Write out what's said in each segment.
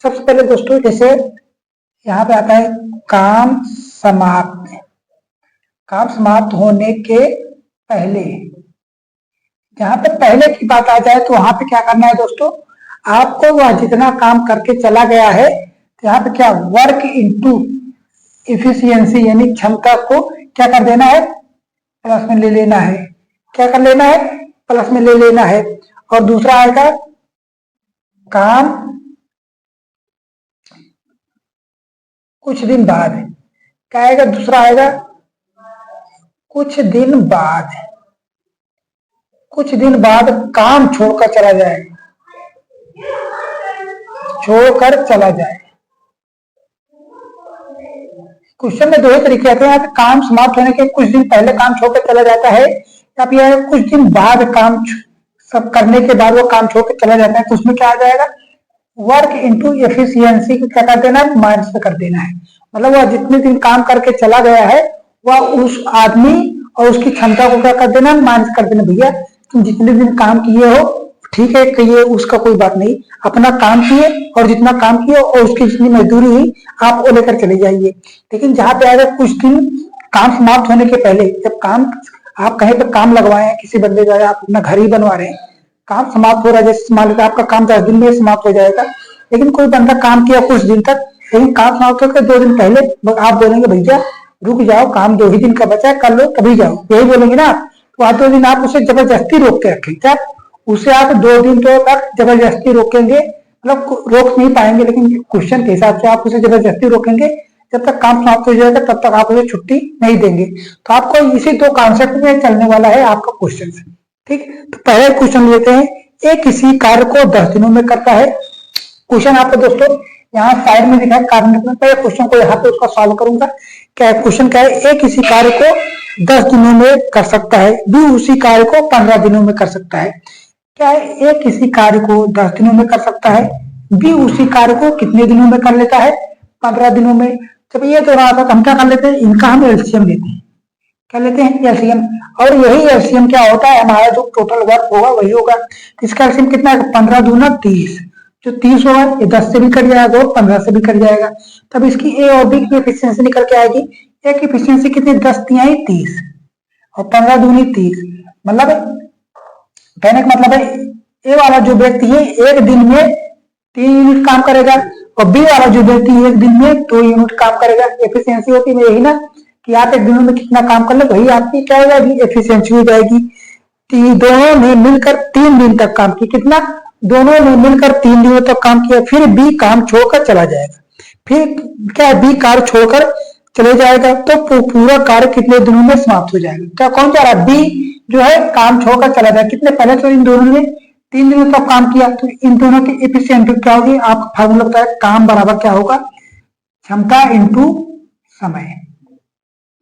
सबसे पहले दोस्तों जैसे यहाँ पे आता है काम समाप्त। काम समाप्त होने के पहले, जहां पे पहले की बात आ जाए तो वहां पे क्या करना है दोस्तों, आपको वह जितना काम करके चला गया है तो यहाँ पे क्या वर्क इनटू एफिशिएंसी यानी क्षमता को क्या कर देना है, प्लस में ले लेना है। क्या कर लेना है, प्लस में ले लेना है। और दूसरा आएगा काम कुछ दिन बाद, क्या आएगा दूसरा आएगा कुछ दिन बाद। कुछ दिन बाद काम छोड़कर चला जाएगा, छोड़कर चला जाए। क्वेश्चन में दो ही तरीके आते हैं, काम समाप्त होने के कुछ दिन पहले काम छोड़कर चला जाता है या फिर कुछ दिन बाद काम सब करने के बाद वो काम छोड़कर चला जाता है। उसमें क्या आ जाएगा, वर्क इनटू एफिशिएंसी को क्या कर देना है, माइनस कर देना है। मतलब वह जितने दिन काम करके चला गया है वह उस आदमी और उसकी क्षमता को क्या कर देना, माइनस कर देना। भैया तुम जितने दिन काम किए हो ठीक है कहिए, उसका कोई बात नहीं, अपना काम किए और जितना काम किए और उसकी जितनी मजदूरी हुई आप वो लेकर चले जाइए। लेकिन जहां पे आएगा कुछ दिन काम समाप्त होने के पहले, जब काम आप कहीं पर काम लगवाए हैं किसी बंदे का, आप अपना घर ही बनवा रहे हैं, काम समाप्त हो रहा है, जैसे मान लीजिए आपका काम 10 दिन में समाप्त हो जाएगा, लेकिन कोई बंदा काम किया कुछ दिन तक, लेकिन काम समाप्त होकर 2 दिन पहले आप बोलेंगे भैया रुक जाओ, काम 2 ही दिन का बचा है, कर लो तभी जाओ, यही बोलेंगे ना। तो आज 2 दिन आप उसे जबरदस्ती रोक के रखेंगे, क्या उसे आप 2 दिन तो तक जबरदस्ती रोकेंगे, मतलब रोक नहीं पाएंगे, लेकिन क्वेश्चन के हिसाब से आप उसे जबरदस्ती रोकेंगे, जब तक काम समाप्त हो जाएगा तब तक आप उसे छुट्टी नहीं देंगे। तो आपको इसी 2 कॉन्सेप्ट में चलने वाला है आपका क्वेश्चन। ठीक, तो पहले क्वेश्चन लेते हैं, एक किसी कार्य को 10 दिनों में करता है। क्वेश्चन आपको दोस्तों यहाँ साइड में दिखा है, कारण पहले क्वेश्चन को यहाँ पे उसका सॉल्व करूंगा। क्या क्वेश्चन क्या है, एक किसी कार्य को 10 दिनों में कर सकता है, बी उसी कार्य को 15 दिनों में कर सकता है। क्या है, एक किसी कार्य को 10 दिनों में कर सकता है, बी उसी कार्य को कितने दिनों में कर लेता है, 15 दिनों में। जब ये तो रहा था हम क्या कर लेते हैं, इनका हम एलसीएम लेते हैं। क्या लेते हैं, एलसीएम। और यही एलसीएम क्या होता है, हमारा जो टोटल वर्क होगा वही होगा। इसका एलसीएम कितना है, 15 दूना 30, जो 30 होगा ये 10 से भी कट जाएगा और 15 से भी कट जाएगा। तब इसकी ए और बी की एफिशिएंसी निकल के आएगी। ए की एफिशिएंसी कितनी, 10 तिहाई 30 और 15 दूनी 30। मतलब कहने का मतलब है ए वाला जो व्यक्ति है एक दिन में 3 यूनिट काम करेगा और बी वाला जो व्यक्ति एक दिन में 2 यूनिट काम करेगा। एफिशिएंसी होती है यही ना कि आप एक दिन में कितना काम कर ले, वही आपकी क्या होगी, एफिशिएंसी हो जाएगी। दोनों ने मिलकर 3 दिन तक काम किया, कितना, दोनों ने मिलकर 3 दिनों तक काम किया, फिर बी काम छोड़कर चला जाएगा। फिर क्या, बी कार्य छोड़कर चले जाएगा तो पूरा कार्य कितने दिनों में समाप्त हो जाएगा। क्या कौन चाह रहा है, बी जो है काम छोड़कर चला जाएगा। कितने, पहले तो इन दोनों ने 3 दिनों तक काम किया, तो इन दोनों की एफिशिएंसी क्या होगी, आपका फार्मूला बताया, काम बराबर क्या होगा, क्षमता इंटू समय।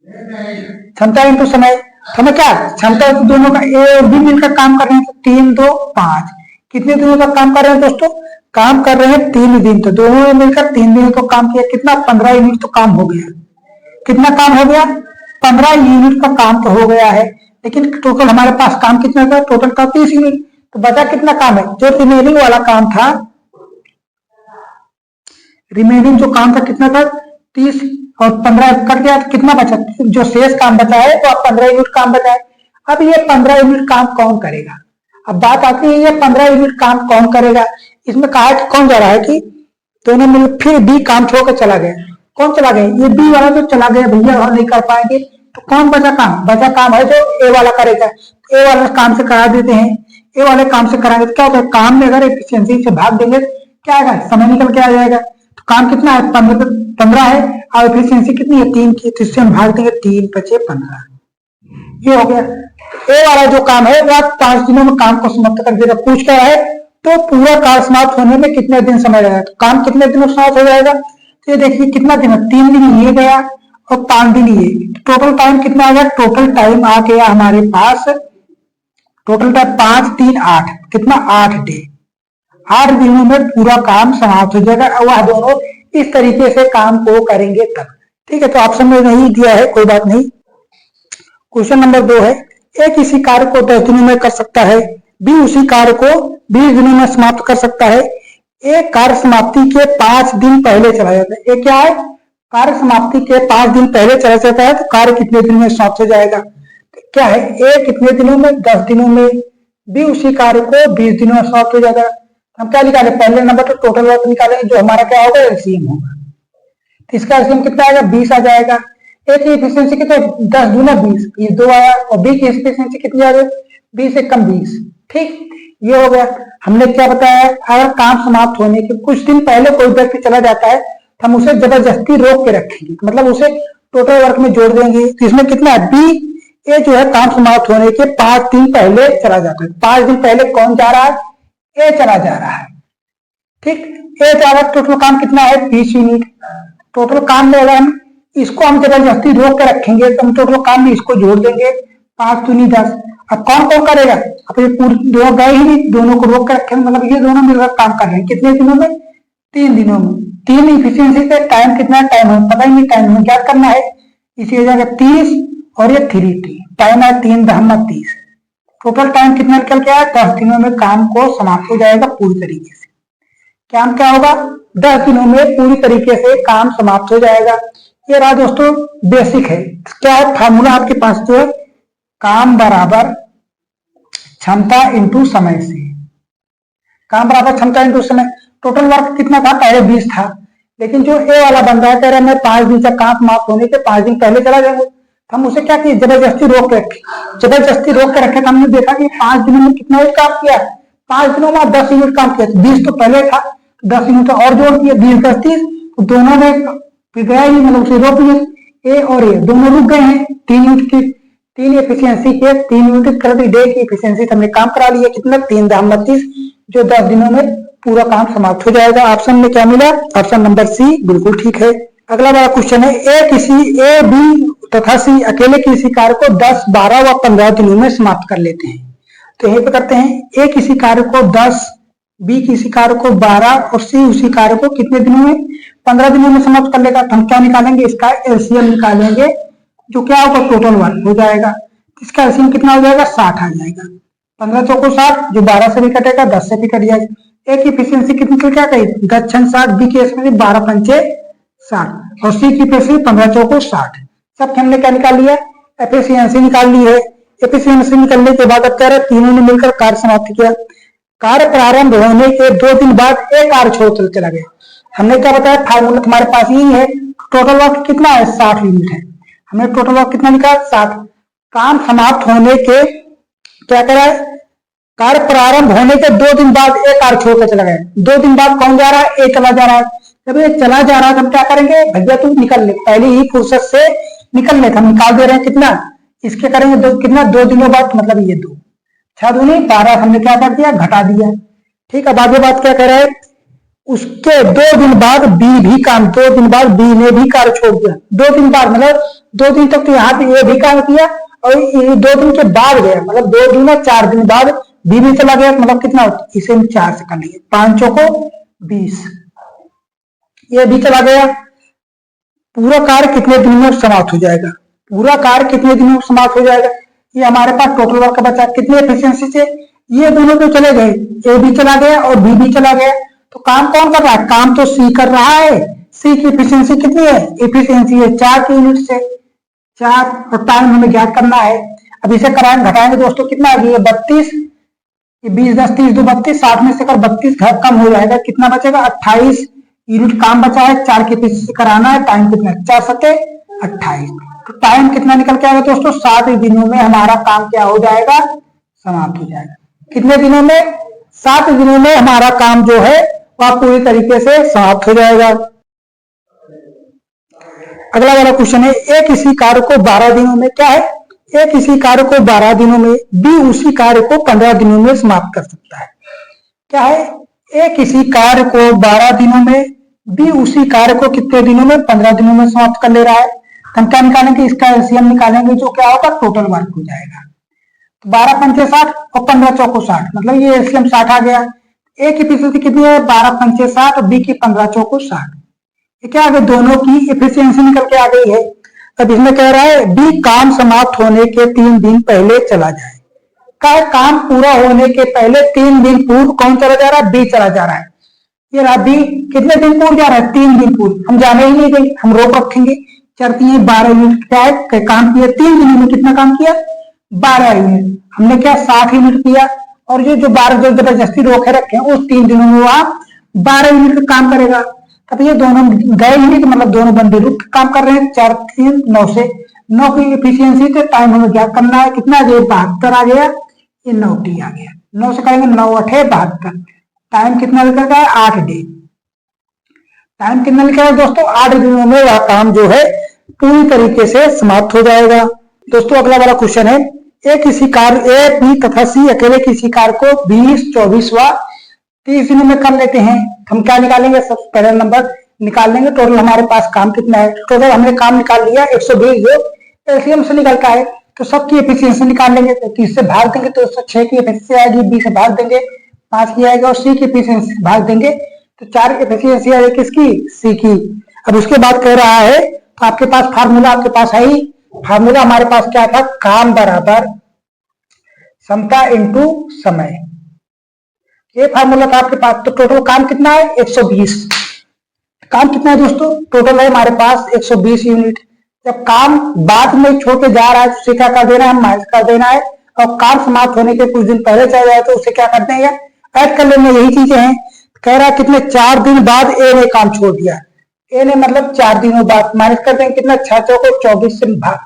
क्षमता इंटू समय, समय क्या, क्षमता दोनों का ए और बी मिलकर काम कर रहे हैं, तो 3 2 5। कितने दिनों तक काम कर रहे हैं दोस्तों, काम कर रहे हैं 3 दिन, तो दोनों ने मिलकर 3 दिनों तक काम किया, कितना, 15 यूनिट तो काम हो गया। कितना काम हो गया, 15 यूनिट का काम तो हो गया है। लेकिन टोटल हमारे पास काम कितना था, टोटल का 30 यूनिट, तो बचा कितना काम है, जो रिमेनिंग वाला काम था, रिमेनिंग जो काम था कितना था, 30 और 15 कट गया तो कितना बचा, जो शेष काम बचा है तो अब 15 यूनिट काम बचा है। अब ये 15 यूनिट काम कौन करेगा, अब बात आती है ये 15 यूनिट काम कौन करेगा। इसमें कहा कि कौन जा रहा है कि दोनों मिल, फिर बी काम छोड़कर चला गया। कौन चला गया, ये बी वाला जो चला गया भैया और नहीं कर पाएंगे, तो कौन बचा काम, बचा काम है जो ए वाला करेगा। ए वाला काम से करा देते हैं, ए वाले काम से कराएंगे तो क्या होता है, काम में अगर एफिशिएंसी से भाग देंगे क्या आएगा, समय निकल के आ जाएगा। तो काम कितना है, 15 है और एफिशिएंसी कितनी है, 3 की, तो इससे हम भाग देंगे, 3 5 15, ये हो गया। ए वाला जो काम है वह 5 दिनों में काम को समाप्त कर देगा। पूछ क्या है, तो पूरा कार्य समाप्त होने में कितने दिन समय लगेगा, तो काम कितने दिनों समाप्त हो जाएगा। तो ये देखिए कितना दिन है, 3 दिन ये गया और 5 दिन ये, टोटल टाइम कितना आ गया, टोटल टाइम आ गया हमारे पास, टोटल टाइम 5 3 8, कितना 8 डे, 8 दिनों में पूरा काम समाप्त हो जाएगा। और वह दोनों इस तरीके से काम को करेंगे तब। ठीक है, तो ऑप्शन में नहीं दिया है, कोई बात नहीं। क्वेश्चन नंबर 2 है, ए किसी कार्य को 10 दिनों में कर सकता है, बी उसी कार्य को 20 दिनों में समाप्त कर सकता है। ए कार्य समाप्ति के 5 दिन पहले चला जाता है। ये क्या है? कार्य समाप्ति के 5 दिन पहले चला जाता है, तो कार्य कितने दिन में समाप्त हो जाएगा? तो क्या है? ए कितने दिनों में? 10 दिनों में। बी उसी कार्य को 20 दिनों में समाप्त हो जाएगा। हम क्या निकाले? पहले नंबर तो टोटल वर्क निकालेंगे, जो हमारा क्या होगा? एलसीएम होगा। तो इसका एलसीएम कितना आएगा? 20 आ जाएगा। ए की एफिशिएंसी कितने? 10 दूना 20, ये 2 आया। और बी की एफिशिएंसी कितनी आ गई? 20 से कम 20। ठीक, ये हो गया। हमने क्या बताया? अगर काम समाप्त होने के कुछ दिन पहले कोई व्यक्ति चला जाता है, हम उसे जबरदस्ती रोक के रखेंगे, मतलब उसे टोटल वर्क में जोड़ देंगे। तो इसमें कितना है? बी ए जो है काम समाप्त होने के 5 दिन पहले चला जाता है। 5 दिन पहले कौन जा रहा है? ए चला जा रहा है। ठीक, ए जा रहा है। टोटल काम कितना है? 20 यूनिट। टोटल काम में अगर हम इसको जबरदस्ती रोक के रखेंगे तो हम टोटल काम में इसको जोड़ देंगे। 5 दूनी 10। अब कौन कौन करेगा? अब ये पूरे दो गए ही नहीं, दोनों को रोक के रखेंगे, मतलब ये दोनों मिलकर काम कर रहे हैं। कितने दिनों में? 3 दिनों में। 3 इफिशियंसी से टाइम कितना टाइम है पता ही नहीं, टाइम में क्या करना है? इसी वजह से 30 और ये 3t, टाइम है 3 दहमा 30। टोटल टाइम कितना निकल के आया? 10 दिनों में काम को समाप्त हो जाएगा पूरी तरीके से। काम क्या होगा? 10 दिनों में पूरी तरीके से काम समाप्त हो जाएगा। ये रहा दोस्तों बेसिक है। क्या है फार्मूला आपके पास? जो है काम बराबर क्षमता इंटू समय से। काम बराबर क्षमता इंटू समय। टोटल वर्क कितना था? पहले 20 था, लेकिन जो ए वाला बंदा है कह रहा है मैं 5 दिन से काम समाप्त होने के 5 दिन पहले चला जाऊंगा, हम उसे क्या किए? जबरदस्ती रोक के रखे। जबरदस्ती रोक के रखे तो हमने देखा कि 5 दिनों में कितना यूनिट काम किया? 5 दिनों में 10 यूनिट काम किया। 20 तो पहले था, 10 यूनिट और जोड़ दिए, 20 10 30, तो दोनों में गया ही, मतलब उसे रोक दिए। ए और ए दोनों रुक गए हैं। 3 यूनिट की 3 एफिशिएंसी के 3 यूनिट कर दी। डे की एफिशिएंसी हमने काम करा लिया। कितना? 3 दहम 32, जो 10 दिनों में पूरा काम समाप्त हो जाएगा। ऑप्शन में क्या मिला? ऑप्शन नंबर सी बिल्कुल ठीक है। अगला वाला क्वेश्चन है ए बी तथा सी अकेले किसी कार्य को 10, 12 व 15 दिनों में समाप्त कर लेते हैं। तो यहीं पे करते हैं। ए किसी कार्य को 10, बी किसी कार्य को 12 और सी उसी कार्य को कितने दिनों में? 15 दिनों में समाप्त कर लेगा। तो हम क्या निकालेंगे? इसका एलसीएम निकालेंगे, जो क्या होगा? टोटल वर्क हो जाएगा। इसका एलसीएम कितना हो जाएगा? 60 आ जाएगा। 15 चौको 60, जो 12 से भी कटेगा, 10 से भी कट जाएगा। ए की एफिशिएंसी कितनी क्या कही? 10 छन 60, बी की एफिशिएंसी 12 पंचे 60 और सी की एफिशिएंसी 15 चौको 60। सब हमने क्या निकाल लिया? एफिशिएंसी निकाल ली है। एफिशिएंसी निकलने के बाद अब कह रहे तीनों ने मिलकर कार्य समाप्त किया। कार्य प्रारंभ होने के 2 दिन बाद एक कार्य छोड़ चला गया। हमने क्या बताया? फार्मूला तुम्हारे पास यही है। टोटल वर्क कितना है? 60 यूनिट है। हमने टोटल वर्क कितना निकाला? 60। काम समाप्त होने के क्या करा है? कार्य प्रारंभ होने के 2 दिन बाद एक कार्य छोड़कर चला गया। 2 दिन बाद कौन जा रहा है? ए चला जा रहा है। जब ये चला जा रहा है तो हम क्या करेंगे? भैया तू निकल ले, पहले ही फुर्सत से निकल ले। हम निकाल दे रहे हैं। कितना? इसके करेंगे कितना? 2 दिनों बाद, मतलब ये 2 6 दूनी 12, हमने क्या कर दिया? घटा दिया। ठीक, अब आगे बात क्या कह रहा है? उसके 2 दिन बाद बी भी काम, 2 दिन बाद बी ने भी कार्य छोड़ दिया। 2 दिन बाद मतलब 2 दिन तक तो यहाँ पे ये भी काम किया और 2 दिन के बाद गया, मतलब 2 दिन 4 दिन बाद बी भी चला गया। मतलब कितना? इसे हम 4 से कर लिए, 5 चौको 20, ये भी चला गया। पूरा कार्य कितने दिन में समाप्त हो जाएगा? पूरा कार्य कितने दिनों में समाप्त हो जाएगा? ये हमारे पास टोटल वर्क बचा कितनी एफिशिएंसी से? ये दोनों तो चले गए, ए भी चला गया और बी भी चला गया। तो काम कौन कर रहा है? काम तो सी कर रहा है। सी की एफिशिएंसी कितनी है? एफिशिएंसी है 4 की यूनिट से 4, और टाइम हमें ज्ञात करना है। अब इसे कराएंगे, घटाएंगे दोस्तों, कितना आ गया? 32, ये 20 10 30 2 32, 60 में से कर 32 घर कम हो जाएगा। कितना बचेगा? 28 यूनिट काम बचा है। 4 के पीछे से कराना है। टाइम कितना? 4 सके 28। तो टाइम कितना निकल के आएगा दोस्तों? 7 दिनों में हमारा काम क्या हो जाएगा? समाप्त हो जाएगा। कितने दिनों में? 7 दिनों में हमारा काम जो है वह पूरी तरीके से समाप्त हो जाएगा। अगला वाला क्वेश्चन है ए किसी कार्य को 12 दिनों में, क्या है? ए किसी कार्य को 12 दिनों में, बी उसी कार्य को 15 दिनों में समाप्त कर सकता है। क्या है? ए किसी कार्य को 12 दिनों में, बी उसी कार्य को कितने दिनों में? 15 दिनों में समाप्त कर ले रहा है। हम क्या निकालेंगे? इसका एलसीएम निकालेंगे, जो क्या होगा? टोटल वर्क हो जाएगा। तो 12 पंचे 60 और 15 चौको 60, मतलब ये एलसीएम 60 आ गया। ए की एफिशिएंसी कितनी है? 12 पंचे 60 और बी की 15 चौको 60। ये क्या आ गया? दोनों की एफिशिएंसी निकल के आ गई है। अब इसमें कह रहा है बी काम समाप्त होने के 3 दिन पहले चला जाए। का काम पूरा होने के पहले 3 दिन पूर्व कौन चला जा रहा है? बी चला जा रहा है। ये रहा बी, कितने दिन पूर्व जा रहा है? 3 दिन पूर्व। हम जाने ही नहीं देंगे, हम रोक रखेंगे। चलती है 12 यूनिट क्या है, काम किया 3 दिनों में। कितना काम किया? 12 यूनिट। हमने क्या 60 यूनिट किया, और ये जो 12 जो जबरदस्ती रोके रखे हैं उस 3 दिनों में वो आप 12 यूनिट का काम करेगा। अब ये दोनों गए ही नहीं, तो मतलब दोनों बंदे रुक काम कर रहे हैं। 4 3 9 से 9 की एफिशिएंसी से टाइम हमें क्या करना है, कितना आ गया? 72 आ गया। ये 9t आ गया। 9 से करेंगे 9 8 72। टाइम कितना निकल गया? 8 डे। टाइम कितना निकल गया दोस्तों? 8 दिनों में वह काम जो है पूरी तरीके से समाप्त हो जाएगा। दोस्तों अगला वाला क्वेश्चन है, ए किसी कार्य ए बी तथा सी अकेले किसी कार्य को 20 24 व 30 दिनों में कर लेते हैं। हम क्या निकालेंगे? सबसे पहला नंबर निकाल लेंगे टोटल हमारे पास काम कितना है। टोटल हमने काम निकाल लिया 120 जो एलसीएम से निकलता है, तो सबकी एफिशिएंसी निकाल लेंगे। तो 30 से भाग देंगे तो 6 की एफिशिएंसी आएगी, बी से भाग देंगे 5 की आएगा, और सी की एफिशिएंसी से भाग देंगे तो 4 की एफिशिएंसी आएगी किसकी? सी की। अब उसके बाद कह रहा है, तो आपके पास फार्मूला आपके पास है ही। फार्मूला हमारे पास क्या था? काम बराबर क्षमता इंटू समय। ये फार्मूला था आपके पास। तो टोटल काम कितना है? 120। काम कितना है दोस्तों? टोटल है हमारे पास 120 यूनिट। जब काम बाद में छोड़ के जा रहा है तो उसे क्या कर देना है? माइनस कर देना है। और काम समाप्त होने के कुछ दिन पहले चला जाए तो उसे क्या करते हैं? ऐड कर लेंगे। यही चीजें हैं। कह रहा है कितने 4 दिन बाद ए ने काम छोड़ दिया। ए ने मतलब 4 दिनों बाद माइनस कर देंगे। कितना? 6 चौको 24 से भाग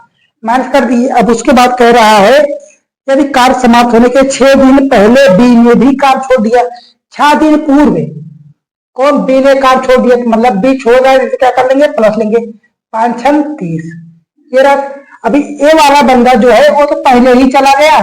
माइनस कर दिए। अब उसके बाद कह रहा है यदि कार्य समाप्त होने के 6 दिन पहले बी ने भी काम छोड़ दिया। 6 दिन पूर्व कौन? बी ने काम छोड़ दिया, तो मतलब बी छोड़ गया, इसे क्या कर लेंगे? प्लस लेंगे। 5 6 30। ये रहा। अभी ए वाला बंदा जो है वो तो पहले ही चला गया,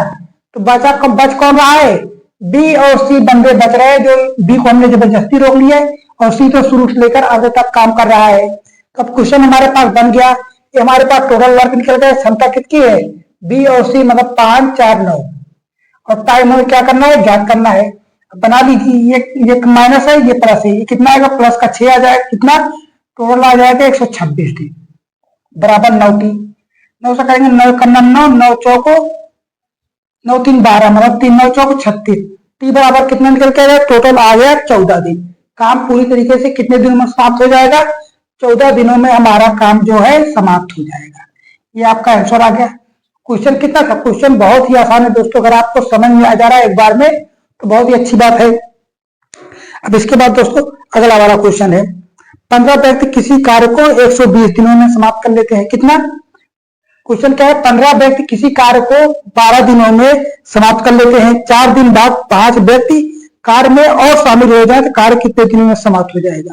तो बच कौन रहा है? बी और सी बंदे बच रहे हैं, जो बी को हमने जबरदस्ती रोक लिया है, और सी तो शुरू से लेकर आगे तक काम कर रहा है। तो अब क्वेश्चन हमारे पास बन गया। ये हमारे पास टोटल वर्क निकल गया। क्षमता कितनी है? बी और सी मतलब 5 4 9, और टाइम हमें क्या करना है? ज्ञात करना है। बना लीजिए। ये माइनस है, ये प्लस है। ये कितना आएगा? प्लस का 6 आ जाएगा। कितना? टोटल आ जाएगा 126 टी बराबर 9t। 9 से करेंगे 9 का 9 9 चौको 9 3 12 मतलब 3 9 चौको 36। टी बराबर कितना निकल के आएगा? टोटल आ गया 14 दिन। काम पूरी तरीके से कितने दिनों में समाप्त हो जाएगा? 14 दिनों में हमारा काम जो है समाप्त हो जाएगा। ये आपका आंसर आ गया। क्वेश्चन कितना था? क्वेश्चन बहुत ही आसान है दोस्तों। अगर आपको समझ में आ जा रहा है एक बार में तो बहुत ही अच्छी बात है। अब इसके बाद दोस्तों अगला वाला क्वेश्चन है, 15 व्यक्ति किसी कार्य को 120 दिनों में समाप्त कर लेते हैं। कितना? क्वेश्चन क्या है? 15 व्यक्ति किसी कार्य को 12 दिनों में समाप्त कर लेते हैं। 4 दिन बाद 5 व्यक्ति कार्य में और शामिल हो जाए तो कार्य कितने दिनों में समाप्त हो जाएगा?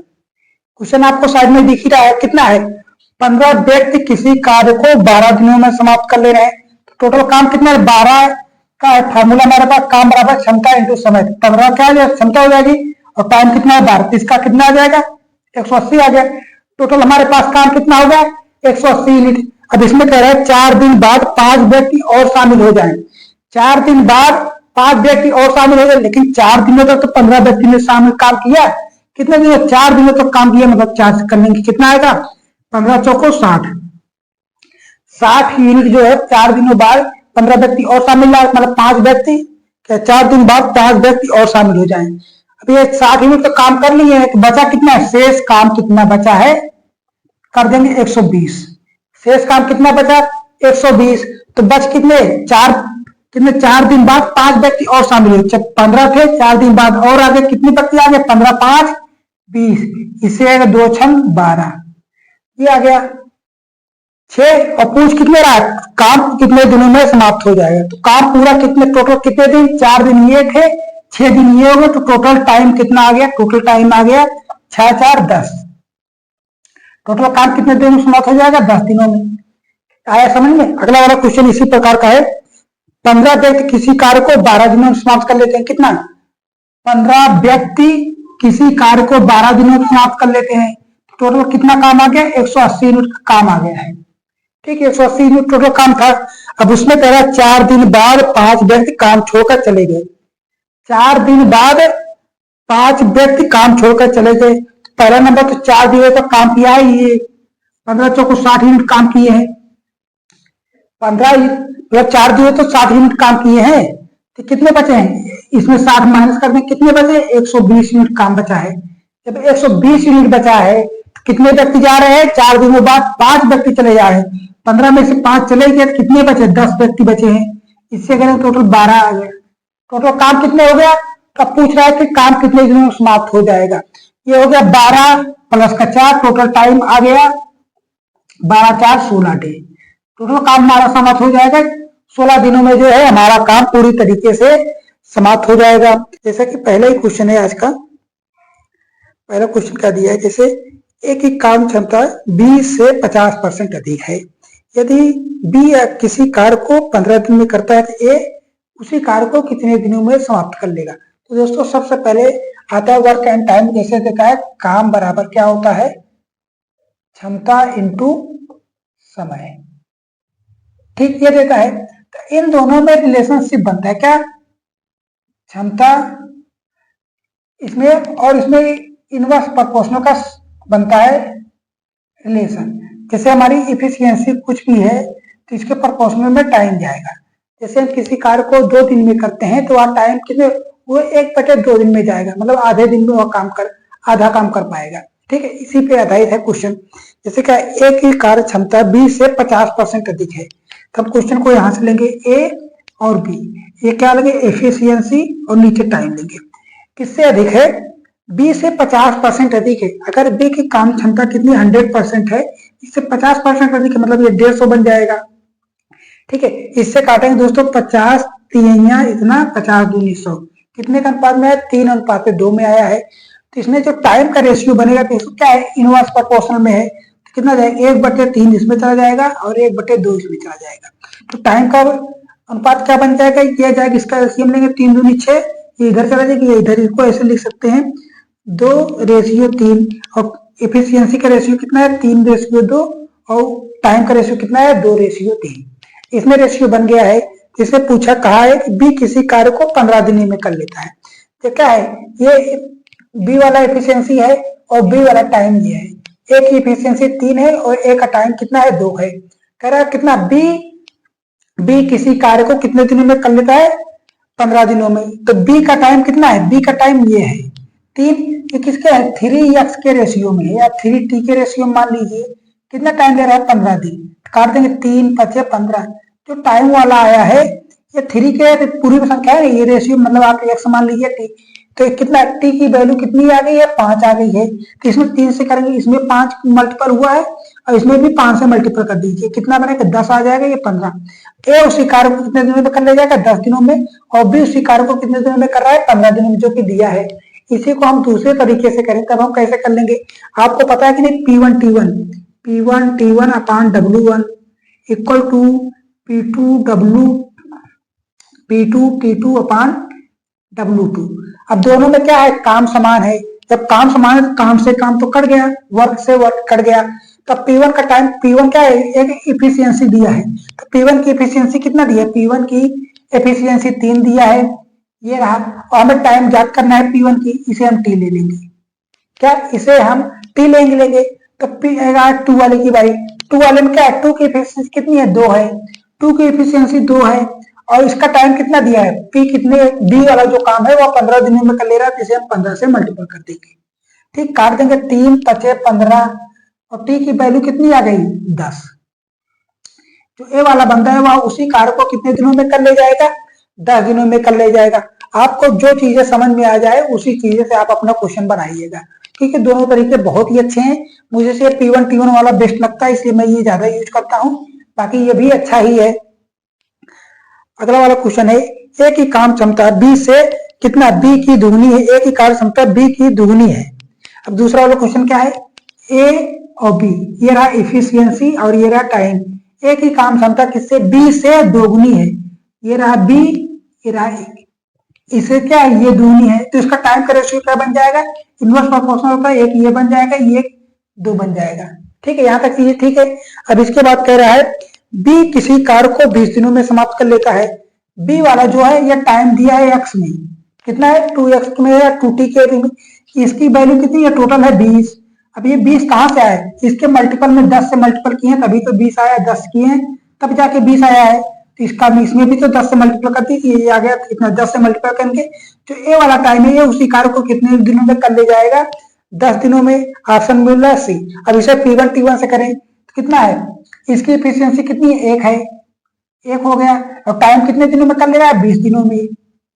क्वेश्चन आपको साइड में दिख ही रहा है। कितना है? 15 व्यक्ति किसी कार्य को 12 दिनों में समाप्त कर ले रहे हैं। टोटल काम कितना है? 12 का फार्मूला हमारे पास काम बराबर क्षमता इंटू समय। 15 क्या है? क्षमता हो जाएगी, और टाइम कितना है? 12। इसका कितना आ जाएगा? 180 आ गया। टोटल हमारे पास काम कितना हो गया? 180 यूनिट। अब इसमें कह रहे हैं 4 दिन बाद 5 व्यक्ति और शामिल हो जाए। 4 दिन बाद 5 व्यक्ति और शामिल हो जाए, लेकिन 4 दिनों तक तो 15 व्यक्ति ने शामिल काम किया। कितने दिनों? 4 दिनों तक काम किया, मतलब 4 से करने की कितना आएगा? 15 चौको 60। 60 यूनिट जो है 4 दिनों बाद 15 व्यक्ति और शामिल है, मतलब 5 व्यक्ति। 4 दिन बाद 5 व्यक्ति और शामिल हो जाए। अब ये 60 यूनिट तो काम कर लिए हैं, तो बचा कितना है? शेष काम कितना बचा है? कर देंगे 120। शेष काम कितना बचा? 120। तो बच कितने? 4 दिन बाद 5 व्यक्ति और शामिल हुए। 15 थे, 4 दिन बाद और आगे कितने व्यक्ति आ गए? 15 5 20। इससे आएगा 2 6 12। ये आ गया 6। और पूछ कितने रहा? काम कितने दिनों में समाप्त हो जाएगा? तो काम पूरा कितने, टोटल कितने दिन? 4 दिन ये थे, 6 दिन ये हो गए, तो टोटल टाइम कितना आ गया? टोटल टाइम आ गया 6 4 10। टोटल काम कितने दिनों में समाप्त हो जाएगा? 10 दिनों में। आया समझ में? अगला वाला क्वेश्चन इसी प्रकार का है, 15 व्यक्ति किसी कार्य को 12 दिनों में समाप्त कर लेते हैं। कितना? 15 व्यक्ति किसी कार्य को 12 दिनों में समाप्त कर लेते हैं। टोटल कितना काम आ गया? 180 यूनिट का काम आ गया है। ठीक है, 180 यूनिट टोटल काम था। अब उसमें कह रहा है 4 दिन बाद 5 व्यक्ति काम छोड़कर चले गए। 4 दिन बाद 5 व्यक्ति काम छोड़कर चले गए। पहला नंबर तो 4 दिनों तक काम किया है, ये 15 चौको 60 यूनिट काम किए हैं। 15 4 दिनों तो 60 यूनिट काम किए हैं, तो कितने बचे हैं? इसमें 60 माइनस कर दें, कितने बचे? 120 यूनिट काम बचा है। जब 120 यूनिट बचा है, कितने व्यक्ति जा रहे हैं? 4 दिनों बाद 5 व्यक्ति चले जा रहे हैं। 15 में से 5 चले गए, कितने बचे? 10 व्यक्ति बचे हैं। इससे करें टोटल 12 आ गया। टोटल काम कितने हो गया? तो पूछ रहा है कि काम कितने दिनों में समाप्त हो जाएगा। ये हो गया 12 प्लस का 4, टोटल टाइम आ गया 12 4 16 डे। टोटल काम हमारा समाप्त हो जाएगा 16 दिनों में, जो है हमारा काम पूरी तरीके से समाप्त हो जाएगा। जैसा कि पहला ही क्वेश्चन है आज का, पहला क्वेश्चन क्या दिया है, जैसे ए की काम क्षमता 20 से 50% अधिक है। यदि बी किसी कार्य को 15 दिन में करता है तो ए उसी कार्य को कितने दिनों में समाप्त कर लेगा। तो दोस्तों सबसे पहले आता है वर्क एंड टाइम। जैसे देखा है, काम बराबर क्या होता है? क्षमता इंटू समय। ठीक, ये देता है। तो इन दोनों में रिलेशनशिप बनता है क्या? क्षमता इसमें और इसमें इनवर्स प्रोपोर्शनल का बनता है रिलेशन। जैसे हमारी इफिशियंसी कुछ भी है तो इसके प्रोपोर्शनल में टाइम जाएगा। जैसे हम किसी कार्य को 2 दिन में करते हैं तो वह टाइम कितने, वो 1/2 दिन में जाएगा, मतलब आधे दिन में वह आधा काम कर पाएगा। ठीक है, इसी पे आधारित है क्वेश्चन। जैसे क्या ए की कार्य क्षमता 20 से 50% अधिक है, तो हम क्वेश्चन को यहां से लेंगे ए और बी। ये क्या लेंगे? एफिशिएंसी, और नीचे टाइम लेंगे। किससे अधिक है? 20 से 50% अधिक है। अगर बी की काम क्षमता कितनी 100% है, इससे 50% अधिक है, मतलब ये 150 बन जाएगा। ठीक है, इससे काटेंगे दोस्तों 50 3 इतना 50 दूनी 100, कितने का अनुपात में है? 3:2 में आया है। तो इसमें जो टाइम का रेशियो बनेगा तो इसको क्या है? इनवर्स प्रोपोर्शनल में है, तो कितना जाएगा? 1/3 इसमें चला जाएगा और 1/2 इसमें चला जाएगा। तो टाइम का अनुपात क्या बन जाएगा? किया जाएगा, इसका एलसीएम लेंगे 3 दूनी 6, ये इधर चला जाएगा, ये इधर। इसको ऐसे लिख सकते हैं 2:3, और एफिशिएंसी का रेशियो कितना है? 3:2, और टाइम का रेशियो कितना है? 2:3। इसमें रेशियो बन गया है। जिससे पूछा कहा है कि बी किसी कार्य को 15 दिन में कर लेता है। तो क्या है? ये बी वाला एफिशिएंसी है और बी वाला टाइम ये है। ए की एफिशिएंसी 3 है और ए का टाइम कितना है? 2 है। कह रहा है कितना? बी किसी कार्य को कितने दिनों में कर लेता है? 15 दिनों में। तो बी का टाइम कितना है? बी का टाइम ये है 3। ये किसके है? 3x के रेशियो में है, या 3t के रेशियो में मान लीजिए। कितना टाइम ले रहा है? 15 दिन। काट देंगे 3 5 15। जो टाइम वाला आया है ये 3 के पूरी संख्या है, ये रेशियो मतलब आप x मान लीजिए t। तो कितना t की वैल्यू कितनी आ गई है? 5 आ गई है। तो इसमें 3 से करेंगे, इसमें 5 मल्टीपल हुआ है और इसमें भी 5 से मल्टीपल कर दीजिए। कितना बनेगा? 10 आ जाएगा, ये 15। ए उसी कार्य को कितने दिनों में कर ले जाएगा? 10 दिनों में। और बी उसी कार्य को कितने दिनों में कर रहा है? 15 दिनों में, जो कि दिया है। इसी को हम दूसरे तरीके से करें, तब हम कैसे कर लेंगे? आपको पता है कि नहीं? P1 T1 upon W1 equal to P2 T2 upon W2। अब दोनों में क्या है? काम समान है। जब काम समान है तो काम से काम तो कट गया, वर्क से वर्क कट गया। तब P1 का टाइम, P1 क्या है? एक इफिशियंसी दिया है, तो P1 की इफिशियंसी कितना दिया है? P1 की एफिशिएंसी 3 दिया है, ये रहा। और हमें टाइम ज्ञात करना है P1 की, इसे हम T ले लेंगे। क्या? इसे हम T लेंगे। तो P आएगा 2 वाले की बारी। 2 वाले में क्या है? 2 की एफिशिएंसी कितनी है? 2 है। 2 की एफिशिएंसी 2 है और इसका टाइम कितना दिया है? P कितने, B वाला जो काम है वो 15 दिनों में कर ले रहा है, इसे हम 15 से मल्टीपल कर देंगे। ठीक, काट देंगे 3 5 15, और T की वैल्यू कितनी आ गई? 10। जो ए वाला बंदा है वह उसी कार्य को कितने दिनों में कर ले जाएगा? 10 दिनों में कर ले जाएगा। आपको जो चीजें समझ में आ जाए उसी चीजें से आप अपना क्वेश्चन बनाइएगा। ठीक है, दोनों तरीके बहुत ही अच्छे हैं। मुझे से P1 T1 वाला बेस्ट लगता है, इसलिए मैं ये ज्यादा यूज करता हूँ। बाकी ये भी अच्छा ही है। अगला वाला क्वेश्चन है, ए की काम क्षमता बी से कितना? बी की दुगनी है। ए की कार्य क्षमता बी की दुगनी है। अब दूसरा वाला क्वेश्चन क्या है? ए और बी, ये रहा इफिशियंसी और ये रहा टाइम। ए की काम क्षमता किससे? बी से दोगुनी है। ये रहा बी, ये रहा ए। इसे क्या है? ये दुगनी है, तो इसका टाइम का रेशियो क्या बन जाएगा? इनवर्स प्रोपोर्शनल का, एक ये बन जाएगा, ये 2 बन जाएगा। ठीक है, यहां तक ये ठीक है। अब इसके बाद कह रहा है बी किसी कार्य को 20 दिनों में समाप्त कर लेता है। बी वाला जो है ये टाइम दिया है x में, कितना है? 2x में या 2t के। इसकी वैल्यू कितनी है? टोटल है 20। अब ये 20 कहां से आया? इसके मल्टीपल में 10 से मल्टीपल किए हैं तभी तो 20 आया, 10 किए हैं तब जाके 20 आया है। तो इसका इसमें भी तो 10 से मल्टीपल कर दी, ये आ गया कितना? 10 से मल्टीपल करके जो ए वाला टाइम है ये उसी कार्य को कितने दिनों में कर ले जाएगा? 10 दिनों में, ऑप्शन मिल रहा है सी। अब इसे P1 T1 से करें तो कितना है, इसकी एफिशिएंसी कितनी है, एक है, एक हो गया। और टाइम कितने दिनों में कर लेगा, 20 दिनों में।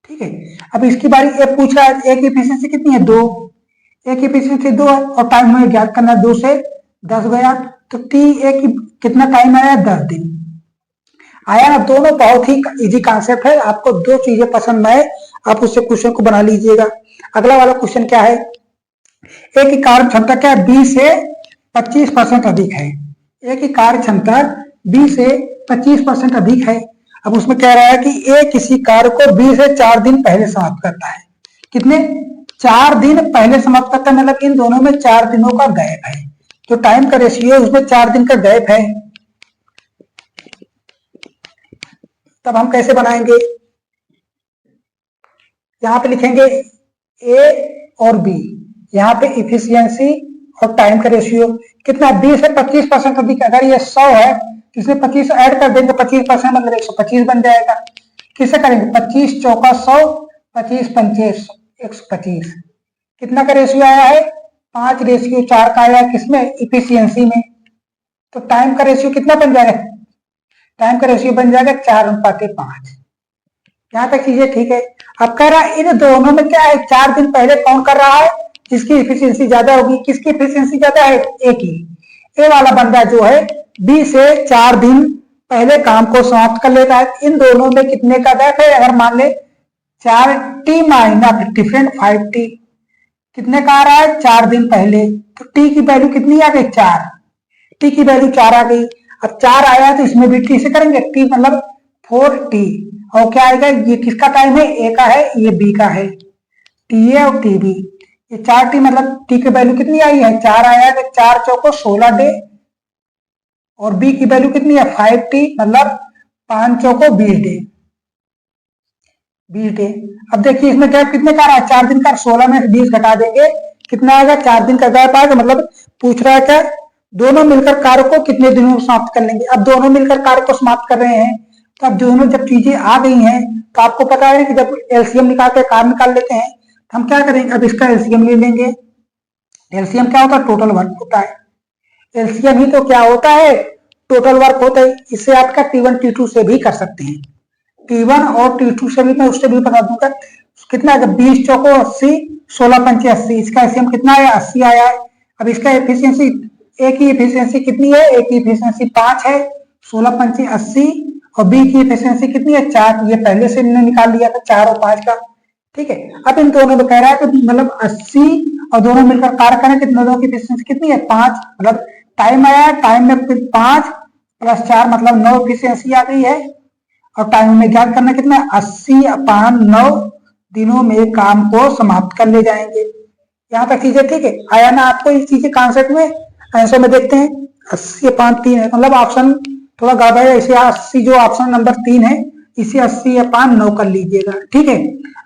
ठीक है, अब इसकी बारी ए पूछ रहा है, एक एफिशिएंसी कितनी है, 2, एक एफिशिएंसी 2 है और टाइम हमें ज्ञात करना है, 2 से 10 गया तो टी एक कितना टाइम आया, 10 दिन आया ना। दोनों बहुत ही इजी कॉन्सेप्ट है, आपको दो चीजें पसंद आए आप उससे क्वेश्चन को बना लीजिएगा। अगला वाला क्वेश्चन क्या है, एक की कार्य क्षमता क्या है, 20 से 25% अधिक है। एक की कार्य क्षमता 20 से 25% अधिक है। अब उसमें कह रहा है कि ए किसी कार्य को 20 से 4 दिन पहले समाप्त करता है। कितने, 4 दिन पहले समाप्त करता है, मतलब इन दोनों में 4 दिनों का गैप है। जो टाइम का रेशियो है उसमें 4 दिन का गैप है। तब हम कैसे बनाएंगे, यहां पे लिखेंगे ए और बी, यहाँ पे इफिशियंसी और टाइम का रेशियो कितना, 20 से 25% अधिक। अगर ये 100 है तो इसमें 25 ऐड कर देंगे, 25% मतलब 125 बन जाएगा। किससे करेंगे, 25 चौका 100, 25 पंचे 125, कितना का रेशियो आया है, 5:4 का आया है। किसमें, इफिशियंसी में। तो टाइम का रेशियो कितना बन जाएगा, टाइम का रेशियो बन जाएगा 4:5। यहां तक चीजें ठीक है। अब कह रहा है इन दोनों में क्या है, 4 दिन पहले कौन कर रहा है, जिसकी एफिशिएंसी ज्यादा होगी। किसकी एफिशिएंसी ज्यादा है, ए की। ए वाला बंदा जो है 20 से 4 दिन पहले काम को समाप्त कर लेता है। इन दोनों में कितने का गैप है, अगर मान ले 4t माइनस डिफरेंट 5t, कितने का आ रहा है, 4 दिन पहले। तो टी की वैल्यू कितनी आ गई, 4, टी की वैल्यू 4 आ गई। अब 4 आया तो इसमें भी टी से करेंगे, टी मतलब 4t। और क्या आएगा, ये किसका टाइम है, ए का है, ये बी का है, टी ए और टी बी। ये 4t मतलब टी की वैल्यू कितनी आई है, 4 आया तो 4 चौको 16 डे। और बी की वैल्यू कितनी है, 5t मतलब 5 चौको 20 डे, 20 डे। अब देखिए इसमें गैप कितने का आ रहा है, 4 दिन का, 16 में 20 घटा देंगे कितना आएगा, 4 दिन का गैप आएगा। मतलब पूछ रहा है क्या, दोनों मिलकर कार्य को कितने दिनों में समाप्त कर लेंगे। अब दोनों मिलकर कार्य को समाप्त कर रहे हैं, तो अब दोनों जब चीजें आ गई हैं तो आपको पता है कि जब एलसीएम निकाल के कार्य निकाल लेते हैं तो हम क्या करेंगे, अब इसका एलसीएम ले लेंगे। एलसीएम क्या होता है, टोटल वर्क होता है। एलसीएम ही तो क्या होता है, टोटल वर्क होता है। इसे आपका T1 T2 से भी कर सकते हैं, T1 और T2 से भी, मैं उससे भी बता दूंगा। कितना है, 20 चौको 80, 16 पंचे 80, इसका एलसीएम कितना है, 80 आया है। अब इसका एफिशिएंसी, ए की एफिशिएंसी कितनी है, ए की एफिशिएंसी 5 है, 16 पंचे 80, और बी की एफिशिएंसी कितनी है, 4। ये पहले से हमने निकाल लिया था 4 और 5 का। ठीक है, अब इन दोनों में कह रहा है कि मतलब 80 और दोनों मिलकर कार्य करें, कितने दोनों की एफिशिएंसी कितनी है, 5। मतलब टाइम आया है, टाइम में 5 + 4 मतलब 9 एफिशिएंसी आ गई है। और टाइम में ज्ञात करना कितना, 80/9 दिनों में काम को समाप्त कर ले जाएंगे। यहाँ तक चीजें ठीक है, आया ना आपको ये चीजें कॉन्सेप्ट में। आंसर में देखते हैं, 80/3 है, मतलब ऑप्शन थोड़ा गड़बड़ है। इसे 80 जो ऑप्शन नंबर 3 है, इसे 80/9 कर लीजिएगा। ठीक है,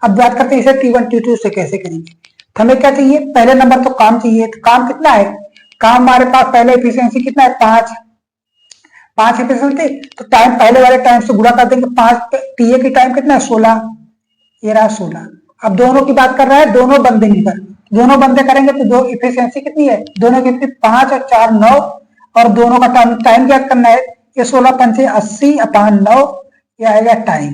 अब बात करते हैं इसे T1 T2 से कैसे करेंगे। तो हमें क्या चाहिए, पहले नंबर तो काम चाहिए। तो काम कितना है, काम हमारे पास पहले एफिशिएंसी कितना है, 5 एफिशिएंसी। तो टाइम पहले वाले टाइम से गुणा कर देंगे, 5 टीए की टाइम कितना है, 16, ये रहा 16। अब दोनों की बात कर रहा है, दोनों बंदे मिलकर, दोनों बंदे करेंगे तो दो एफिशिएंसी कितनी है, दोनों की 5 और 4 9, और दोनों का टाइम ज्ञात करना है। ये 16 पंचे 80/9, ये आएगा टाइम।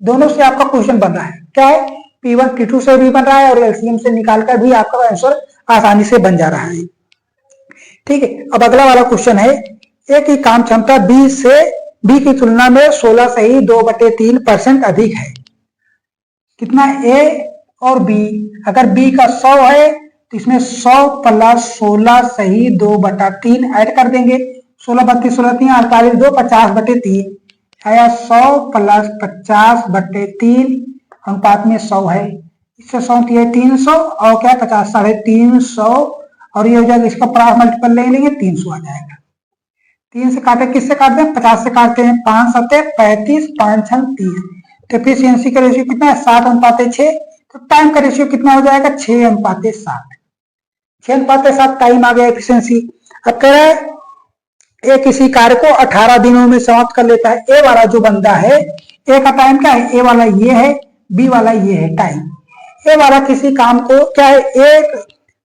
दोनों से आपका क्वेश्चन बन रहा है, क्या है, P1 T2 से भी बन रहा है और एलसीएम से निकालकर भी आपका आंसर आसानी से बन जा रहा है। ठीक है, अब अगला वाला क्वेश्चन है, ए की काम क्षमता बी की तुलना में 16 सही 2/3% अधिक है। कितना, ए और बी, अगर बी का 100 है तो इसमें 100 + 16 सही 2/3 ऐड कर देंगे। 16 32 16 3 48 2 50/3 आया, 100 + 50/3 अनुपात में 100 है। इससे 100 है 300 और क्या 50 350, और ये हो जाएगा, इसका क्रॉस मल्टीपल ले लेंगे 300 आ जाएगा। 3 से काटे, किससे काटते हैं, 50 से काटते हैं, 5 7 35 5 6 30। तो एफिशिएंसी का रेशियो कितना है, 7:6। तो टाइम का रेशियो कितना हो जाएगा, 6:7। 6:7 टाइम आ गया एफिशिएंसी। अब कह रहा है ए किसी कार्य को 18 दिनों में समाप्त कर लेता है। ए वाला जो बंदा है, ए का टाइम क्या है, ए वाला ये है, बी वाला ये है टाइम। ए वाला किसी काम को क्या है, एक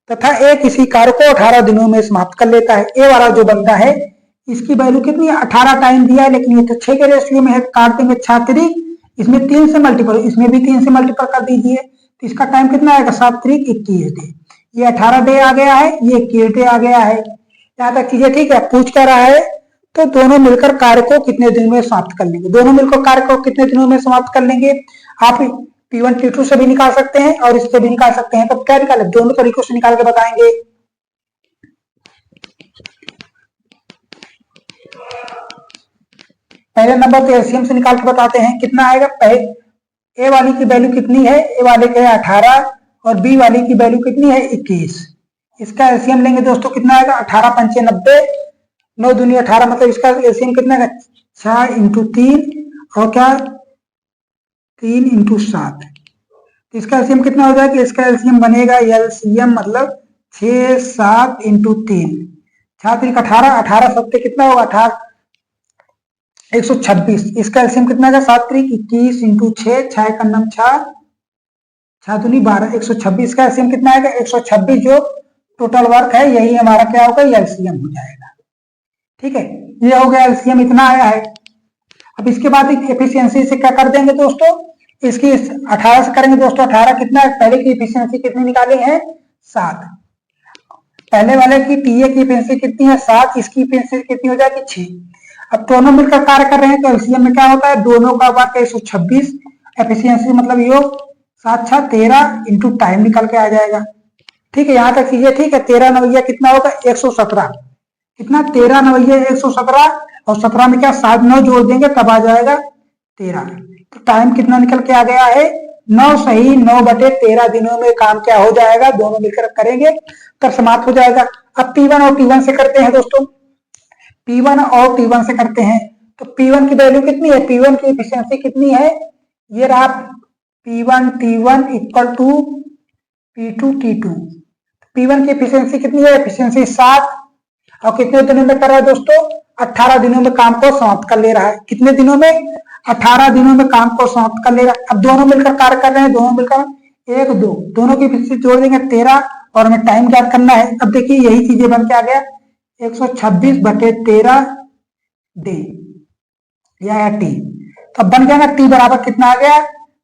तथा ए किसी कार्य को 18 दिनों में समाप्त कर लेता है। ए वाला जो बंदा है इसकी वैल्यू कितनी है, 18 टाइम दिया है, लेकिन ये तो 6 के रेशियो में है, काट देंगे छात्री, इसमें 3 से मल्टीपल, इसमें भी 3 से मल्टीपल कर दीजिए, तो इसका टाइम कितना आएगा, 7 3 21 डे। ये 18 डे आ गया है, ये 21 डे आ गया है। यहाँ तक चीजें ठीक है। पूछ क्या रहा है, तो दोनों मिलकर कार्य को कितने दिन में समाप्त कर लेंगे, दोनों मिलकर कार्य को कितने दिनों में समाप्त कर लेंगे। आप P1 P2 से भी निकाल सकते हैं और इससे भी निकाल सकते हैं। तो क्या निकाले, दोनों तरीकों से निकाल के बताएंगे। पहले नंबर पे एलसीएम से निकाल के बताते हैं कितना आएगा। ए वाली की वैल्यू कितनी है, ए वाले के 18 और बी वाली की वैल्यू कितनी है 21। इसका एलसीएम लेंगे दोस्तों, कितना आएगा 18 पंचे 90, 9 दूनी 18, मतलब इसका एलसीएम कितना है 6 इंटू 3 और क्या 3 इंटू 7। इसका एलसीएम कितना हो जाएगा, इसका एलसीएम बनेगा एलसीएम मतलब 6 7 इंटू 3, 6 18, 18 सत्ते कितना होगा 18 126। इसका एलसीएम कितना है 7 21 इंटू 6, 6 का नम 6, 6 दूनी 12, 126 का एलसीएम कितना आएगा 126, जो टोटल वर्क है यही हमारा क्या होगा एलसीएम हो जाएगा। ठीक है, ये हो गया एलसीएम, इतना आया है। अब इसके बाद एफिशिएंसी से क्या कर देंगे दोस्तों, इसकी 18 से करेंगे दोस्तों। 18 कितना है, पहले की एफिशिएंसी कितनी निकाले हैं 7, पहले वाले की टीए की एफिशिएंसी कितनी है 7, इसकी एफिशिएंसी कितनी हो जाएगी 6। अब दोनों मिलकर कार्य कर रहे हैं तो एलसीएम में क्या होता है, दोनों का वर्क 126, एफिशिएंसी मतलब ये 7 6 13 इंटू टाइम निकल के आ जाएगा। ठीक है, यहाँ तक चीजें ठीक है। 13 नवैया कितना होगा 117, कितना 13 नवैया 117 और 17 में क्या 7 9 जोड़ देंगे तब आ जाएगा 13। तो टाइम कितना निकल के आ गया है 9 सही 9/13 दिनों में काम क्या हो जाएगा, दोनों मिलकर करेंगे तब समाप्त हो जाएगा। अब P1 और T1 से करते हैं दोस्तों, P1 और T1 से करते हैं। तो P1 की वैल्यू कितनी है, P1 की एफिशिएंसी कितनी है, ये रहा P1 T1 equal to P2 T2। P1 की एफिशिएंसी कितनी है, एफिशिएंसी 7 और कितने दिनों में कर रहा है दोस्तों, 18 दिनों में काम को समाप्त कर ले रहा है। कितने दिनों में, 18 दिनों में काम को समाप्त कर ले रहा है। अब दोनों मिलकर कार्य कर रहे हैं, दोनों मिलकर 1 2, दोनों की एफिशिएंसी जोड़ देंगे 13 और हमें टाइम ज्ञात करना है। अब देखिए यही चीजें बन के आ गया 126/13 डे या टी। तो बन गया ना टी बराबर कितना आ गया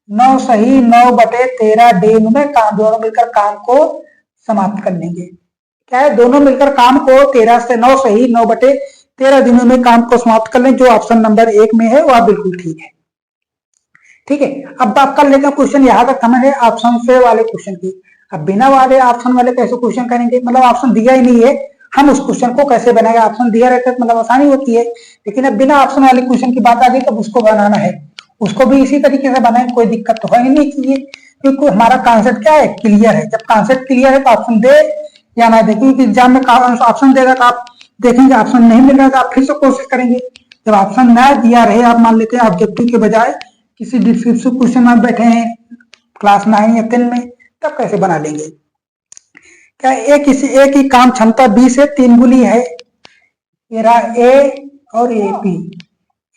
9 सही 9/13 डे में काम, दोनों मिलकर काम को समाप्त कर लेंगे। क्या है, दोनों मिलकर काम को 13 से 9 सही 9/13 दिनों में काम को समाप्त कर लें, जो ऑप्शन नंबर 1 में है वह बिल्कुल ठीक है। ठीक है, अब आप कर लेते हैं क्वेश्चन, यहाँ तक समझ है ऑप्शन से वाले क्वेश्चन की। अब बिना वाले ऑप्शन वाले कैसे क्वेश्चन करेंगे, मतलब ऑप्शन दिया ही नहीं है, हम उस क्वेश्चन को कैसे बनाएंगे। ऑप्शन दिया रहता है मतलब आसानी होती है, लेकिन अब बिना ऑप्शन वाले क्वेश्चन की बात आ गई तब उसको बनाना है, उसको भी इसी तरीके से बनाए, कोई दिक्कत तो है ही नहीं चाहिए, क्योंकि हमारा कॉन्सेप्ट क्या है क्लियर है। जब कॉन्सेप्ट क्लियर है तो ऑप्शन दे या ना दे, क्योंकि एग्जाम में ऑप्शन देगा तो आप देखेंगे, ऑप्शन नहीं मिल रहा तो आप फिर से कोशिश करेंगे। जब ऑप्शन ना दिया रहे, आप मान लेते हैं ऑब्जेक्टिव के बजाय किसी डिस्क्रिप्टिव क्वेश्चन में बैठे हैं क्लास 9 या 10 में, तब कैसे बना लेंगे। क्या ए की काम क्षमता बी से 3 गुनी है, ये रहा ए और ए पी,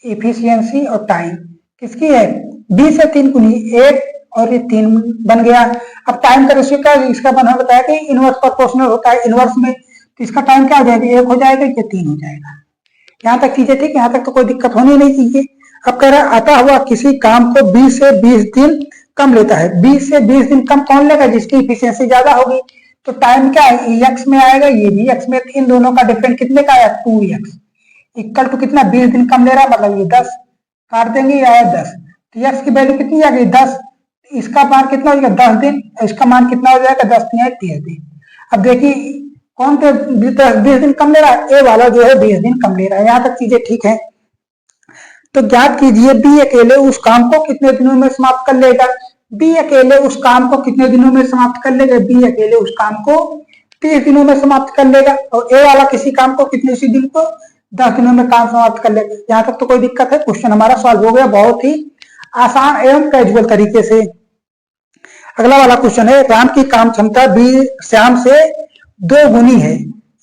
एफिशिएंसी और टाइम किसकी है बी से 3 गुनी, 1 और ये 3 बन गया। अब टाइम का रेशियो का इसका बना बताया कि इनवर्स प्रोपोर्शनल होता है, इनवर्स में तो इसका टाइम क्या हो जाएगा 1 हो जाएगा या 3 हो जाएगा। यहाँ तक चीजें ठीक, यहाँ तक तो कोई दिक्कत होनी नहीं चाहिए। अब कह रहा है आता हुआ किसी काम को 20 से 20 दिन कम लेता है। 20 से 20 दिन कम कौन लेगा, जिसकी एफिशिएंसी ज्यादा होगी। तो टाइम क्या है एक्स में आएगा, ये भी एक्स में, इन दोनों का डिफरेंस कितने का आया 2x इक्वल टू कितना 20 दिन कम ले रहा है, मतलब ये 10 काट देंगे, ये आया 10। तो एक्स की वैल्यू कितनी आ गई 10, इसका मान कितना हो जाएगा 10 दिन, इसका मान कितना हो जाएगा 10 दिन 30 दिन। अब देखिए कौन थे 20 दिन कम ले रहा है, ए वाला जो है 20 दिन कम ले रहा है। यहाँ तक चीजें ठीक है। तो ज्ञात कीजिए बी अकेले उस काम को कितने दिनों में समाप्त कर लेगा। बी अकेले उस काम को कितने दिनों में समाप्त कर लेगा, बी अकेले उस काम को 30 दिनों में समाप्त कर लेगा। और ए वाला किसी काम को कितने सी दिन को 10 दिनों में काम समाप्त कर लेगा। यहाँ तक तो कोई दिक्कत है, क्वेश्चन हमारा सॉल्व हो गया बहुत ही आसान एवं कैजुअल तरीके से। अगला वाला क्वेश्चन है राम की काम क्षमता बी श्याम से 2 गुनी है।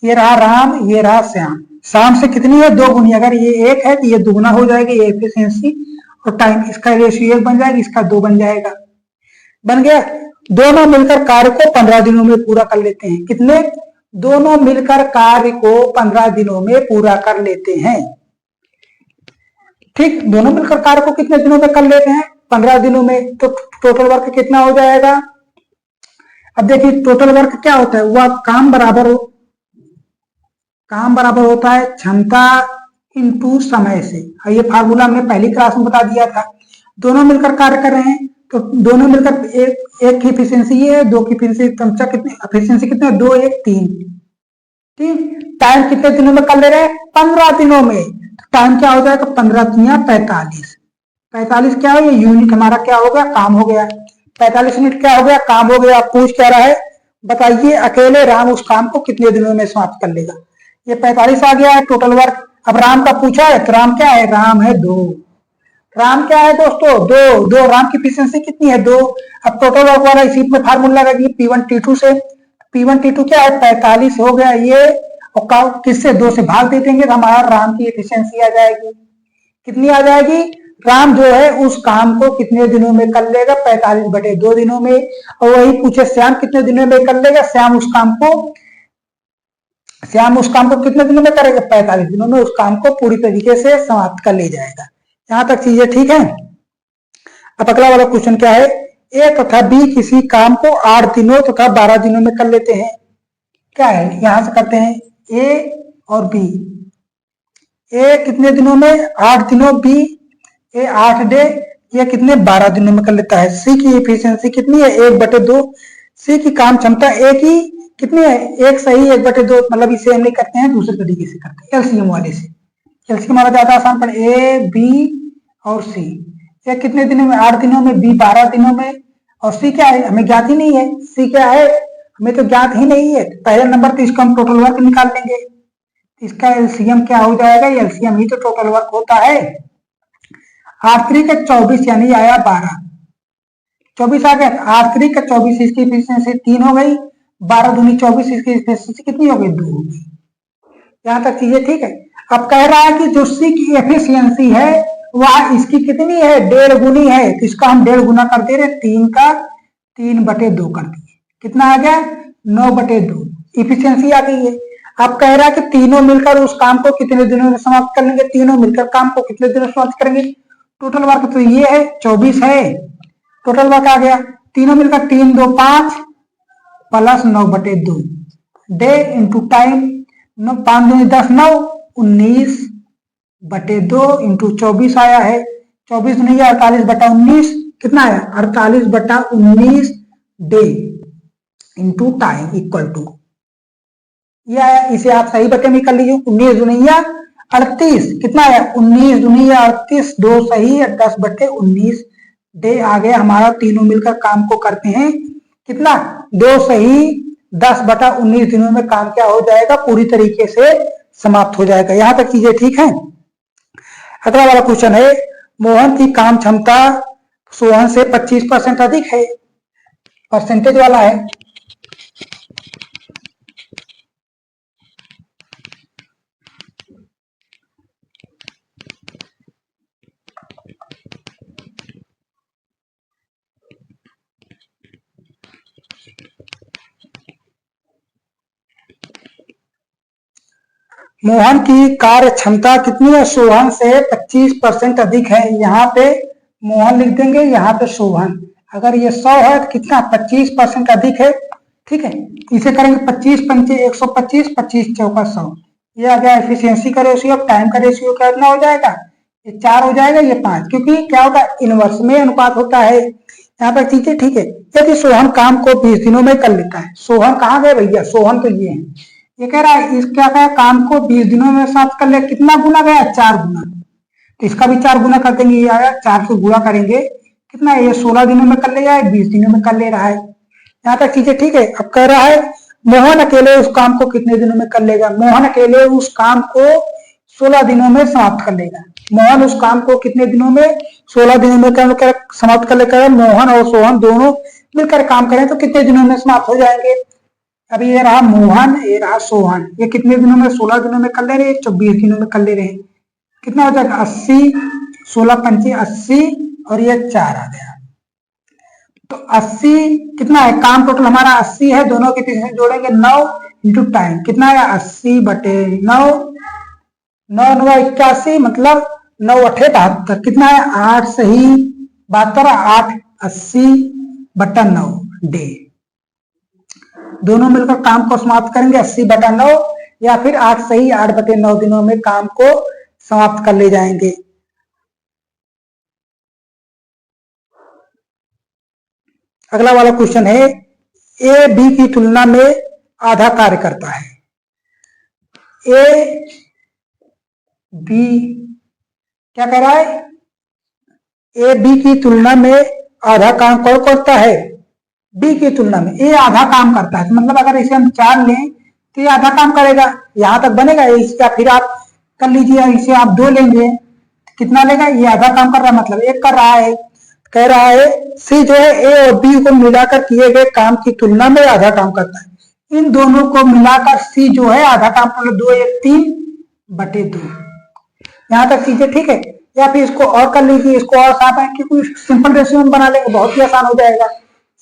ये रहा राम, ये रहा श्याम। श्याम से कितनी है 2 गुनी, अगर ये 1 है तो ये दुगुना हो जाएगा, ये एफिशिएंसी और टाइम, इसका रेशियो 1 बन जाएगा, इसका 2 बन जाएगा, बन गया। दोनों मिलकर कार्य को 15 दिनों में पूरा कर लेते हैं। कितने? दोनों मिलकर कार्य को 15 दिनों में पूरा कर लेते हैं। ठीक, दोनों मिलकर कार्य को कितने दिनों में कर लेते हैं? 15 दिनों में। तो टोटल वर्क कितना हो जाएगा? अब देखिए टोटल वर्क क्या होता है, वह काम बराबर होता है क्षमता इंटू समय से। ये फार्मूला हमने पहली क्लास में बता दिया था। दोनों मिलकर कार्य कर रहे हैं तो दोनों मिलकर एक की एफिशिएंसी ये है, दो की एफिशिएंसी कितने? 2 1 3। ठीक, टाइम कितने दिनों में कर ले रहे हैं? 15 दिनों में। टाइम क्या हो जाएगा? 15 तिया 45। 45 क्या है? ये यूनिट हमारा क्या हो गया? काम हो गया। 45 यूनिट क्या हो गया? काम हो गया। पूछ क्या रहा है? बताइए अकेले राम उस काम को कितने दिनों में समाप्त कर लेगा? ये 45 आ गया है टोटल वर्क। अब राम का पूछा है तो राम क्या है? राम है 2। राम क्या है दोस्तों? 2। राम की एफिशिएंसी कितनी है? 2। अब टोटल वर्क वाला इसी में फार्मूला लगाइए P1 T2 से। P1 T2 क्या है? 45 हो गया ये, और किससे? 2 से भाग दे देंगे तो हमारा राम की एफिशिएंसी आ जाएगी। कितनी आ जाएगी? राम जो है उस काम को कितने दिनों में कर लेगा? 45/2 दिनों में। और वही पूछे श्याम कितने दिनों में कर लेगा? श्याम उस काम को कितने दिनों में करेगा? 45 दिनों में उस काम को पूरी तरीके से समाप्त कर ले जाएगा। यहां तक चीजें ठीक है। अब अगला वाला क्वेश्चन क्या है? ए तथा बी किसी काम को 8 दिनों तथा 12 दिनों में कर लेते हैं। क्या है? यहां से करते हैं ए और बी। ए कितने दिनों में? 8 दिनों। बी ए 8 डे, ये कितने? 12 दिनों में कर लेता है। सी की एफिशिएंसी कितनी है? 1/2। सी की काम क्षमता ए की कितनी है? 1 सही 1/2। मतलब इसे हम नहीं करते हैं, दूसरे तरीके से करते हैं एलसीएम वाले से। एलसीएम वाला ज्यादा आसान पड़े। ए बी और सी, ये कितने दिनों में? 8 दिनों में। बी 12 दिनों में। और सी क्या है? हमें ज्ञात ही नहीं है। सी क्या है? हमें तो ज्ञात ही नहीं है। पहले नंबर तो इसका हम टोटल वर्क निकाल लेंगे। इसका एलसीएम क्या हो जाएगा? एलसीएम ही तो टोटल वर्क होता है। 8 3 का 24 यानी आया 12। 24 आ गया। 8 3 का 24, इसकी एफिशिएंसी 3 हो गई। 12 दूनी 24, इसकी एफिशिएंसी कितनी हो गई? 2 हो गई। यहां तक चीजें ठीक है। अब कह रहा है कि जो सी की एफिशिएंसी है वह इसकी कितनी है? 1.5 गुनी है। तो इसका हम 1.5 गुना कर दे रहे, 3 का 3/2 कर दिए। कितना आ गया? 9/2। इफिशियंसी आ गई है। अब कह रहा है कि तीनों मिलकर उस काम को कितने दिनों में समाप्त कर लेंगे? तीनों मिलकर काम को कितने दिनों में समाप्त करेंगे? टोटल वर्क तो ये है 24 है। टोटल वर्क आ गया। तीनों मिलकर 3 2 5 plus 9/2 day into time. 5 2 10 9 19/2 into 24 आया है। 24 नहीं 48/19 कितना आया? 48/19 day into time equal to ये आया। इसे आप सही बटे में कर लीजिए। 19 दुनिया 38 कितना आया? 19 दुनिया 38, 2 सही 10/19 डे आ गया हमारा। तीनों मिलकर काम को करते हैं कितना? 2 सही 10/19 दिनों में काम क्या हो जाएगा? पूरी तरीके से समाप्त हो जाएगा। यहां तक चीजें ठीक है। अगला वाला क्वेश्चन है, मोहन की काम क्षमता सोहन से 25% अधिक है। परसेंटेज वाला है। मोहन की कार्य क्षमता कितनी है? सोहन से 25% अधिक है। यहाँ पे मोहन लिख देंगे, यहाँ पे सोहन। अगर ये 100 है तो कितना? 25% अधिक है। ठीक है, इसे करेंगे 25 पंचे 125, 25 चौका 100। ये आ गया एफिशिएंसी का रेशियो। टाइम का रेशियो कितना हो जाएगा? ये 4 हो जाएगा, ये 5, क्योंकि क्या होता है? इनवर्स में अनुपात होता है। यहाँ पर चीजें ठीक है। यदि सोहन काम को 20 दिनों में कर लेता है। सोहन कहाँ गए भैया? सोहन तो ये है। ये कह रहा है इस क्या कहा? काम को 20 दिनों में समाप्त कर ले। कितना गुना गया? 4 गुना। तो इसका भी 4 गुना कर देंगे। ये आया 4 से गुणा करेंगे कितना? ये 16 दिनों में कर ले या 20 दिनों में कर ले रहा है। यहाँ तक चीजें ठीक है। अब कह रहा है मोहन अकेले उस काम को कितने दिनों में कर लेगा? मोहन अकेले उस काम को 16 दिनों में समाप्त कर लेगा। मोहन उस काम को कितने दिनों में? 16 दिनों में समाप्त कर लेगा। मोहन और सोहन दोनों मिलकर काम करें तो कितने दिनों में समाप्त हो जाएंगे? अभी ये रहा मोहन, ये रहा सोहन। ये कितने दिनों में? 16 दिनों में कर ले रहे, 24 दिनों में कर ले रहे। कितना हो जाएगा? 80, 16 पंचे 80 और ये 4 आ गया। तो 80 कितना है, काम टोटल हमारा 80 है, दोनों के पीछे जोड़ेंगे 9 इंटू टाइम, कितना है 80/9, 9×9 = 81, मतलब 9×8 = 72, कितना है 8 सही 72, 8 80/9 डे। दोनों मिलकर काम को समाप्त करेंगे 80/9, या फिर 8 सही 8/9 दिनों में काम को समाप्त कर ले जाएंगे। अगला वाला क्वेश्चन है, ए बी की तुलना में आधा कार्य करता है। ए बी क्या कह रहा है, ए बी की तुलना में आधा काम कौन करता है, बी की तुलना में ए आधा काम करता है। मतलब अगर इसे हम 4 लें तो ये आधा काम करेगा, यहां तक बनेगा इसका, फिर आप कर लीजिए, इसे आप 2 लेंगे कितना लेगा, ये आधा काम कर रहा है, मतलब 1 कर रहा है। कह रहा है सी जो है ए और बी को मिलाकर किए गए काम की तुलना में आधा काम करता है। इन दोनों को मिलाकर सी जो है आधा काम कर 2 1 3/2। यहाँ तक चीजें ठीक है, या फिर इसको और कर लीजिए, इसको और साफ है कि सिंपल रेशियो में बना लेंगे, बहुत ही आसान हो जाएगा।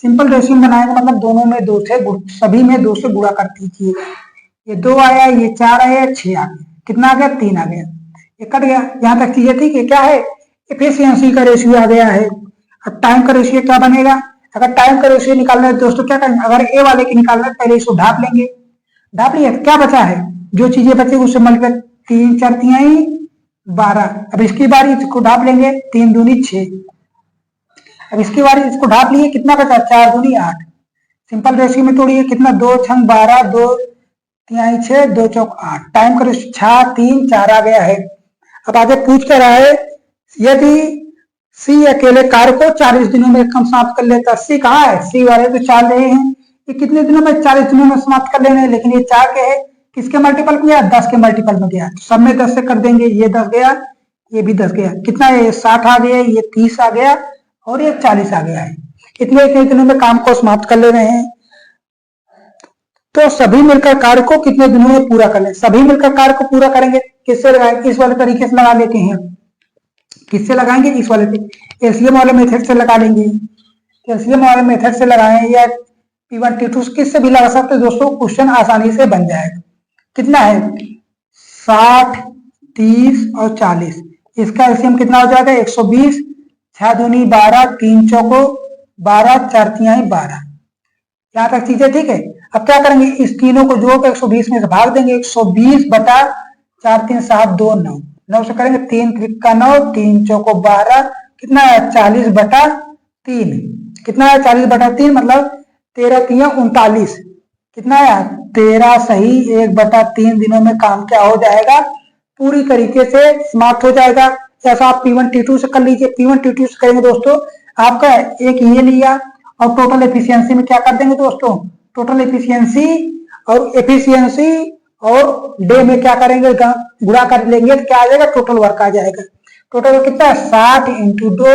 सिंपल रेशियो में बनाएंगे मतलब दोनों में 2 से, सभी में 2 से गुणा कर दीजिए। ये 2 आया, ये 4 आया, 6 आ गया, कितना आ गया 3 आ गया, ये कट गया। यहाँ तक चीजें ठीक है, क्या है एफिशिएंसी का रेशियो आ गया है। अब टाइम का रेशियो क्या बनेगा, अगर टाइम का रेशियो निकालना है दोस्तों क्या करेंगे, अगर ए वाले की निकालना है पहले इसको ढाप लेंगे, ढाप लिया क्या बचा है, जो चीजें बची उससे मल्टीप्लाई, 3 4 3 12। अब इसकी बारी, इसको ढाप लेंगे, 3 दूनी 6। अब इसकी बारी, इसको ढाप लिए, कितना बचा 4 दूनी 8। सिंपल रेशियो में तोड़िए, कितना 2 6 12, 2 3 6, 2 4 8। टाइम का रेशियो 6 3 4 आ गया है। अब आगे पूछ कर रहा है, यदि सी अकेले कार्य को 40 दिनों में कम समाप्त कर लेता, सी कहाँ है, सी वाले तो 4 रहे हैं, ये कितने दिनों में 40 दिनों में समाप्त कर लेने हैं, लेकिन ये 4 के है, किसके मल्टीपल में गया 10 के मल्टीपल में गया, सब में 10 से कर देंगे, ये 10 गया, ये भी 10 गया, कितना है 60 आ गया, ये 30 आ गया और ये 40 आ गया है। इतने दिनों में काम को समाप्त कर ले रहे हैं। तो सभी मिलकर कार्य को कितने दिनों में पूरा कर ले, सभी मिलकर कार्य को पूरा करेंगे, किससे लगाएंगे, इस वाले तरीके से लगा लेते हैं। किससे लगाएंगे, इस वाले पे एलसीएम वाले मेथड से लगा लेंगे। एलसीएम वाले मेथड से लगाएं या P1 T2 किससे भी लगा सकते हैं दोस्तों, क्वेश्चन आसानी से बन जाएगा। कितना है 60 30 और 40, इसका एलसीएम कितना हो जाएगा 120, 6 दूनी 12, 3 चौको 12, 4 तिहाई 12। यहाँ तक चीजें ठीक है। अब क्या करेंगे, इस तीनों को जोड़ कर 120 में से भाग देंगे, 120/4 3 7 2 9, 9 से करेंगे 3 3 9, 3 चौको 12, कितना है 40/3, कितना है 40/3, मतलब 13 3 39, कितना है 13 सही 1/3 दिनों में काम क्या हो जाएगा, पूरी तरीके से समाप्त हो जाएगा। जैसा आप P1 T2 से कर लीजिए, P1 T2 से करेंगे दोस्तों, आपका एक ये लिया और टोटल एफिशिएंसी में क्या कर देंगे दोस्तों, टोटल एफिशिएंसी और डे में क्या करेंगे गुणा कर लेंगे, तो क्या आ जाएगा टोटल वर्क आ जाएगा। टोटल कितना है 60 × 2,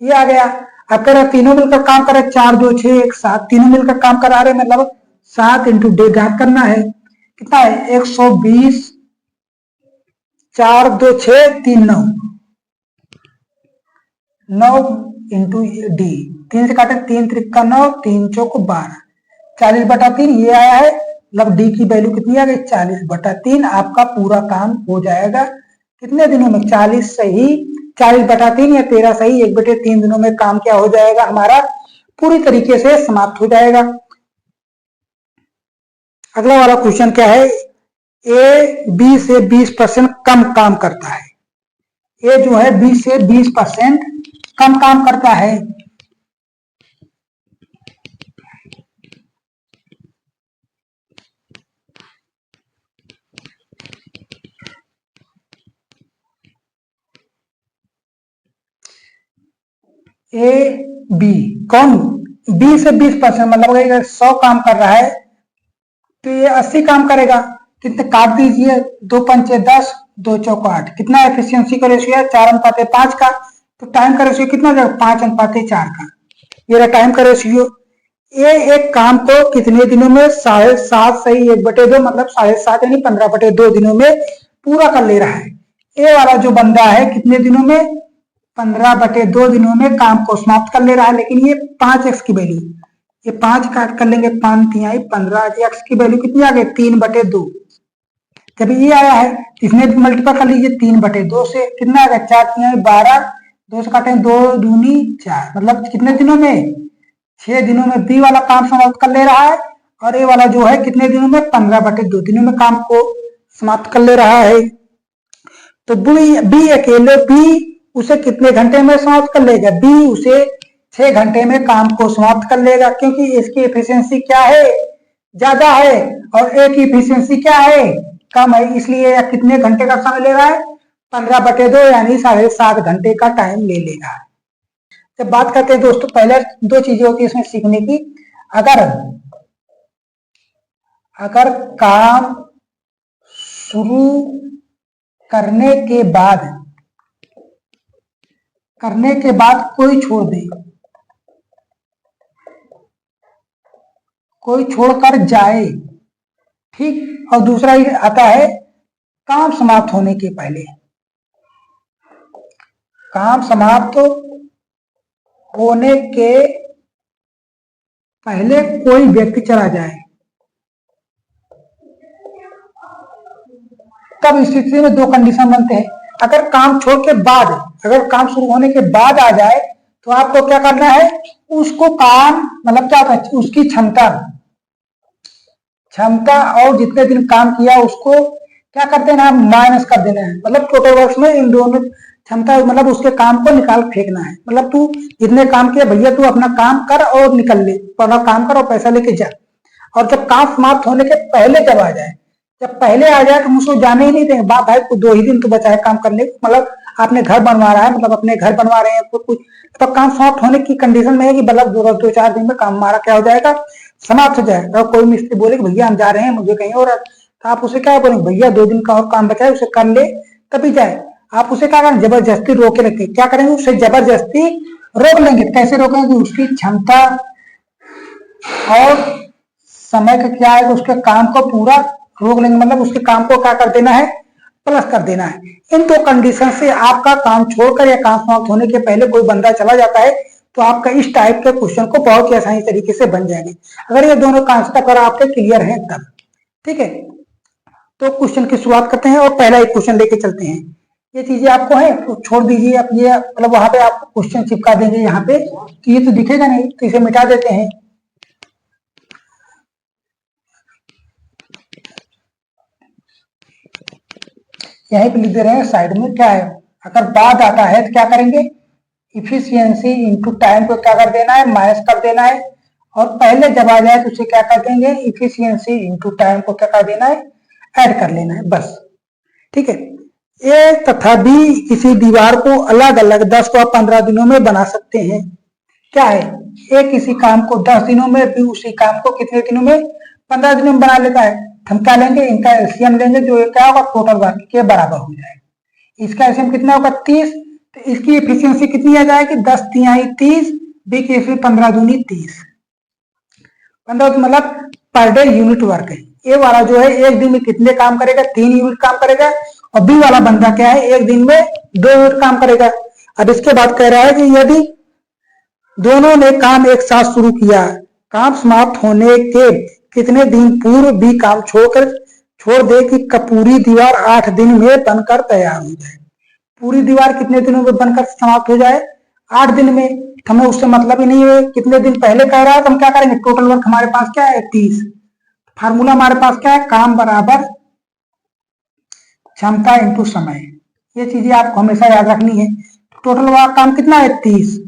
ये आ गया। अब कह रहे तीनों मिलकर काम करे, 4 2 6 1 7, तीनों मिलकर काम करा रहे, मतलब 7 × डे ज्ञात करना है, कितना है 120, 4 2 6 3 9, 9 × डी, 3 से काटे 3 3 9, 3 चौको 12, 40/3 ये आया है, मतलब डी की वैल्यू कितनी आ गई 40/3। आपका पूरा काम हो जाएगा कितने दिनों में, 40 सही 40/3 या 13 सही 1/3 दिनों में काम क्या हो जाएगा, हमारा पूरी तरीके से समाप्त हो जाएगा। अगला वाला क्वेश्चन क्या है, ए बी से 20% कम काम करता है। ए जो है बी से 20% कम काम करता है। ए बी कौन, बी से 20%, मतलब अगर 100 काम कर रहा है तो ये 80 काम करेगा। कितने काट दीजिए, 2 पंचे 10, 2 चौको 8, कितना एफिशिएंसी का रेशियो है 4:5 का। तो टाइम का रेशियो कितना हो जाएगा 5:4 का, ये रहा टाइम का रेशियो। ये एक काम को कितने दिनों में 7.5 सही 1/2, मतलब 7.5 यानी 15/2 दिनों में पूरा कर ले रहा है। ए वाला जो बंदा है कितने दिनों में 15/2 दिनों में काम को समाप्त कर ले रहा है। लेकिन ये 5x की वैल्यू, ये 5 काट कर लेंगे, 5 तिहाई 15, x की वैल्यू कितनी आ गई 3/2। जब ये आया है इसमें भी मल्टीपल कर लीजिए 3/2 से, कितना आ गया 4 तिहाई 12, 2 से काटें 2 दूनी 4, मतलब कितने दिनों में 6 दिनों में बी वाला काम समाप्त कर ले रहा है। और ए वाला जो है कितने दिनों में 15/2 दिनों में काम को समाप्त कर ले रहा है। तो बी अकेले बी उसे कितने घंटे में समाप्त कर लेगा, बी उसे 6 घंटे में काम को समाप्त कर लेगा, क्योंकि इसकी एफिशिएंसी क्या है ज्यादा है और ए की एफिशिएंसी क्या है कम है, इसलिए यह कितने घंटे का समय ले रहा है 15/2 यानी 7.5 घंटे का टाइम ले लेगा। जब बात करते हैं दोस्तों, पहले 2 चीजें होती है इसमें सीखने की। अगर काम शुरू करने के बाद कोई छोड़ दे, कोई छोड़कर जाए, ठीक, और दूसरा ही आता है काम समाप्त होने के पहले, काम समाप्त होने के पहले कोई व्यक्ति चला जाए, तब स्थिति में 2 कंडीशन बनते हैं। अगर काम छोड़ के बाद, अगर काम शुरू होने के बाद आ जाए तो आपको क्या करना है, उसको काम मतलब क्या होता है उसकी क्षमता और जितने दिन काम किया उसको क्या करते हैं ना माइनस कर देना है। मतलब टोटल वर्क्स में इन दोनों क्षमता मतलब उसके काम को निकाल फेंकना है। मतलब तू जितने काम किया भैया तू अपना काम कर और निकल ले, अपना काम कर और पैसा लेके जा। और जब काम समाप्त होने के पहले जब आ जाए, जब पहले आ जाए तो मुझको जाने ही नहीं देंगे, बाप भाई 2 ही दिन तो बचा है काम करने, मतलब आपने घर बनवा रहा है, मतलब अपने घर बनवा रहे हैं तो कुछ तो काम समाप्त होने की कंडीशन में है कि मतलब 2-4 दिन में काम हमारा क्या हो जाएगा समाप्त हो जाएगा। कोई मिस्त्री बोले कि भैया हम जा रहे हैं मुझे कहीं और, तो आप उसे क्या बोलेंगे भैया 2 दिन का और काम बचा है उसे कर ले तभी जाए। आप उसे क्या करें जबरदस्ती रोके रखें, क्या करेंगे उसे जबरदस्ती रोक लेंगे। कैसे रोकेंगे, उसकी क्षमता और समय का क्या है उसके काम को पूरा रोक लेंगे, मतलब उसके काम को क्या कर देना है प्लस कर देना है। इन 2 कंडीशन से आपका काम छोड़कर या काम समाप्त होने के पहले कोई बंदा चला जाता है तो आपका इस टाइप के क्वेश्चन को बहुत ही आसानी तरीके से बन जाएंगे, अगर ये दोनों कांसेप्ट अगर आपके क्लियर हैं तब। ठीक है, तो क्वेश्चन की शुरुआत करते हैं और पहला एक क्वेश्चन लेके चलते हैं। ये चीजें आपको है तो छोड़ दीजिए, अब ये मतलब वहां पे आप क्वेश्चन चिपका देंगे यहाँ पे तो ये तो दिखेगा नहीं, तो इसे मिटा देते हैं। यहीं पे लिख दे रहे हैं साइड में क्या है, अगर बाद आता है तो क्या करेंगे इफिशियंसी इंटू टाइम को क्या कर देना है माइनस कर देना है, और पहले जब आ जाए तो उसे क्या कर देंगे इफिशियंसी इंटू टाइम को क्या कर देना है ऐड कर लेना है बस। ठीक है, ए तथा बी किसी दीवार को अलग अलग 10 व 15 दिनों में बना सकते हैं। क्या है, ए किसी काम को 10 दिनों में, बी उसी काम को कितने दिनों में 15 दिनों में बना लेता है। हम क्या लेंगे इनका एलसीएम लेंगे जो क्या होगा टोटल वर्क के बराबर हो जाएगा। इसका एलसीएम कितना होगा 30, तो इसकी एफिशिएंसी कितनी आ जाएगी 10 तिहाई 30, बी की एफिशिएंसी 15 दूनी 30, 15 मतलब पर डे यूनिट वर्क है। ए वाला जो है एक दिन में कितने काम करेगा 3 यूनिट काम करेगा, और बी वाला बंदा क्या है एक दिन में 2 यूनिट काम करेगा। अब इसके बाद कह रहा है कि यदि दोनों ने काम एक साथ शुरू किया, काम समाप्त होने के कितने दिन पूर्व भी काम छोड़ दे कि पूरी दीवार 8 दिन में बनकर तैयार हो जाए। पूरी दीवार कितने दिनों में बनकर समाप्त हो जाए 8 दिन में, हमें उससे मतलब ही नहीं है कितने दिन पहले कह रहा है, तो हम क्या करेंगे टोटल वर्क हमारे पास क्या है 30, फार्मूला हमारे पास क्या है काम बराबर क्षमता इंटू समय। ये चीजें आपको हमेशा याद रखनी है। टोटल वर्क काम कितना है 30,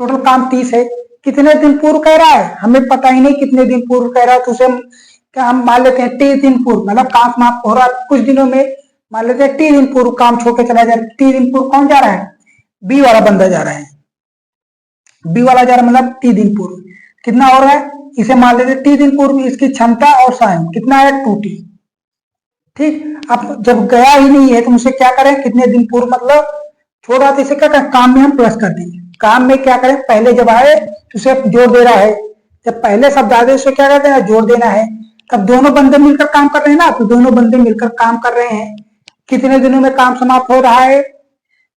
टोटल काम 30 है, कितने दिन पूर्व कह रहा है हमें पता ही नहीं कितने दिन पूर्व कह रहा है, तो उसे क्या हम मान लेते हैं 30 दिन पूर्व, मतलब काम समाप्त हो रहा है कुछ दिनों में, मान लेते हैं 30 दिन पूर्व काम छोड़ के चला जा रहा है। 30 दिन पूर्व कौन जा रहा है बी वाला बंदा जा रहा है, बी वाला जा रहा है मतलब 30 दिन पूर्व कितना हो रहा है, इसे मान लेते 30 दिन पूर्व इसकी क्षमता और साइन कितना है 2t। ठीक, अब जब गया ही नहीं है तो मुझे क्या करें कितने दिन पूर्व मतलब छोड़ रहा था, इसे क्या करें काम में हम प्लस कर देंगे। काम में क्या करें पहले जब आए तो उसे जोड़ दे रहा है, जब पहले शब्द आ गए उसे क्या करते हैं जोड़ देना है। तब दोनों बंदे मिलकर काम कर रहे हैं ना, तो दोनों बंदे मिलकर काम कर रहे हैं, कितने दिनों में काम समाप्त हो रहा है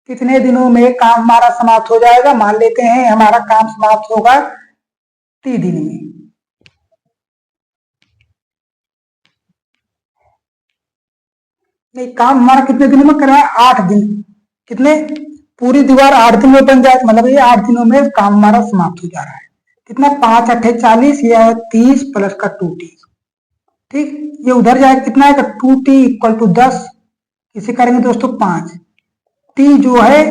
कितने दिनों में काम हमारा समाप्त हो जाएगा। मान लेते हैं हमारा काम समाप्त होगा 30 दिन में। नहीं, काम हमारा कितने दिनों में करा है, 8 दिन। कितने, पूरी दीवार 8 दिन में बन जाए, मतलब ये 8 दिनों में काम हमारा समाप्त हो जा रहा है। कितना, 5 8 40 या 30 प्लस का 2t। ठीक, ये उधर जाएगा, कितना आएगा 2t इक्वल टू 10। इसे करेंगे दोस्तों 5। टी जो है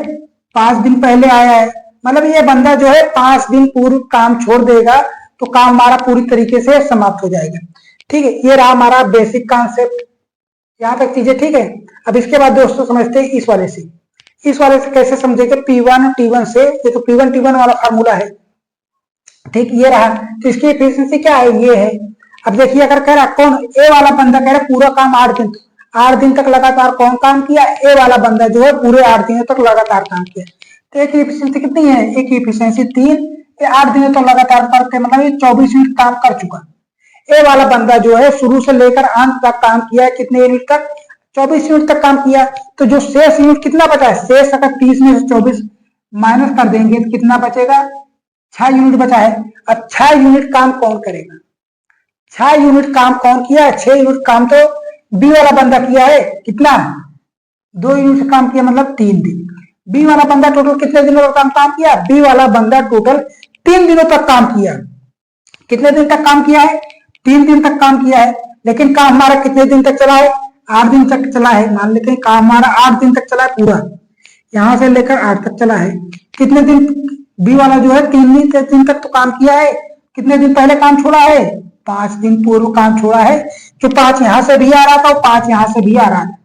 5 दिन पहले आया है, मतलब ये बंदा जो है 5 दिन पूर्व काम छोड़ देगा तो काम हमारा पूरी तरीके से समाप्त हो जाएगा। ठीक है, ये रहा हमारा बेसिक कॉन्सेप्ट, यहाँ तक चीजें ठीक है। अब इसके बाद दोस्तों समझते हैं इस वाले से। इस वाले से कैसे समझेंगे, P1 T1 से। ये तो P1 T1 वाला फार्मूला है। ठीक, ये रहा, तो इसकी एफिशिएंसी क्या है, ये है। अब देखिए, अगर कह रहा कौन, ए वाला बंदा कह रहा पूरा काम 8 दिन तक लगातार कौन काम किया, ए वाला बंदा जो है पूरे 8 दिनों तक लगातार काम किया। तो एक एफिशिएंसी कितनी है, एक एफिशिएंसी 3। ये 8 दिनों तक लगातार करके मतलब ये 24 मिनट काम कर चुका। ए वाला बंदा जो है शुरू से लेकर अंत तक काम किया है, कितने यूनिट तक, 24 यूनिट तक काम किया। तो जो शेष यूनिट कितना बचा है, शेष अगर 30 में से 24 माइनस कर देंगे तो कितना बचेगा, 6 यूनिट बचा है। अब 6 यूनिट काम कौन करेगा, 6 यूनिट काम कौन किया है, 6 यूनिट काम तो बी वाला बंदा किया है। कितना, 2 यूनिट काम किया, मतलब 3 दिन। बी वाला बंदा टोटल कितने दिनों तक काम किया, बी वाला बंदा टोटल 3 दिनों तक काम किया। कितने दिन तक काम किया है, 3 दिन तक काम किया है। लेकिन काम हमारा कितने दिन तक चला है, 8 दिन तक चला है। मान लेते हैं काम हमारा 8 दिन तक चला है पूरा, यहां से लेकर 8 तक चला है। कितने दिन, बी वाला जो है 3 दिन तक तो काम किया है। कितने दिन पहले काम छोड़ा है, 5 दिन पूर्व काम छोड़ा है। जो 5 यहां से भी आ रहा था और 5 यहां से भी आ रहा है।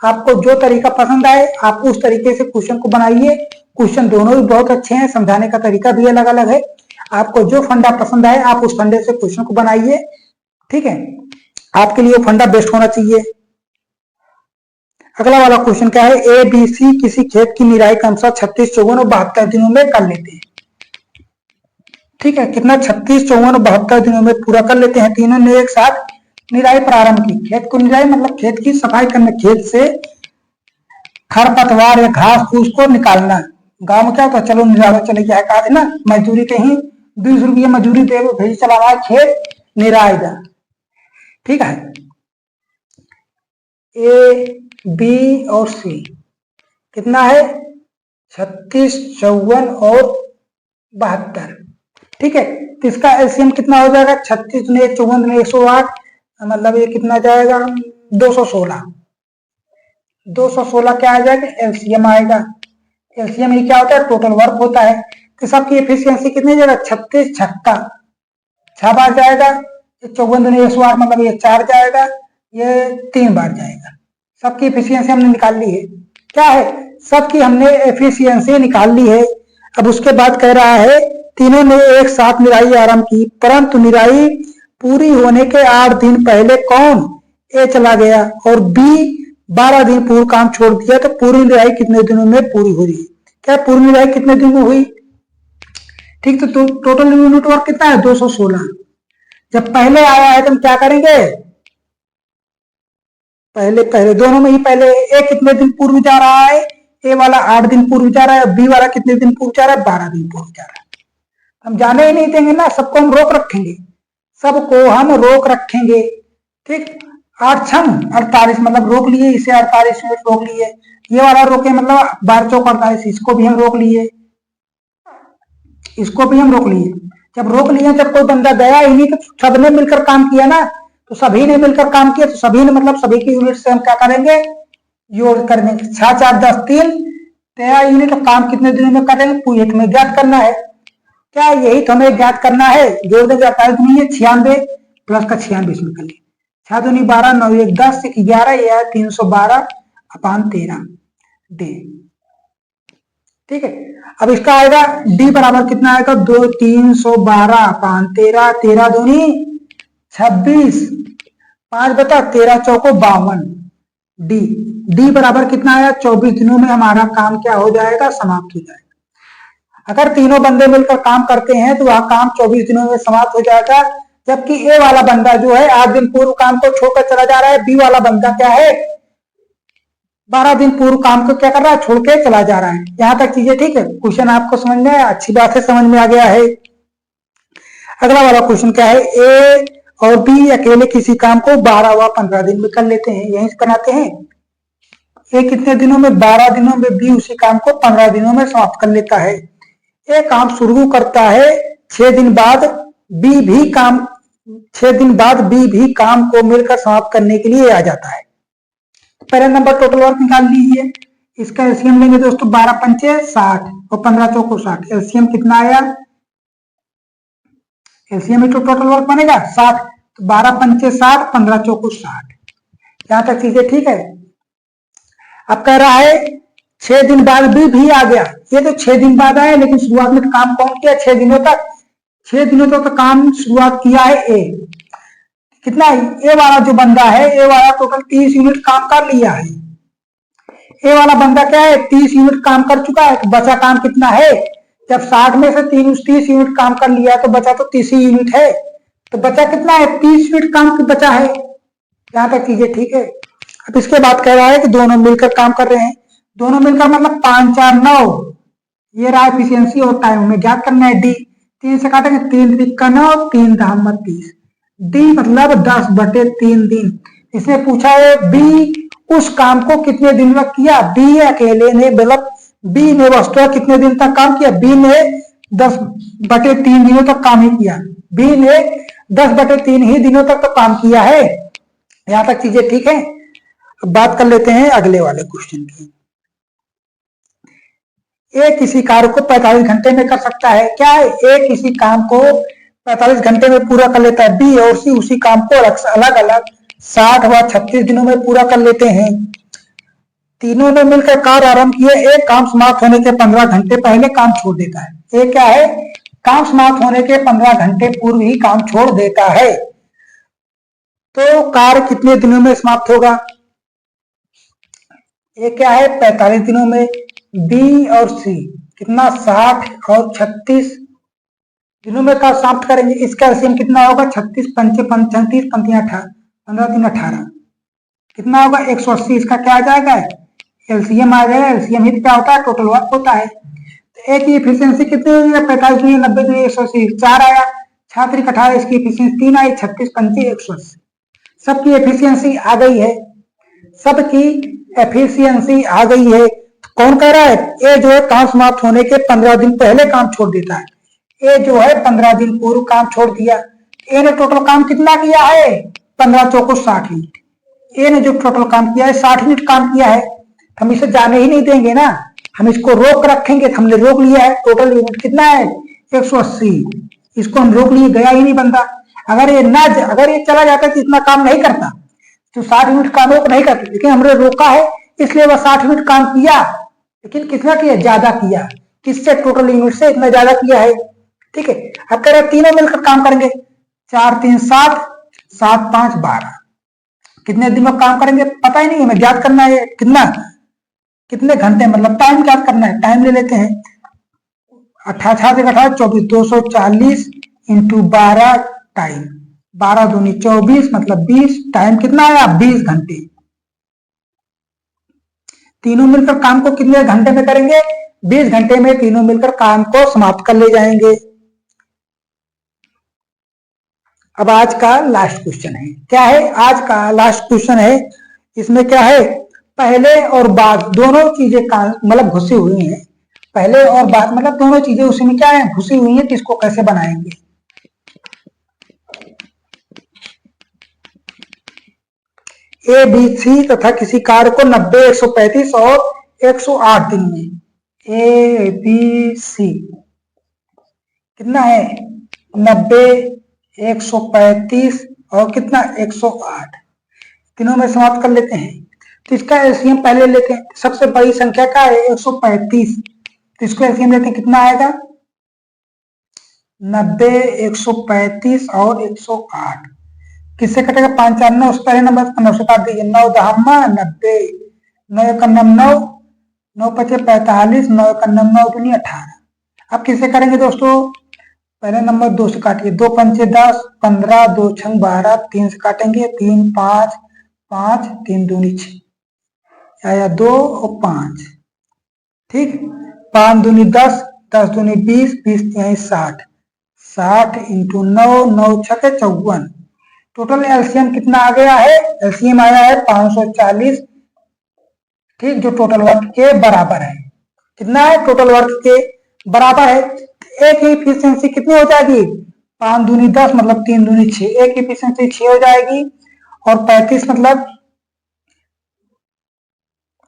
आपको जो तरीका पसंद आए आप उस तरीके से क्वेश्चन को बनाइए। क्वेश्चन दोनों भी बहुत अच्छे हैं, समझाने का तरीका भी अलग अलग है। आपको जो फंडा पसंद आए आप उस फंडे से क्वेश्चन को बनाइए। ठीक है, आपके लिए फंडा बेस्ट होना चाहिए। अगला वाला क्वेश्चन क्या है, ए बी सी किसी खेत की निराई का अनुसार 36, 54 और 72 दिनों में कर लेते हैं। ठीक है, कितना, 36, 54 और 72 दिनों में पूरा कर लेते हैं। तीनों ने एक साथ निराई प्रारंभ की। खेत को निराई मतलब खेत की सफाई करना, खेत से खरपतवार या घास फूस को निकालना। गांव में क्या होता है, चलो निराई चले गया है ना, मजदूरी कहीं 20 रुपये मजदूरी दे भेज चला रहा है, खेत निराई दा। ठीक है, ए बी और सी कितना है, 36, 54 और 72। ठीक है, तो इसका एलसीएम कितना हो जाएगा, 36 ने 54 ने 108, मतलब ये कितना जाएगा 216। 216 क्या आ जाएगा, एलसीएम आएगा। एलसीएम ये क्या होता है, टोटल वर्क होता है। तो सबकी एफिशिएंसी कितनी जाएगा, 36 छक्का 6 बार जाएगा, 54 ने 108 मतलब ये 4 जाएगा, ये 3 बार जाएगा। सबकी एफिशिएंसी हमने निकाल ली है। क्या है, सबकी हमने एफिशिएंसी निकाल ली है। अब उसके बाद कह रहा है तीनों ने एक साथ निराई आरंभ की, परंतु निराई पूरी होने के 8 दिन पहले कौन, ए चला गया और बी 12 दिन पूर्व काम छोड़ दिया। तो पूरी निराई कितने दिनों में पूरी हुई, क्या पूरी निराई कितने दिन में हुई। ठीक, तो टोटल यूनिट वर्क कितना है, 216। जब पहले आया है तो हम क्या करेंगे, पहले दोनों में ही पहले ए कितने दिन पूर्व जा रहा है, ए वाला 8 दिन पूर्व जा रहा है, बी वाला कितने दिन पूर्व जा रहा है, 12 दिन पूर्व जा रहा है। हम जाने ही नहीं देंगे ना, सबको हम रोक रखेंगे, सबको हम रोक रखेंगे। ठीक, 8 छम 48 मतलब रोक लिए, इसे 48 मिनट रोक लिए, ये वाला रोके मतलब 12 चौक 48, इसको भी हम रोक लिए, इसको भी हम रोक लिए। जब रोक लिए, जब कोई बंदा गया ही नहीं तो सबने मिलकर काम किया ना, तो सभी ने मिलकर काम किया, तो सभी ने मतलब सभी की यूनिट से हम क्या करेंगे, योग कर देंगे। 6 4 10 3 13 यूनिट काम कितने दिनों में करेंगे, पूरे में ज्ञात करना है। क्या यही तो हमें ज्ञात करना है, जोड़ देंगे 48 नहीं है 96 प्लस का 96 इसमें कर लिए, 6 दूनी 12 9 1 10 11 या 312/13 डी। ठीक है, अब इसका आएगा डी बराबर कितना आएगा, 2 312/13, 13 दूनी 26, 5 बता 13 चौको 52। डी डी बराबर कितना आया, 24 दिनों में हमारा काम क्या हो जाएगा, समाप्त हो जाएगा। अगर तीनों बंदे मिलकर काम करते हैं तो वह काम 24 दिनों में समाप्त हो जाएगा। जबकि ए वाला बंदा जो है 8 दिन पूर्व काम को छोड़कर चला जा रहा है, बी वाला बंदा क्या है 12 दिन पूर्व काम को क्या कर रहा है, छोड़ के चला जा रहा है। यहां तक चीजें ठीक है, क्वेश्चन आपको समझ में आया, अच्छी बात है, समझ में आ गया है। अगला वाला क्वेश्चन क्या है, ए और बी अकेले किसी काम को 12 व 15 दिन में कर लेते हैं, यहीं से बनाते हैं। ए कितने दिनों में, 12 दिनों में, बी उसी काम को 15 दिनों में समाप्त कर लेता है। ए काम शुरू करता है 6 दिन बाद, बी भी काम 6 दिन बाद बी भी काम को मिलकर समाप्त करने के लिए आ जाता है। पहला नंबर टोटल वर्क निकाल लीजिए, इसका एलसीएम लेंगे दोस्तों, 12 पंचे 60 और 15 चौको 60, एलसीएम कितना आया, एलसीएम तो टोटल वर्क बनेगा 60, तो 12 पंचे 60, 15 चौको 60। यहां तक चीजें ठीक है। अब कह रहा है 6 दिन बाद भी आ गया, ये तो 6 दिन बाद आया, लेकिन शुरुआत में काम कौन किया, 6 दिनों तक, 6 दिनों तक तो काम शुरुआत किया है ए। कितना, ए वाला जो बंदा है, ए वाला टोटल 30 यूनिट काम कर लिया है। ए वाला बंदा क्या है, 30 यूनिट काम कर चुका है, तो बचा काम कितना है, जब 60 में से 30 यूनिट काम कर लिया तो बचा तो 30 यूनिट है, तो बचा कितना है, 30 यूनिट काम बचा है। यहां तक चीजें ठीक है। अब इसके बाद कह रहा है कि दोनों मिलकर काम कर रहे हैं, दोनों मिलकर मतलब 5 4 9, ये रहा एफिशिएंसी और टाइम में ज्ञात करना है। डी 3 से काटेंगे, 3 3 का 9, 3 दाम 30, डी मतलब 10/3 दिन। इसने पूछा है बी उस काम को कितने दिन में किया, बी अकेले ने, मतलब बी ने वस्तुतः कितने दिन तक काम किया, बी ने 10/3 दिनों तक काम ही किया, बी ने 10/3 ही दिनों तक तो काम किया है। यहां तक चीजें ठीक है। अब बात कर लेते हैं अगले वाले क्वेश्चन की। ए किसी कार्य को 45 घंटे में कर सकता है, क्या है, ए किसी काम को 45 घंटे में पूरा कर लेता है, बी और सी उसी काम को अलग अलग 60 व 36 दिनों में पूरा कर लेते हैं। तीनों ने मिलकर कार्य आरंभ किए, एक काम समाप्त होने के 15 घंटे पहले काम छोड़ देता है। ये क्या है, काम समाप्त होने के 15 घंटे पूर्व ही काम छोड़ देता है, तो कार्य कितने दिनों में समाप्त होगा, ये क्या है, 45 दिनों में। बी और सी कितना, 60 और 36 दिनों में कार्य समाप्त करेंगे। इसका एलसीएम कितना होगा, 36 पंचे 35, 15 3 18, कितना होगा 180। इसका क्या आ जाएगा, एलसीएम आ जाएगा। एलसीएम ही क्या होता है, टोटल वर्क होता है। तो ए की एफिशिएंसी कितनी हुई है, 45 हुई, 90 हुई, 180, 4 आया, 6 3 18, इसकी एफिशिएंसी 3 आई, 36 पंचे 180। सबकी एफिशिएंसी आ गई है, सबकी एफिशिएंसी आ गई है। कौन कह रहा है, ए जो है काम समाप्त होने के 15 दिन पहले काम छोड़ देता है, ए जो है 15 दिन पूर्व काम छोड़ दिया। ए ने टोटल काम कितना किया है, 15 चौको 60 यूनिट। ए ने जो टोटल काम किया है 60 यूनिट काम किया है, हम इसे जाने ही नहीं देंगे ना, हम इसको रोक रखेंगे। हमने रोक लिया है, टोटल यूनिट कितना है 180, इसको हम रोक लिए, गया ही नहीं बंदा। अगर ये चला जाता तो इतना काम नहीं करता, तो 60 यूनिट काम रोक नहीं करते, लेकिन हमने रोका है इसलिए वह 60 यूनिट काम किया, लेकिन कितना किया, ज्यादा किया। किससे, टोटल यूनिट से इतना ज्यादा किया है। ठीक है। अब कह रहे तीनों मिलकर काम करेंगे, 4 3 7, 7 5 12, कितने दिन में काम करेंगे पता ही नहीं, हमें ज्ञात करना है कितने घंटे, मतलब टाइम ज्ञात करना है। टाइम ले लेते हैं, 18 से 18 24, 240 इंटू 12 टाइम, 12 दूनी 24 मतलब 20, टाइम कितना आया 20 घंटे। तीनों मिलकर काम को कितने घंटे में करेंगे, 20 घंटे में तीनों मिलकर काम को समाप्त कर ले जाएंगे। अब आज का लास्ट क्वेश्चन है, क्या है आज का लास्ट क्वेश्चन है, इसमें क्या है, पहले और बाद दोनों चीजें मतलब घुसी हुई हैं, पहले और बाद मतलब दोनों चीजें उसी में क्या है, घुसी हुई है, किसको कैसे बनाएंगे। ए बी सी तथा किसी कार्य को 90 135 और 108 दिन में, ए बी सी कितना है 90 135 और कितना 108 तीनों में समाप्त कर लेते हैं। तो इसका एलसीएम पहले लेते हैं, सबसे बड़ी संख्या का है 135, तो इसको एलसीएम लेते हैं, कितना आएगा 90 135 और 108, किससे कटेगा 5 4 9, पहले नंबर 9 से काट दीजिए, 9 दहमा 90, 9 1 9, 9 5 45, 9 1 9 दूनी 18। अब किससे करेंगे दोस्तों, पहले नंबर 2 से काटिए, 2 पंचे 10, 15, 2 छंग 12, 3 से काटेंगे, 3 5 5, 3 दूनी 6, आया 2 और 5, ठीक। 5 दूनी 10, 10 दूनी 20, 20 तिहाई 60, 60 इंटू 9, 9 छके 54। टोटल एलसीएम कितना आ गया है? एलसीएम आया है 540, ठीक, जो टोटल वर्क के बराबर है। कितना है? टोटल वर्क के बराबर है। एक की इफिशियंसी कितनी हो जाएगी? 5 दूनी 10 मतलब 3 दूनी 6, एक की इफिशियंसी 6 हो जाएगी, और 35 मतलब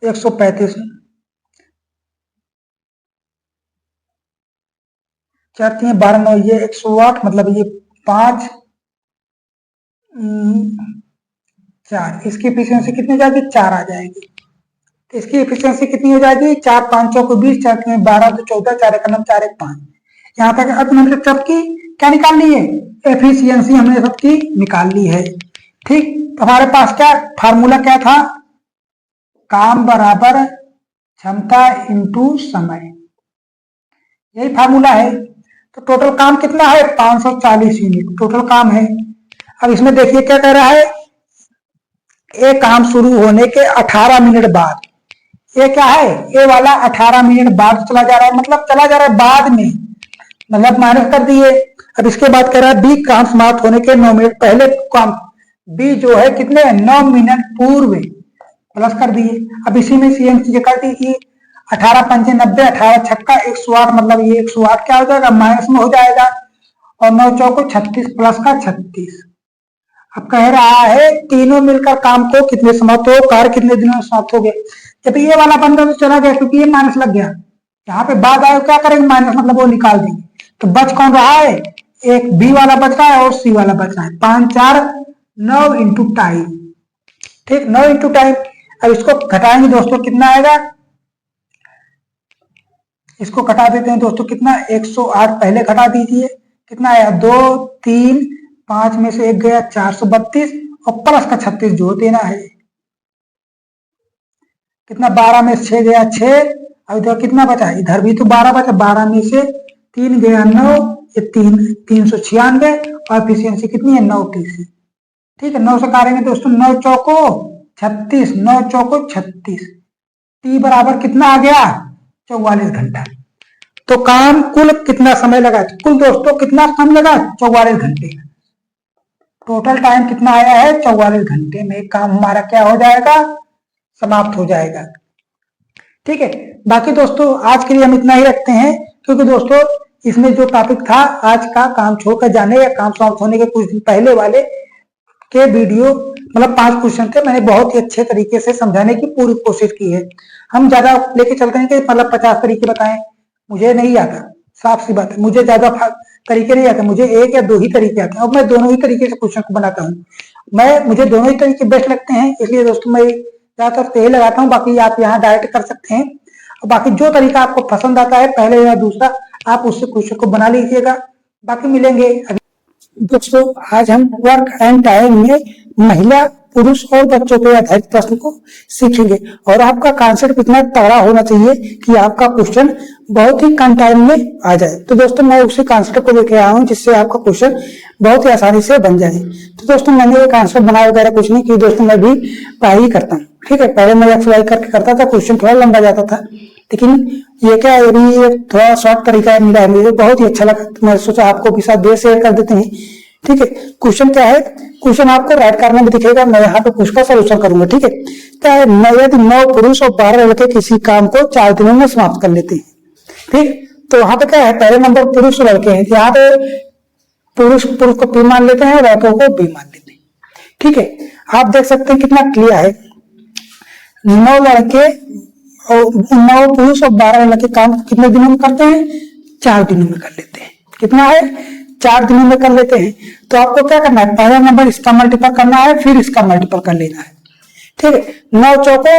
135, 4 3 12 9, ये 108 मतलब ये 5 4, इसकी इफिशियंसी कितनी जाएगी? 4 आ जाएगी। इसकी इफिशियंसी कितनी हो जाएगी? 4 5 चौको 20, 4 3 12 तो 14, 4 1 9, 4 1 5। यहाँ तक अब हमने सबकी क्या निकाल ली है? एफिशिएंसी हमने सबकी निकाल ली है, ठीक। तो हमारे पास क्या फार्मूला क्या था? काम बराबर क्षमता इंटू समय, यही फार्मूला है। तो टोटल काम कितना है? 540 यूनिट टोटल काम है। अब इसमें देखिए क्या कह रहा है, ये काम शुरू होने के 18 मिनट बाद, ये क्या है? ये वाला 18 मिनट बाद चला जा रहा है, मतलब चला जा रहा है बाद में, मतलब माइनस कर दिए। अब इसके बाद कह रहा है बी काम समाप्त होने के 9 मिनट पहले, काम बी जो है कितने 9 मिनट पूर्व प्लस कर दिए। अब इसी में सीएमसी कर दी 18 पंचे 90, 18 छक्का 108 मतलब ये 108 क्या हो जाएगा? माइनस में हो जाएगा, और 9 चौको 36 प्लस का 36। अब कह रहा है तीनों मिलकर काम को कितने समाप्त हो, कार्य कितने दिनों में समाप्त हो गए। जब ये वाला बंदा तो चला गया क्योंकि ये माइनस लग गया, यहाँ पे बाद आए क्या करेंगे? माइनस मतलब वो निकाल देंगे। तो बच कौन रहा है? एक बी वाला बच रहा है और सी वाला बच रहा है। 5 4 9 इंटू टाइम, ठीक, 9 इंटू टाइम। अब इसको घटाएंगे दोस्तों, कितना आएगा? इसको घटा देते हैं दोस्तों, कितना? 108 पहले घटा दीजिए, कितना आया? 2 3 5 में से एक गया 432, और प्लस का 36 जो देना है, कितना? 12 में 6 गया 6, अब इधर कितना बचा? इधर भी तो 12 बचा, 12 में से 3 गया 9, ये 396, और एफिशिएंसी कितनी है? 9 TC, ठीक है। 9 से काटेंगे दोस्तों, 9 चौको 36, 9 चौको 36, टी बराबर कितना आ गया? 44 घंटा। तो काम कुल कितना समय लगा? कुल दोस्तों कितना समय लगा? 44 घंटे। टोटल टाइम कितना आया है? 44 घंटे में काम हमारा क्या हो जाएगा? समाप्त हो जाएगा, ठीक है। बाकी दोस्तों आज के लिए हम इतना ही रखते हैं, क्योंकि दोस्तों इसमें जो टॉपिक था आज का, काम छोड़कर जाने या काम समाप्त होने के कुछ दिन पहले वाले के वीडियो, मतलब 5 क्वेश्चन थे, मैंने बहुत ही अच्छे तरीके से समझाने की पूरी कोशिश की है। हम ज्यादा लेके चलते हैं कि मतलब 50 तरीके बताएं, मुझे नहीं आता, साफ सी बात है, मुझे ज्यादा तरीके नहीं आते, मुझे 1 या 2 ही तरीके आते हैं, और मैं दोनों ही तरीके से क्वेश्चन को बनाता हूँ। मुझे दोनों ही तरीके बेस्ट लगते हैं, इसलिए दोस्तों मैं ज्यादातर तो यही लगाता हूँ। बाकी आप यहाँ डायरेक्ट कर सकते हैं, और बाकी जो तरीका आपको पसंद आता है पहले या दूसरा, आप उससे क्वेश्चन को बना लीजिएगा। बाकी मिलेंगे दोस्तों। आज हम वर्क एंड टाइम में महिला पुरुष और बच्चों के आधारित प्रश्न को सीखेंगे, और आपका कॉन्सेप्ट इतना तगड़ा होना चाहिए कि आपका क्वेश्चन बहुत ही कम टाइम में आ जाए। तो दोस्तों मैं उसी कॉन्सेप्ट को लेके आया हूँ जिससे आपका क्वेश्चन बहुत ही आसानी से बन जाए। तो दोस्तों मैंने ये कॉन्सेप्ट बनाया वगैरह कुछ नहीं कि दोस्तों, मैं भी पढ़ाई करता हूँ, ठीक है। पहले मैं एक्सरसाइज करके करता था, क्वेश्चन थोड़ा लंबा जाता था, लेकिन ये क्या है, ये थोड़ा शॉर्ट तरीका मिला है मुझे, बहुत ही अच्छा लगा, तो मैं सोचा आपको भी साथ दे शेयर कर देते हैं, ठीक है। क्वेश्चन क्या है? क्वेश्चन आपको राइट करने में दिखेगा, मैं यहाँ पे उसका सोल्यूशन करूंगा, ठीक है। क्या है? यदि 9 पुरुष और 12 लड़के किसी काम को 4 दिनों में समाप्त कर लेते हैं, ठीक। तो वहां पे क्या है? पहले नंबर पुरुष लड़के हैं, यहाँ पे पुरुष को पी मान लेते हैं, लड़कों को बी मान लेते हैं, ठीक है। आप देख सकते हैं कितना क्लियर है, 9 लड़के और 9 पुरुष और 12 लड़के काम कितने दिनों में करते हैं? 4 दिनों में कर लेते हैं। कितना है? 4 दिनों में कर लेते हैं। तो आपको क्या करना है? पहला नंबर इसका मल्टीपल करना है, फिर इसका मल्टीपल कर लेना है, ठीक है। 9 चौको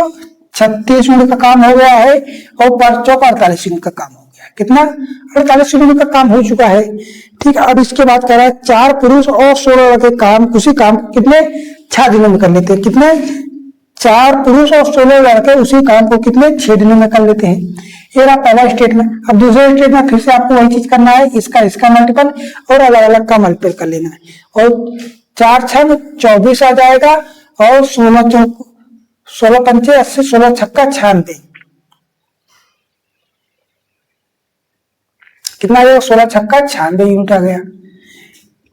36 यूनिट का काम हो गया है, और 5 चौको 48 यूनिट का काम हो गया है। कितना? 48 यूनिट का काम हो चुका है, ठीक है। अब इसके बाद कह रहा है 4 पुरुष और 16 लड़के काम उसी काम कितने 6 दिनों में कर लेते हैं। कितने? 4 पुरुष और 16 लड़के उसी काम को कितने 6 दिनों में कर लेते हैं। ये रहा पहला स्टेटमेंट। अब दूसरे स्टेटमेंट फिर से आपको वही चीज करना है, इसका मल्टीपल और अलग अलग का मल्टीपल कर लेना है, और 4 6 24 आ जाएगा, और 16 चौक 16 पंचे 80, 16 छक्का 96, कितना आ गया? 16 छक्का 96 यूनिट आ गया।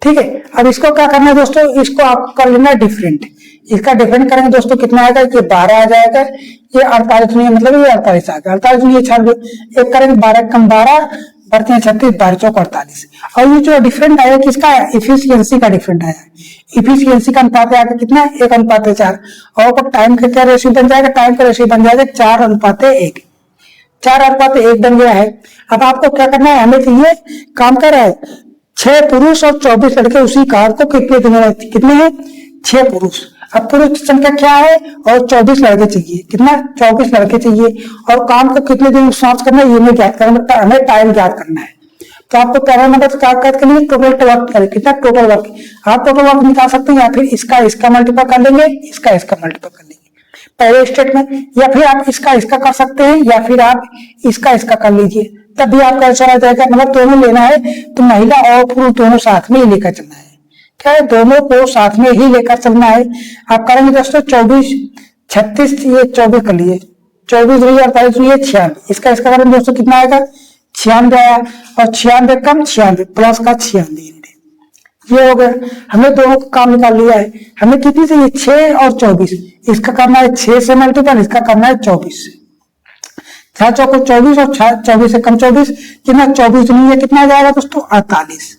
ठीक है, अब इसको क्या करना है दोस्तों, इसको आपको कर लेना है डिफरेंट। इसका डिफरेंट करेंगे दोस्तों कितना आएगा? ये 12 आ जाएगा, ये 48 नहीं, मतलब ये 48 आ गया, 48 नहीं, 96 एक करेंगे, 12 कम 12 बढ़ते हैं 36, 12 चौक 48। और ये जो डिफरेंट आया किसका है? इफिशियंसी का डिफरेंट आया। इफिशियंसी का अनुपात आएगा कितना? 1:4। और टाइम का क्या रेशियो बन जाएगा? टाइम का रेशियो बन जाएगा 4:1। 4:1 बन गया है। अब आपको क्या करना है? हमें चाहिए काम कर रहा है 6 पुरुष और 24 लड़के उसी कार को कितने दिनों में, कितने हैं? 6 पुरुष। अब पुरुष संख्या क्या है? और 24 लड़के चाहिए, कितना? 24 लड़के चाहिए। और काम को कितने दिन में समाप्त करना है ये हमें ज्ञात करना, हमें टाइम ज्ञात करना है। तो आपको पहला नंबर क्या ज्ञात करनी? टोटल वर्क करें, कितना टोटल वर्क। आप टोटल वर्क निकाल सकते हैं, या फिर इसका मल्टीपल कर लेंगे, इसका मल्टीपल कर लेंगे पहले स्टेटमेंट, या फिर आप इसका कर सकते हैं, या फिर आप इसका कर लीजिए, तब भी आपका आंसर आ जाएगा। मतलब दोनों लेना है तो महिला और पुरुष दोनों साथ में ही लेकर चलना है। क्या है? दोनों को साथ में ही लेकर चलना है। आप करेंगे दोस्तों 24 36, ये 24 कर लिए, 24 48, ये 96, इसका करेंगे दोस्तों कितना आएगा? 96 आया। और 96 कम 96 प्लस का 96, ये हो गया। हमने दोनों का काम निकाल लिया है। हमें कितनी चाहिए? 6 और 24। इसका करना है 6 से मल्टीपल, इसका करना है 24 से। 6 चौको 24 और 24 से कम 24, कितना? 24 नहीं है, कितना आ जाएगा दोस्तों? 48।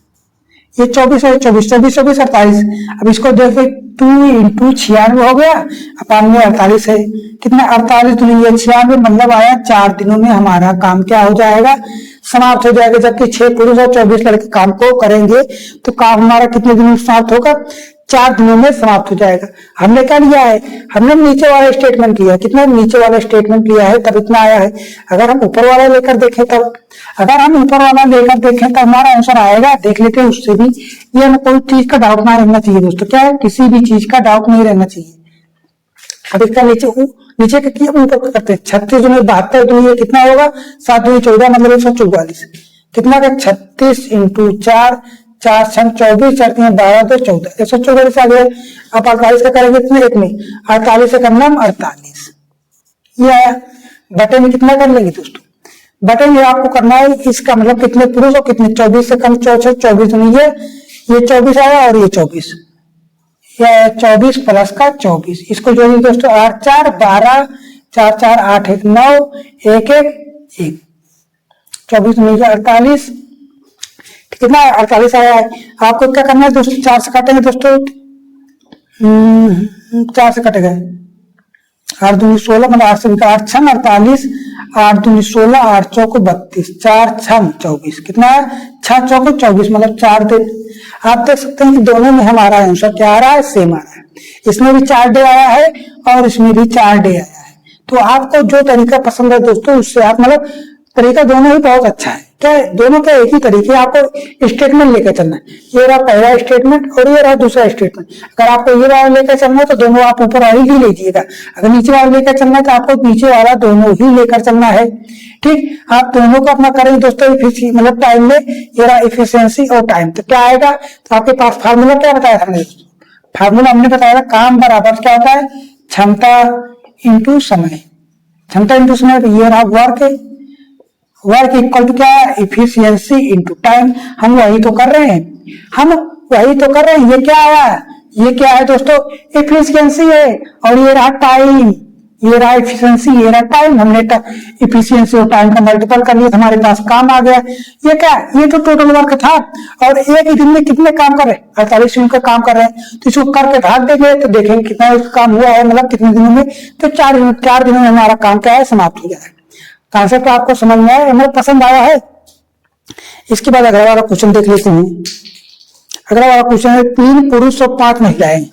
ये 24 है, 24 24 24 48। अब इसको देखिए 2 × 96 हो गया, अपान में 48 है, कितना? 48 नहीं है 96, मतलब आया 4 दिनों में हमारा काम क्या हो जाएगा? समाप्त हो जाएगा। जबकि 6 पुरुष और 24 लड़के काम को करेंगे तो काम हमारा कितने दिनों में समाप्त होगा? 4 दिनों में समाप्त हो जाएगा। हमने क्या लिया है? हमने नीचे वाला स्टेटमेंट लिया, कितना? नीचे वाला स्टेटमेंट लिया है, तब इतना आया है। अगर हम ऊपर वाला लेकर देखें तब, अगर हम ऊपर वाला लेकर देखें तो हमारा आंसर आएगा, देख लेते हैं उससे भी। ये हमें कोई चीज का डाउट ना रहना चाहिए दोस्तों, क्या है? किसी भी चीज का डाउट नहीं रहना चाहिए। अब इसका नीचे का किया ऊपर करते हैं, 36 में 72 दूनी है, कितना होगा? 7 दूनी 14, मतलब 144, कितना का? 36 × 4, 4 6 24, 4 3 12 2 14, 144 आ गया। अब 48 का करेंगे इतने एक में, 48 से करना 48, ये आया। बटे में कितना कर लेंगे दोस्तों? बटे में आपको करना है इसका मतलब कितने पुरुष और कितने? 24 से कम 24 नहीं है, ये 24 आया और ये 24, ये 24 प्लस का 24, इसको जोड़िए दोस्तों 8 4 12, 4 4 8 1 9 1 1 1, 24 नहीं 48, कितना? 48 आया है। आपको क्या करना है दोस्तों? 4 से काटेंगे दोस्तों, 4 से कटेगा 8 दूनी 16, मतलब 8 से 8 6 48, 8 दूनी 16, 8 चौको 32, 4 6 24, कितना है? 6 चौको 24, मतलब 4 दिन। आप देख सकते हैं कि दोनों में हमारा आंसर क्या आ रहा है? सेम आ रहा है। इसमें भी 4 डे आया है और इसमें भी 4 डे आया है। तो आपको जो तरीका पसंद है दोस्तों, उससे आप मतलब तरीका दोनों ही बहुत अच्छा है। क्या है? दोनों का एक ही तरीके, आपको स्टेटमेंट लेकर चलना है। ये रहा पहला स्टेटमेंट और ये रहा दूसरा स्टेटमेंट। अगर आपको ये वाला लेकर चलना है तो दोनों आप ऊपर वाली ही लीजिएगा, अगर नीचे वाला लेकर चलना है तो आपको नीचे वाला दोनों ही लेकर चलना है। ठीक, आप दोनों को अपना करेंगे दोस्तों, मतलब टाइम में। ये रहा इफिशियंसी और टाइम, तो क्या आएगा? तो आपके पास फार्मूला क्या बताया हमने? फार्मूला हमने बताया काम बराबर क्या होता है? क्षमता इंटू समय। क्षमता इंटू समय, तो ये रहा वर्क इक्वल टू क्या है? Efficiency into time. हम वही तो कर रहे हैं, ये क्या आया? ये क्या है दोस्तों? इफिशियंसी है। और ये रहा टाइम, ये रहा इफिशियंसी, ये रहा टाइम। हमने इफिशियंसी और टाइम का मल्टीपल कर लिया, हमारे पास काम आ गया। ये क्या? ये तो टोटल वर्क था। और एक ही दिन में कितने काम कर रहे हैं? 48 यूनिट का काम कर रहे हैं। तो इसको करके भाग देंगे तो देखेंगे कितना काम हुआ है, मतलब कितने दिनों में। तो 4 दिनों में हमारा काम क्या है? समाप्त हो जाएगा। कॉन्सेप्ट आपको समझ में आया, हमें पसंद आया है। इसके बाद अगला वाला क्वेश्चन देख लेते हैं। अगला वाला क्वेश्चन है 3 पुरुष और 5 महिलाएं।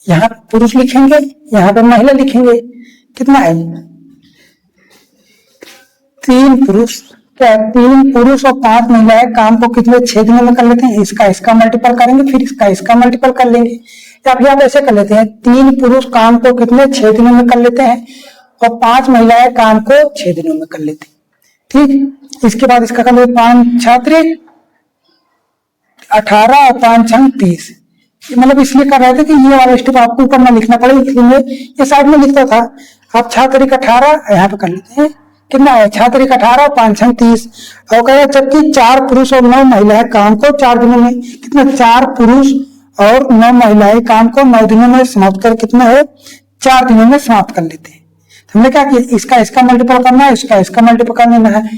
यहाँ पुरुष लिखेंगे, यहाँ पर महिला लिखेंगे। कितना है? 3 पुरुष, क्या 3 पुरुष और 5 महिलाएं काम को कितने 6 दिनों में कर लेते हैं? इसका मल्टीपल करेंगे, फिर इसका मल्टीपल कर लेंगे। या फिर आप ऐसे कर लेते हैं, 3 पुरुष काम को कितने 6 दिनों में कर लेते हैं और 5 महिलाएं काम को 6 दिनों में कर लेती। ठीक, इसके बाद इसका कर लेते 5 छात्र 18 और 5 छंग 30। मतलब इसलिए कर रहे थे कि ये वाला स्टेप आपको ऊपर ना लिखना पड़े, इसलिए ये साइड में लिखता था। आप छात्र 18 यहाँ पे कर लेते हैं, कितना है छात्र 18 और 5 छंग 30। और कह जबकि 4 पुरुष और 9 महिलाएं काम को 4 दिनों में, कितना 4 पुरुष और 9 महिलाएं काम को 9 दिनों में समाप्त कर कितना है 4 दिनों में समाप्त कर लेते हैं। हमने क्या किया, इसका मल्टीपल करना है, इसका मल्टीपल कर लेना है।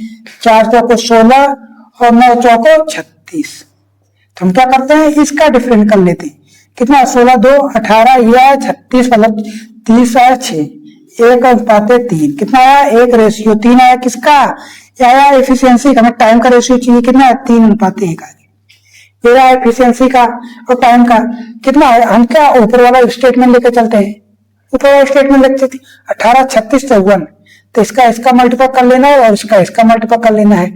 4 चौको 16 और 9 चौको 36। तो हम क्या करते हैं, इसका डिफरेंट कर लेते हैं, कितना 16 2 18 या 36 मतलब 30 आया 6, 1:3, कितना आया 1:3 आया किसका, आया एफिशिएंसी का, टाइम का रेशियो चाहिए कितना है 3:1 ये आया एफिशिएंसी का। और टाइम का कितना है, हम क्या ऊपर वाला स्टेटमेंट लेकर चलते हैं, ऊपर वाला स्टेटमेंट लेकर चलते 18 36 54, तो इसका मल्टीपल कर लेना है और इसका मल्टीपल कर लेना है।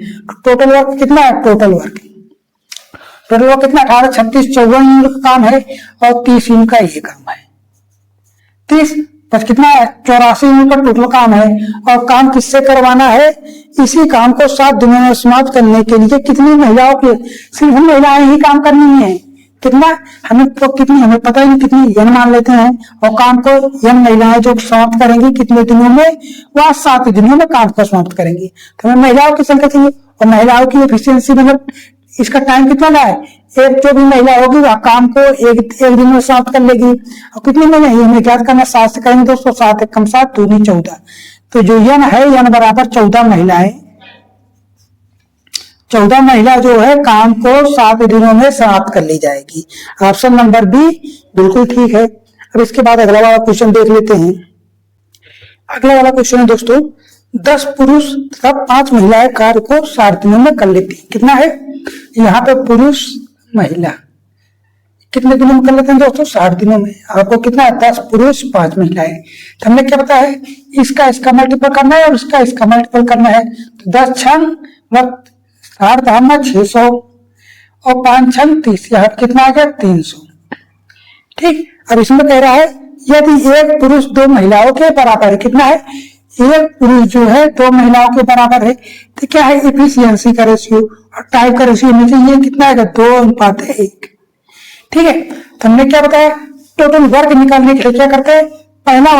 टोटल वर्क कितना है, टोटल वर्क कितना 18 36 54 का काम है और 30 यूनिट का ये काम है। 30 बस कितना है 84 यूनिट का टोटल काम है। और काम किससे करवाना है, इसी काम को 7 दिनों में समाप्त करने के लिए कितनी महिलाओं की, सिर्फ महिलाएं ही काम करनी है। कितना हमें तो कितनी हमें पता ही नहीं, कितनी n मान लेते हैं और काम को n महिलाएं जो समाप्त करेंगी कितने दिनों में, वह 7 दिनों में काम को समाप्त करेंगी। तो हमें महिलाओं की संख्या चाहिए और महिलाओं की एफिशिएंसी मतलब इसका टाइम कितना है, एक जो भी महिला होगी वह काम को एक दिन में समाप्त कर लेगी। और कितनी महिला है हमें ज्ञात करना, 7 से करेंगे दोस्तों, 7 1 7 2 14। तो जो n है n बराबर 14 महिलाएं, 14 महिला जो है काम को 7 दिनों में समाप्त कर ली जाएगी। ऑप्शन नंबर बी बिल्कुल ठीक है। अब इसके बाद अगला वाला क्वेश्चन देख लेते हैं। अगला वाला क्वेश्चन है दोस्तों, 10 पुरुष तथा 5 महिलाएं कार्य को 60 दिनों में कर लेती है। कितना है यहाँ पे पुरुष महिला कितने दिनों में कर लेते हैं दोस्तों, 60 दिनों में। आपको कितना है 10 पुरुष 5 महिलाएं। तो हमने क्या पता है, इसका मल्टीपल करना है और इसका मल्टीपल करना है। तो 10 छंग 60 धाम 600 और 5 छंग 30, यहाँ कितना आ गया 300। ठीक, अब इसमें कह रहा है यदि एक पुरुष 2 महिलाओं के बराबर है, कितना है एक पुरुष जो है 2 महिलाओं के बराबर है, तो क्या है एफिशिएंसी का रेशियो और टाइम का रेशियो में से ये कितना है 2:1। ठीक है, तो हमने क्या बताया, टोटल वर्क निकालने के लिए क्या करते हैं, पहला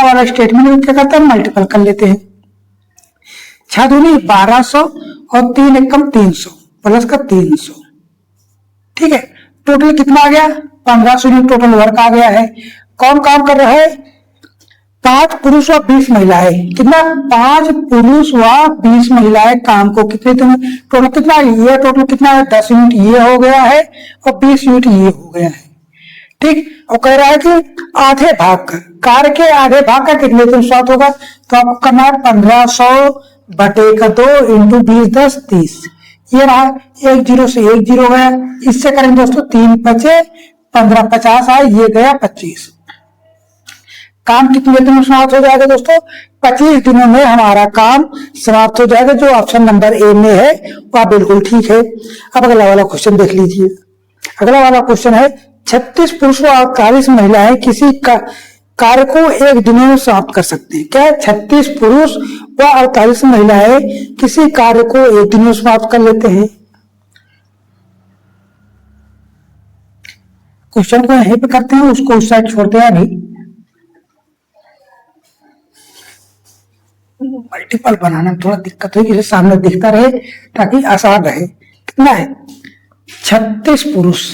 वाला स्टेटमेंट क्या करते हैं मल्टीपल कर लेते हैं। 6 दूनी 1200 और 3 एकम 300 प्लस का 300। ठीक है, टोटल कितना आ गया 1500 यूनिट टोटल वर्क आ गया है। कौन काम कर रहा है, 5 पुरुष और 20 महिलाएं। कितना 5 पुरुष व 20 महिलाएं काम को कितने दिन टोटल कितना ये टोटल कितना है 10 यूनिट ये हो गया है और 20 यूनिट ये हो गया है। ठीक, और कह रहा है कि आधे भाग का कार्य के आधे भाग का कितने दिन स्वात होगा, तो आपको करना है 1500 बटे का 2 इंटू 20 10 30। ये रहा 1 0 से 1 0 गया, इससे करेंगे दोस्तों 3 बचे 15 50 आए, ये गया 25। काम कितने दिनों में समाप्त हो जाएगा दोस्तों, 25 दिनों में हमारा काम समाप्त हो जाएगा। जो ऑप्शन नंबर ए में है वह बिल्कुल ठीक है। अब अगला वाला क्वेश्चन देख लीजिए। अगला वाला क्वेश्चन है 36 पुरुष व 48 महिलाएं किसी कार्य को 1 दिन में समाप्त कर सकते हैं। क्या 36 पुरुष व 48 महिलाएं किसी कार्य को 1 दिन में समाप्त कर लेते हैं। क्वेश्चन को यहीं पे करते हैं, उसको उस साइड छोड़ते हैं। अभी मल्टीपल बनाने में थोड़ा दिक्कत हुई, कि सामने दिखता रहे ताकि आसान रहे। कितना है 36 पुरुष,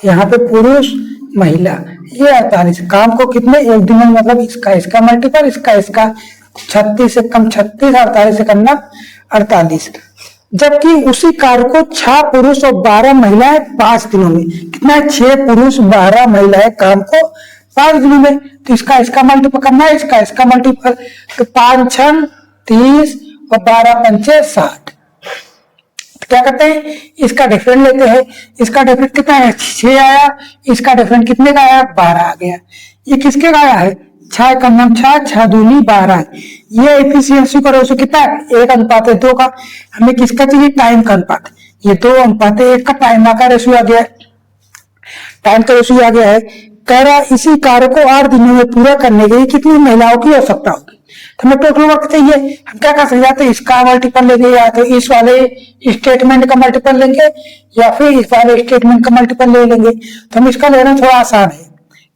यहाँ पे पुरुष महिला, ये 48 काम को कितने 1 दिन में, मतलब इसका मल्टीपल इसका 36 से कम 36 48 से कम 48। जबकि उसी कार्य को 6 पुरुष और 12 महिलाएं 5 दिनों में। कितना है 6 पुरुष 12 महिलाएं काम को 5 दिनों में। तो इसका मल्टीपल करना है, इसका मल्टीपल, तो 5 6 30 और 12 पंचे 60। क्या करते हैं, इसका डिफरेंट लेते हैं। इसका डिफरेंट कितना है 6 आया, इसका डिफरेंट कितने का आया 12 आ गया। ये किसके का आया है 6 का नाम 6 दूनी 12। ये एफिशिएंसी का रेशियो कितना है 1:2 का। हमें किसका चाहिए टाइम का अनुपात, ये 2:1 का टाइम का रेशियो आ गया। टाइम का रेशियो आ गया है। कह रहा इसी कार्य को 8 दिनों में पूरा करने के लिए कितनी महिलाओं की आवश्यकता होगी। तो हमें टोटल वर्क चाहिए, हम क्या कर सकते हैं, इसका मल्टीपल लेंगे या तो इस वाले स्टेटमेंट का मल्टीपल लेंगे या फिर इस वाले स्टेटमेंट का मल्टीपल ले लेंगे। तो हम इसका लेना थोड़ा आसान है।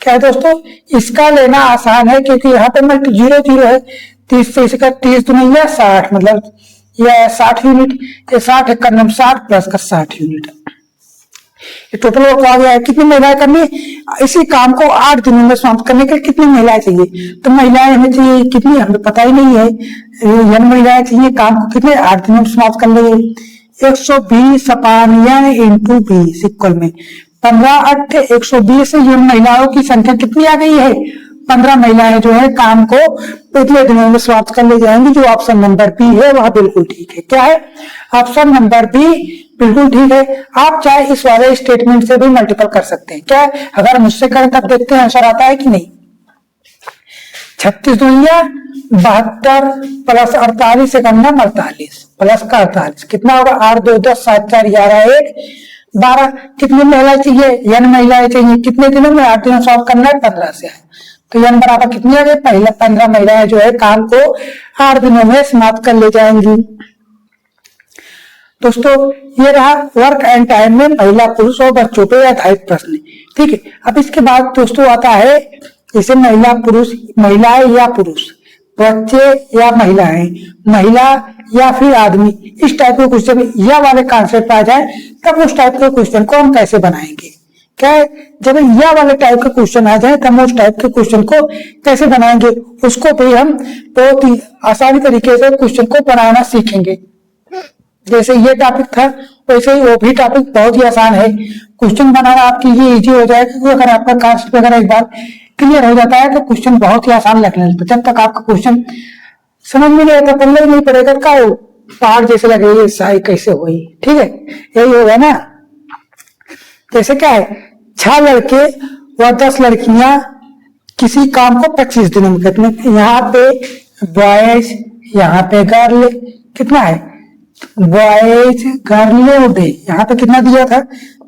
क्या है दोस्तों, इसका लेना आसान है क्योंकि यहाँ पे मल्टी 0 0 है। 30 से इसका 30 दुनी या 60, मतलब यह 60 यूनिट, ये 60 एक 60 प्लस का 60 यूनिट। ये टोटल वर्क आ गया है। कितनी महिलाएं करनी, इसी काम को 8 दिनों में समाप्त करने के लिए कितनी महिलाएं चाहिए। तो महिलाएं हमें चाहिए कितनी, हमें पता ही नहीं है। यन महिलाएं चाहिए, काम को कितने 8 दिनों में समाप्त कर लेंगे। 120 अपान यन इंटू 20 इक्वल में 15 8 120। यन महिलाओं की संख्या कितनी आ गई है, 15 महिलाएं जो है काम को इतने दिनों में समाप्त कर ले जाएंगी। जो ऑप्शन नंबर बी है वह बिल्कुल ठीक है। क्या है, ऑप्शन नंबर बी बिल्कुल ठीक है। आप चाहे इस वाले स्टेटमेंट से भी मल्टीपल कर सकते हैं। क्या है, अगर मुझसे करें तब देखते हैं आंसर आता है कि नहीं। 36 दुनिया 72 प्लस 48 से करना 48 प्लस का 48 कितना होगा, 8 2 10 7 4 11 1 12। कितनी महिलाएं चाहिए, यन महिलाएं चाहिए। कितने दिनों में, 8 दिनों सॉल्व करना है, 15 से है। तो यन बराबर कितनी आ गई, पहले 15 महिलाएं जो है काम को 8 दिनों में समाप्त कर ले जाएंगी। दोस्तों ये रहा वर्क एंड टाइम में महिला पुरुष और बच्चों पे आधारित प्रश्न। ठीक है, अब इसके बाद दोस्तों आता है जैसे महिला पुरुष, महिलाएं या पुरुष, बच्चे या महिलाएं, महिला या फिर आदमी, इस टाइप के क्वेश्चन या वाले कॉन्सेप्ट आ जाए तब उस टाइप के क्वेश्चन को हम कैसे बनाएंगे। क्या है, जब या वाले टाइप का क्वेश्चन आ जाए तब उस टाइप के क्वेश्चन को कैसे बनाएंगे, उसको भी हम बहुत ही आसानी तरीके से क्वेश्चन को बनाना सीखेंगे। जैसे ये टॉपिक था वैसे ही वो भी टॉपिक बहुत ही आसान है। क्वेश्चन बनाना आपके लिए इजी हो जाएगा क्योंकि अगर आपका कॉन्सेप्ट अगर एक बार क्लियर हो जाता है तो क्वेश्चन बहुत ही आसान लगने लगता है। जब तक आपका क्वेश्चन समझ में नहीं आता पढ़ना ही नहीं पड़ेगा, का पहाड़ जैसे लगेगा, साई कैसे हुई। ठीक है, यही होगा ना। जैसे क्या है, 6 लड़के व 10 लड़कियां किसी काम को 25 दिनों में करते हैं। यहाँ पे बॉयज, यहाँ पे गर्ल, कितना है, बॉयज गर्ल डे, यहाँ पे कितना दिया था,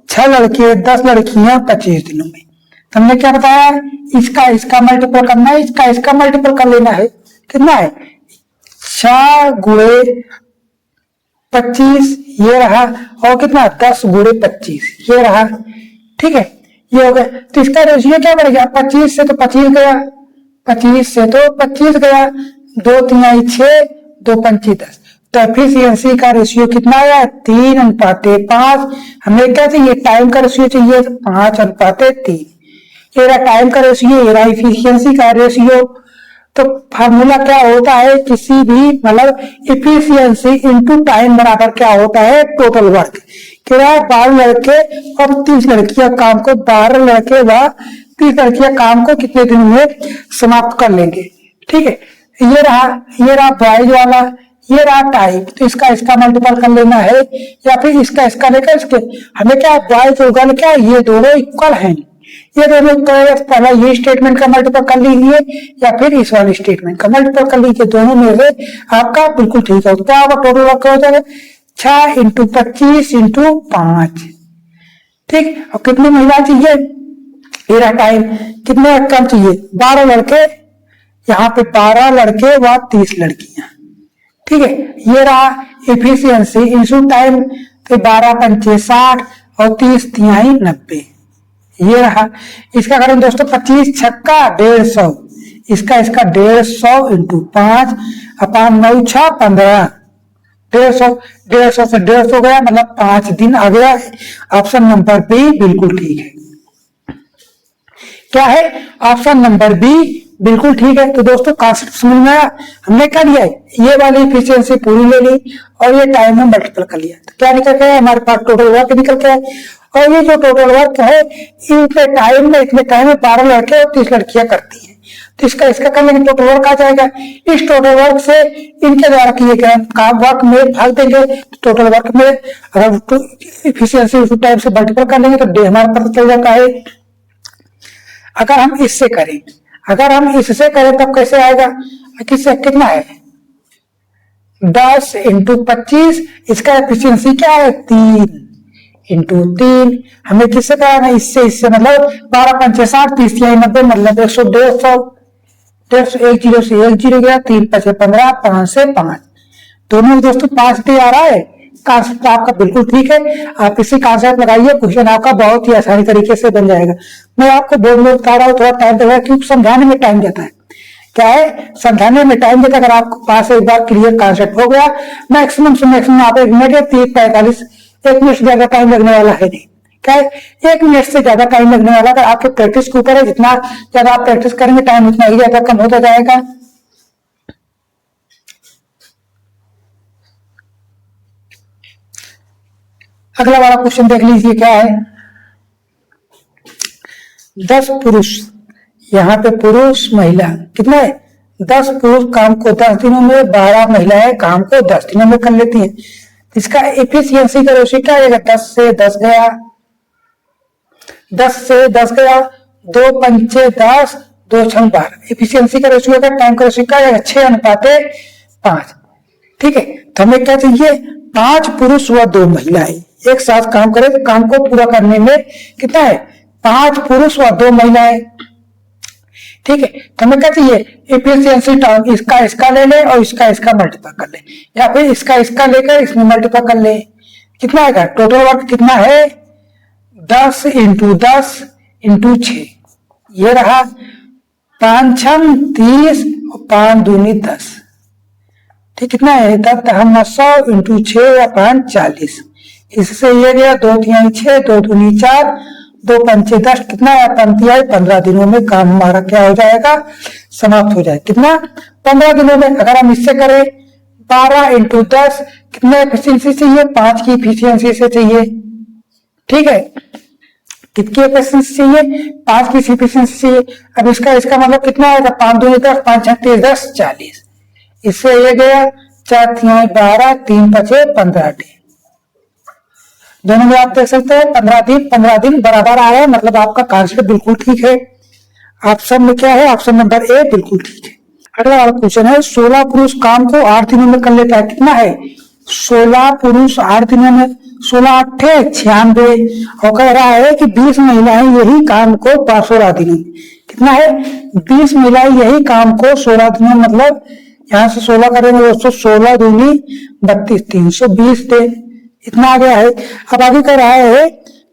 6 लड़के 10 लड़कियां 25 दिनों में। तो हमने क्या बताया, इसका मल्टीपल करना है, इसका मल्टीपल कर लेना है। कितना है, 6 गुणे 25 ये रहा, और कितना 10 गुणे 25 ये रहा। ठीक है, ये हो गया। तो इसका रेशियो क्या बढ़ेगा, 25 से तो 25 गया, 25 से तो 25 गया, 2 3 6 2 5 10। तो एफिशिएंसी का रेशियो कितना आया, 3:5। हमें क्या चाहिए, टाइम का रेशियो चाहिए 5:3। ये रहा टाइम का रेशियो, ये रहा एफिशिएंसी का रेशियो। तो फार्मूला क्या होता है, किसी भी मतलब एफिशिएंसी इनटू टाइम बराबर क्या होता है, टोटल वर्क। क्या 12 लड़के और 30 लड़कियां काम को 12 लड़के व 30 लड़कियां काम को कितने दिन में समाप्त कर लेंगे। ठीक है, ये रहा बॉयज वाला, ये रहा टाइम। तो इसका मल्टीपल कर लेना है या फिर इसका लेकर इसके, हमें क्या बॉयज और गर्ल क्या ये दोनों इक्वल हैं, ये दोनों पहला ये स्टेटमेंट का मल्टीपल कर लीजिए या फिर इस वाले स्टेटमेंट का मल्टीपल कर लीजिए, दोनों में से आपका बिल्कुल ठीक होगा। क्या होगा, टोटल वर्क हो जाएगा 6 × 25 × 5। ठीक, और कितनी महिला चाहिए, ये रहा टाइम, कितने कम चाहिए, 12 लड़के, यहाँ पे 12 लड़के व 30 लड़कियां। ठीक है, ये रहा एफिशिएंसी इंटू टाइम, तो 12 पंचे 60 और 30 तिहाई 90। ये रहा, इसका करें दोस्तों 25 छक्का 150, इसका 150 इंटू 5 अपान 9 6 15, 150 से 150 गया, मतलब 5 दिन आ गया। ऑप्शन नंबर बी बिल्कुल ठीक है। क्या है, ऑप्शन नंबर बी बिल्कुल ठीक है। तो दोस्तों कॉन्सेप्ट समझ में आया, हमने क्या लिया है, ये वाली एफिशिएंसी पूरी ले ली और ये टाइम में मल्टीपल कर लिया। तो क्या निकल के हमारे पास टोटल वर्क निकल के, और ये जो टोटल वर्क है इतने टाइम में 12 लड़के और 30 लड़कियां करती हैं। तो इसका कर लेंगे, टोटल वर्क आ जाएगा। इस टोटल वर्क से इनके द्वारा किए गए काम वर्क में भाग देंगे, टोटल वर्क में अगर एफिशिएंसी टाइम से मल्टीपल कर लेंगे तो डे हमारा पता चल जाता है। अगर हम इससे करें, तब कैसे आएगा, किससे कितना है, 10 × 25, इसका एफिशिएंसी क्या है 3, इंटू 3। हमें किससे कराना है? इससे मतलब 12 पंचे 60, 30 या 90 मतलब 100, 150, एक जीरो से एक जीरो गया, 3 पचे 15, 5 से 5, दोनों दोस्तों 5 दे आ रहा है। कॉन्सेप्ट आपका बिल्कुल ठीक है, आप इसी कॉन्सेप्ट लगाइए, क्वेश्चन आपका बहुत ही आसानी तरीके से बन जाएगा। मैं आपको बोर्ड में बता रहा हूँ, थोड़ा टाइम लगेगा क्योंकि समझाने में टाइम जाता है। क्या है? समझाने में टाइम देता। अगर आपको पास एक बार क्लियर कॉन्सेप्ट हो गया, मैक्सिमम से मैक्सिमम आप 1 मिनट या 30-45, 1 मिनट से ज्यादा टाइम लगने वाला है नहीं। क्या है? 1 मिनट से ज्यादा टाइम लगने वाला, अगर आपके प्रैक्टिस के ऊपर है, जितना ज्यादा आप प्रैक्टिस करेंगे टाइम उतना ही ज्यादा कम होता जाएगा। अगला वाला क्वेश्चन देख लीजिए, क्या है? 10 पुरुष, यहाँ पे पुरुष महिला कितना है? 10 पुरुष काम को 10 दिनों में, 12 महिलाएं काम को 10 दिनों में कर लेती हैं। इसका एफिशिएंसी का रेशियो क्या आएगा? 10 से 10 गया, 10 से 10 गया, 2 पंचे 10, 2 छंग 12। एफिशिएंसी का रेशियो का टाइम का रेशियो क्या आएगा? 6:5। ठीक है, तो हमें क्या चाहिए? 5 पुरुष व 2 महिलाएं एक साथ काम करें, तो काम को पूरा करने में कितना है? 5 पुरुष व 2 महिलाएं। ठीक है, तो हमें क्या चाहिए? एफिशिएंसी टर्म, इसका ले ले और इसका मल्टीपल कर ले, या फिर इसका लेकर इसमें मल्टीपल कर ले। कितना आएगा? टोटल वर्क कितना है? 10 इंटू 10 इंटू 6, ये रहा 5 छंग 30 और 5 दूनी 10। ठीक, कितना है? 100 इंटू 6 या 5 40। इससे ये गया 2 तिहाई 6, 2 दूनी 4, 2 पंचे 10, कितना है? 15 दिनों में काम हमारा क्या हो जाएगा? समाप्त हो जाएगा। कितना? 15 दिनों में। अगर हम इससे करें 12 इंटू 10, कितना एफिशिएंसी चाहिए? 5 की एफिशिएंसी से चाहिए। ठीक है, कितनी एफिशिएंसी चाहिए? 5 की एफिशिएंसी चाहिए। अब इसका मतलब कितना आएगा? 5 दूनी 10, 5 छत्तीस 10, 40। इससे ये गया 4 तिहाई 12, 3 पचे 15 दिन। दोनों में आप देख सकते हैं 15 दिन बराबर आ रहे हैं, मतलब आपका कॉन्सेप्ट बिल्कुल ठीक है। ऑप्शन में क्या है? ऑप्शन नंबर ए बिल्कुल ठीक है। अगला वाला क्वेश्चन है, 16 पुरुष काम को 8 दिनों में कर लेता है। कितना है? 16 पुरुष 8 दिनों में, 16 8 96, और कह रहा है कि 20 महिलाएं यही काम को 16 दिनों में। कितना है? 20 महिलाएं यही काम को 16 दिनों, मतलब यहाँ से 16 करेंगे दोस्तों, 16 दूनी 32, 320 दिन। इतना आ गया है। अब आगे कह रहा है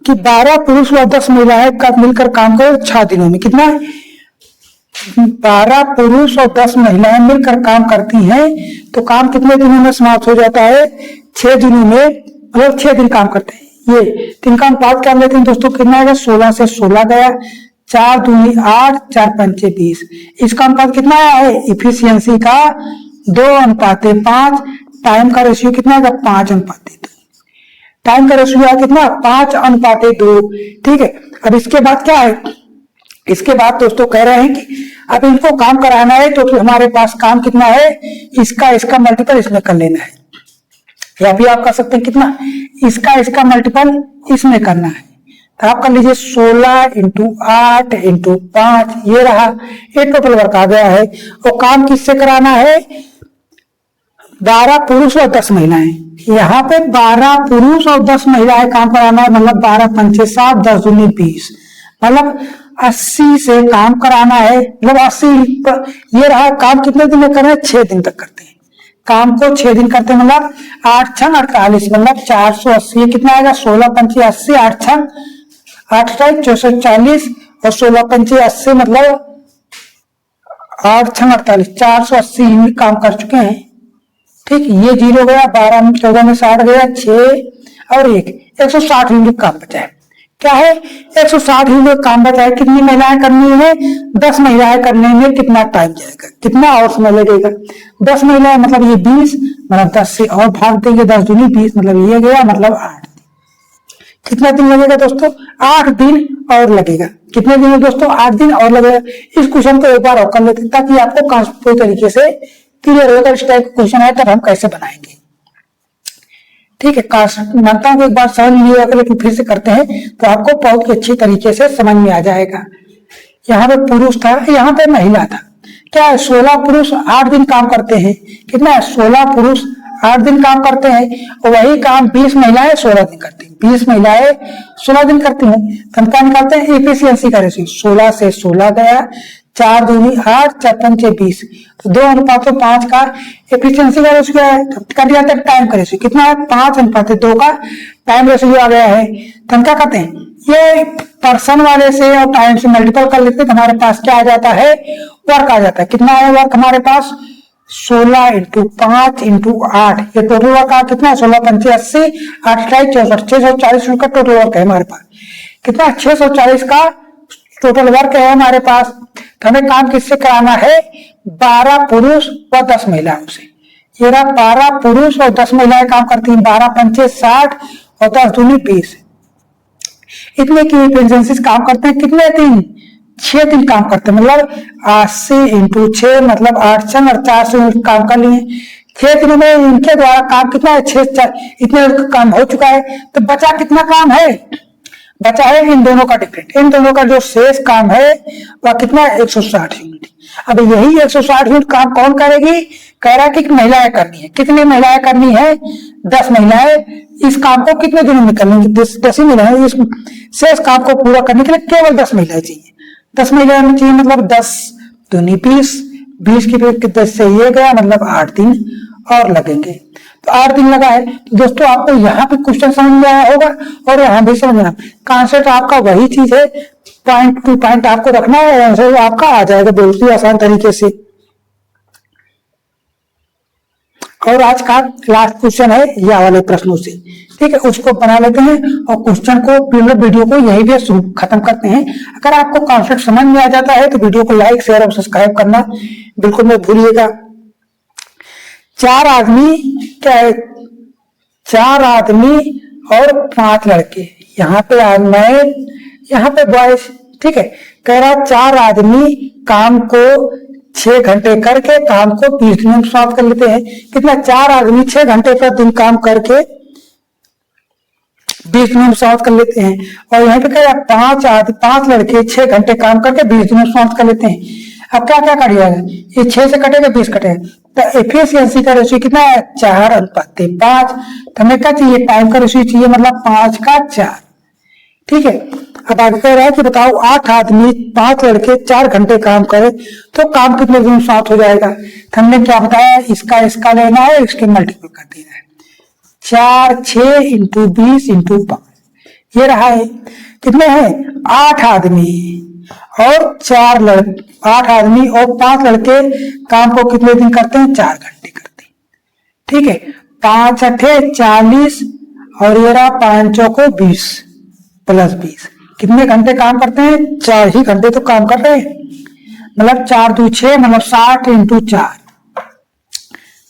कि 12 पुरुष व 10 महिलाएं का मिलकर काम करें 6 दिनों में। कितना है? 12 पुरुष और 10 महिलाएं मिलकर काम करती हैं, तो काम कितने दिनों में समाप्त हो जाता है? 6 दिनों में, मतलब 6 दिन काम करते हैं। ये 3 का अनुपात क्या लेते हैं दोस्तों? कितना आएगा? 16 से 16 गया, 4 दूनी 8, 4 पंचे 20। इसका अनुपात कितना आया है? इफिशियंसी का 2:5। टाइम का रेशियो कितना आएगा? 5:2। टाइम का रेशियो है कितना? 5:2। ठीक है, अब इसके बाद क्या है? इसके बाद दोस्तों कह रहे हैं कि अब इनको काम कराना है, तो हमारे पास काम कितना है? इसका मल्टीपल इसमें कर लेना है, या फिर आप कर सकते हैं कितना? इसका मल्टीपल इसमें करना है। तो आप कर लीजिए 16 इंटू 8 इंटू 5, ये रहा, ये टोटल वर्क आ गया है। और काम किससे कराना है? 12 पुरुष और 10 महिलाएं। यहाँ पे 12 पुरुष और 10 महिलाएं काम कराना है, मतलब 12 पंचे 60, 10 दूनी 20, मतलब 80 से काम कराना है। मतलब 80 ये रहा। काम कितने दिन में करना है? 6 दिन तक करते हैं काम को, 6 दिन करते हैं, मतलब 8 छंग 48, मतलब 480। कितना आएगा? 16 पंचे 80, 8 छंग 8 64 40, और 16 पंचे 80, मतलब 8 छंग 48, 480 यूनिट काम कर चुके हैं। ठीक, ये 0 गया, 12 में 14 में 60 गया, 6 और 1, 160 यूनिट काम बचा है। क्या है? 160 यूनिट काम बचा है। कितनी महिलाएं करनी है? 10 महिलाएं करने में कितना टाइम जाएगा? कितना और समय लगेगा? 10 महिलाएं मतलब ये 20, मतलब 10 से और भाग देंगे, 10 दूनी 20, मतलब ये गया, मतलब 8। कितना दिन लगेगा दोस्तों? 8 दिन और लगेगा। कितने दिन दोस्तों? 8 दिन और लगेगा। इस क्वेश्चन को एक बार और कर लेते हैं, ताकि आपको पूरी तरीके से क्लियर होगा। इस टाइप का क्वेश्चन है तब हम कैसे बनाएंगे। ठीक है, मानता हूँ एक बार समझ नहीं आएगा, लेकिन फिर से करते हैं तो आपको बहुत ही अच्छी तरीके से समझ में आ जाएगा। यहाँ पे पुरुष था, यहाँ पे महिला था। क्या है? 16 पुरुष 8 दिन काम करते हैं। कितना है? 16 पुरुष 8 दिन काम करते हैं, और वही काम 20 महिलाएं 16 दिन करती हैं। 20 महिलाएं 16 दिन करती हैं, तो हम क्या निकालते हैं एफिशिएंसी का रेशियो। 16 से 16 गया, 4 दूनी 8, 4 पंचे 20, तो 2:5 का एफिशिएंसी का रेशियो है। कर दिया था टाइम का रेशियो, कितना है 5:2 का टाइम रेशियो आ गया है। तो हम क्या करते हैं, ये पर्सन वाले से और टाइम से मल्टीपल कर लेते हैं, तो हमारे पास क्या आ जाता है, वर्क आ जाता है। कितना है वर्क हमारे पास, 16 × 5 × 8, ये टोटल वर्क आ कितना, 16 पंचे 80, 8 64, 640 का टोटल वर्क है हमारे पास। कितना 640 का टोटल वर्क है हमारे पास। तो हमें काम किससे कराना है, 12 पुरुष व 10 महिलाओं से। ये रहा 12 पुरुष और 10 महिलाएं काम करती हैं। 12 पंचे 60 और 10 दूनी 20, इतने की एफिशिएंसी काम करते हैं। कितने दिन, 6 दिन काम करते हैं, मतलब 80 × 6 मतलब 8 छंग और 4 से काम कर लिए। 6 दिनों में इनके द्वारा काम कितना है, 6 इतने काम हो चुका है। तो बचा कितना काम है, बचा है इन दोनों का डिफरेंट। इन दोनों का जो शेष काम है वह कितना है, 160 यूनिट। अब यही 160 यूनिट काम कौन करेगी, कह रहा है कि महिलाएं करनी है। कितनी महिलाएं करनी है, 10 महिलाएं इस काम को कितने दिनों में करनी है, 10 ही महिलाएं इस शेष काम को पूरा करने के लिए केवल 10 महिलाएं चाहिए। 10 महिलाएं चाहिए, मतलब 10 दूनी 20, 20 की 10 से ये गया, मतलब 8 दिन और लगेंगे। तो 8 दिन लगा है। तो दोस्तों आपको यहाँ पे क्वेश्चन समझ में आया होगा और यहाँ भी समझ में आया। कॉन्सेप्ट आपका वही चीज है, पॉइंट टू पॉइंट आपको रखना है, आंसर आपका आ जाएगा बिल्कुल आसान तरीके से। और आज का लास्ट क्वेश्चन है या वाले प्रश्नों से, ठीक है, उसको बना लेते हैं और क्वेश्चन को वीडियो को यही भी खत्म करते हैं। अगर आपको कॉन्सेप्ट समझ में आ जाता है तो वीडियो को लाइक शेयर और सब्सक्राइब करना बिल्कुल मत भूलिएगा। 4 आदमी क्या है, 4 आदमी और 5 लड़के, यहाँ पे मैं, यहाँ पे बॉयज, ठीक है। कह रहा 4 आदमी काम को 6 घंटे करके काम को 20 दिन में समाप्त कर लेते हैं। कितना, 4 आदमी 6 घंटे पर दिन काम करके 20 दिन में समाप्त कर लेते हैं। और यहाँ पे कह रहा 5 लड़के 6 घंटे काम करके 20 दिन में समाप्त कर लेते हैं। अब क्या क्या कट जाएगा, ये 6 से कटेगा 20 कटेगा, तो एफिशिएंसी का रेशियो कितना है, 4:5। तो हमें क्या चाहिए, टाइम का रेशियो चाहिए, मतलब 5 का 4, ठीक है। अब आगे कह रहा है कि बताओ 8 आदमी 5 लड़के 4 घंटे काम करे तो काम कितने दिन में समाप्त हो जाएगा। तो हमने क्या बताया, इसका लेना है, इसके मल्टीपल कर देना है। 4 6 × 20 × 5, ये रहा है। कितने हैं, 8 आदमी और 4 लड़के, 8 आदमी और 5 लड़के काम को कितने दिन करते हैं, 4 घंटे करते हैं, ठीक है। 5 8 40 और ये रहा 5 चौको 20 + 20, कितने घंटे काम करते हैं, 4 ही घंटे तो काम कर रहे हैं। मतलब 4 2 6, मतलब 60 × 4,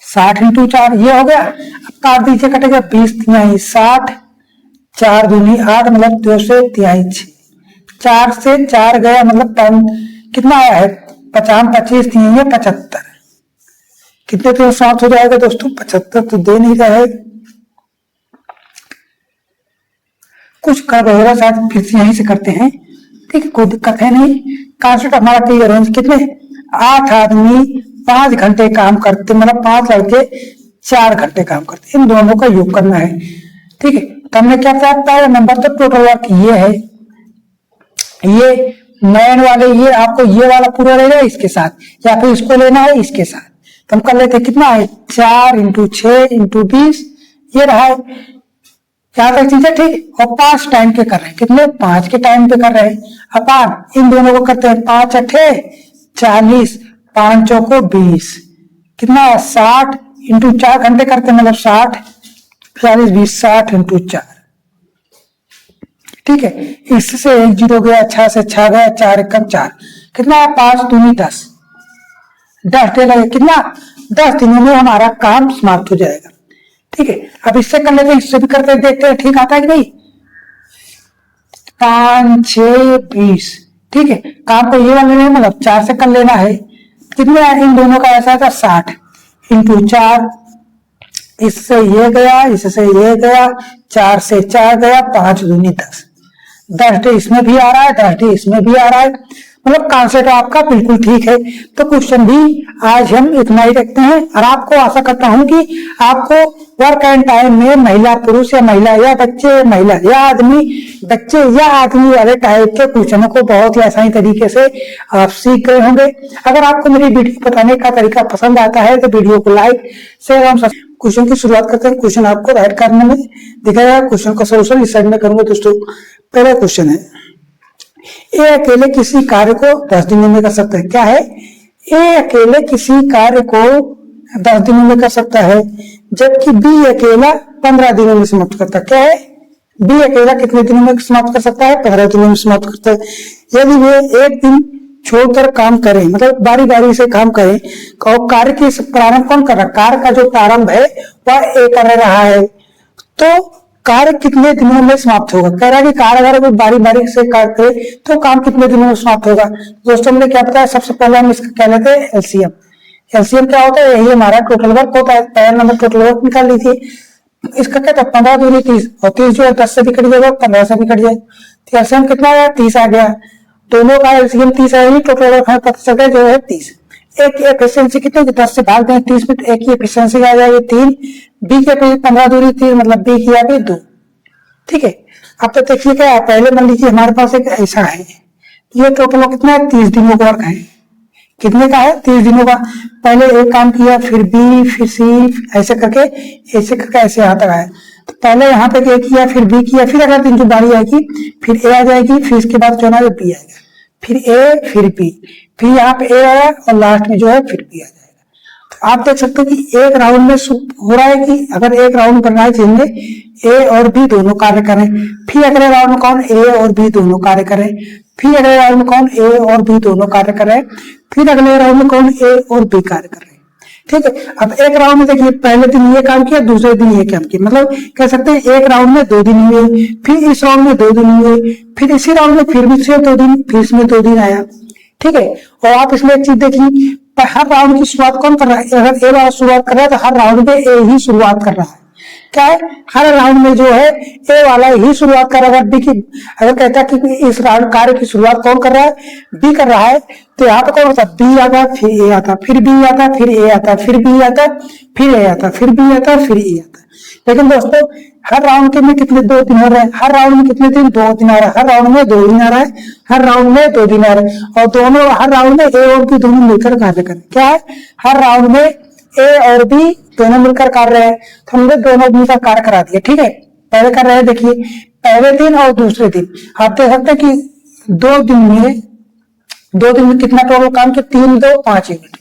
60 × 4 ये हो गया। अब काट दीजिए, कटेगा 20 तिहाई 60, 4 दूनी 8, मतलब 2 से तिहाई 6, 4 से 4 गया, मतलब कितना आया है, 50 25 तिहाई 75, कितने तो समाप्त हो जाएगा दोस्तों, 75 तो दे नहीं रहा है, कुछ कर रहेगा शायद, फिर से यहीं से करते हैं, ठीक है, कोई दिक्कत है नहीं। कॉन्सेप्ट हमारा क्लियर है। कितने, 8 आदमी 5 घंटे काम करते, मतलब 5 लड़के 4 घंटे काम करते, इन दोनों का योग करना है, ठीक है। तो हमने क्या प्राप्त किया, नंबर तो टोटल वर्क ये है, ये मैन वाले, ये आपको ये वाला पूरा रहेगा इसके साथ, या फिर इसको लेना है इसके साथ। तो हम कर लेते हैं, कितना है, 4 × 6 × 20, ये रहा है, यहाँ तक चीजें ठीक। और 5 टाइम के कर रहे हैं, कितने, 5 के टाइम पे कर रहे हैं। अपान इन दोनों को करते हैं, 5 8 40, 5 चौको 20, कितना है, 60 × 4 घंटे करते हैं, मतलब 60 40 20, 60 × 4, ठीक है। इससे 1 0 गया, 6 से 6 गया, 4 1 4, कितना है, 5 दूनी 10, 10 डे लगे, कितना, 10 दिनों में हमारा काम समाप्त हो जाएगा, ठीक है। अब इससे कर लेते हैं, इससे भी करते देखते हैं ठीक आता है कि नहीं। 5 6 20, ठीक है। काम को ये वाला लेना, मतलब 4 से कर लेना है, कितने इन दोनों का ऐसा था, 60 × 4, इससे ये गया, इससे ये गया, 4 से 4 गया, 5 दूनी 10, 10 डे इसमें भी आ रहा है, 10 डे इसमें भी आ रहा है, मतलब कॉन्सेप्ट आपका बिल्कुल ठीक है। तो क्वेश्चन भी आज हम इतना ही रखते हैं और आपको आशा करता हूं कि आपको वर्क एंड टाइम में महिला पुरुष या महिला या बच्चे महिला या आदमी बच्चे या आदमी वाले टाइप के क्वेश्चनों को बहुत ही आसानी तरीके से आप सीख गए होंगे। अगर आपको मेरी वीडियो बताने का तरीका पसंद आता है तो वीडियो को लाइक शेयर और क्वेश्चन की शुरुआत करते हैं। क्वेश्चन आपको राइट करने में दिखाया, क्वेश्चन का सोल्यूशन इस साइड में करूंगा दोस्तों। पहला क्वेश्चन है, ए अकेले किसी कार्य को 10 दिनों में कर सकता है। क्या है? ए अकेले किसी कार्य को 10 दिनों में कर सकता है, जबकि बी अकेला 15 दिनों में समाप्त करता है। क्या है? बी अकेला कितने दिनों में समाप्त कर सकता है? 15 दिनों में समाप्त करता है। यदि वे एक दिन छोड़कर काम करें, मतलब बारी बारी से काम करें, और कार्य की प्रारंभ कौन कर रहा है? कार्य का जो प्रारंभ है वह ए कर रहा है, तो कार्य कितने दिनों में समाप्त होगा? कह रहा है कि कार्य अगर कोई बारी बारी से करते तो काम कितने दिनों में समाप्त होगा? दोस्तों हमने क्या बताया? सबसे पहले हम इसका क्या लेते हैं? एलसीएम। एलसीएम क्या होता है? यही हमारा टोटल वर्क होता है। पहला नंबर टोटल वर्क निकाल लीजिए। इसका क्या था? 15 दूनी 30, और 30 जो है 10 से भी कट जाएगा, 15 से भी कट जाए, तो एलसीएम कितना आया? 30 आ गया। दोनों का एलसीएम 30 आया, टोटल वर्क हमें पता चल गया जो है 30। एक की एफिशिएंसी कितनी? 10 से भाग दें 30 में, एक की एफिशिएंसी आ जाएगी 3। बी के 15 दूनी 30, मतलब बी की आ गई 2। ठीक है, अब तो देखिए क्या, पहले मान लीजिए हमारे पास एक ऐसा है, ये टोटल कितना है? 30 दिनों का वर्क है। कितने का है? 30 दिनों का। पहले एक काम किया, फिर बी, फिर सी, ऐसे करके ऐसे यहाँ तक आया। तो पहले यहाँ पे ए किया, फिर बी किया, फिर अगले दिन की बारी आएगी फिर ए आ जाएगी, फिर इसके बाद जो है बी आएगा, फिर ए, फिर बी, फिर यहाँ पे ए आया और लास्ट में जो है फिर बी आ जाएगा। आप देख सकते हो कि एक राउंड में हो रहा है कि अगर एक राउंड बनना है जिनमें ए और बी दोनों कार्य करें, फिर अगले राउंड में कौन? ए और बी दोनों कार्य करें, फिर अगले राउंड में कौन? ए और बी दोनों कार्य करें, फिर अगले राउंड में कौन? ए और बी कार्य करें। ठीक है, अब एक राउंड में देखिए, पहले दिन ये काम किया, दूसरे दिन ये काम किया, मतलब कह सकते हैं एक राउंड में 2 दिन हुए, फिर इस राउंड में 2 दिन हुए, फिर इसी राउंड में फिर भी 2 दिन, फिर इसमें 2 दिन आया। ठीक है, और आप इसमें एक चीज देखिए, हर राउंड की शुरुआत कौन कर रहा है? अगर ए वाला शुरुआत कर रहा है तो हर राउंड में ए ही शुरुआत कर रहा है। क्या है? हर राउंड में जो है ए वाला ही शुरुआत कर रहा है। बी की अगर कहता है कि इस राउंड कार्य की शुरुआत कौन कर रहा है? बी कर रहा है, तो यहाँ पे कौन होता है? बी आता, फिर ए आता, फिर बी आता, फिर ए आता, फिर बी आता, फिर ए आता, फिर बी आता, फिर ए आता। लेकिन दोस्तों हर राउंड के में कितने? 2 दिन हो रहे हैं। हर राउंड में कितने दिन? 2 दिन आ रहा है। हर राउंड में 2 दिन आ रहा है, हर राउंड में 2 दिन आ रहे हैं, और दोनों हर राउंड में ए और बी दोनों मिलकर कार्य करें। क्या है? हर राउंड में ए और बी दोनों मिलकर कार्य है, तो हमने दोनों मिलकर कार्य करा दिया। ठीक है, पहले कर रहे हैं, देखिए पहले दिन और दूसरे दिन आप देख सकते हैं कि 2 दिन में कितना टोटल काम किया? 3 2 5 यूनिट।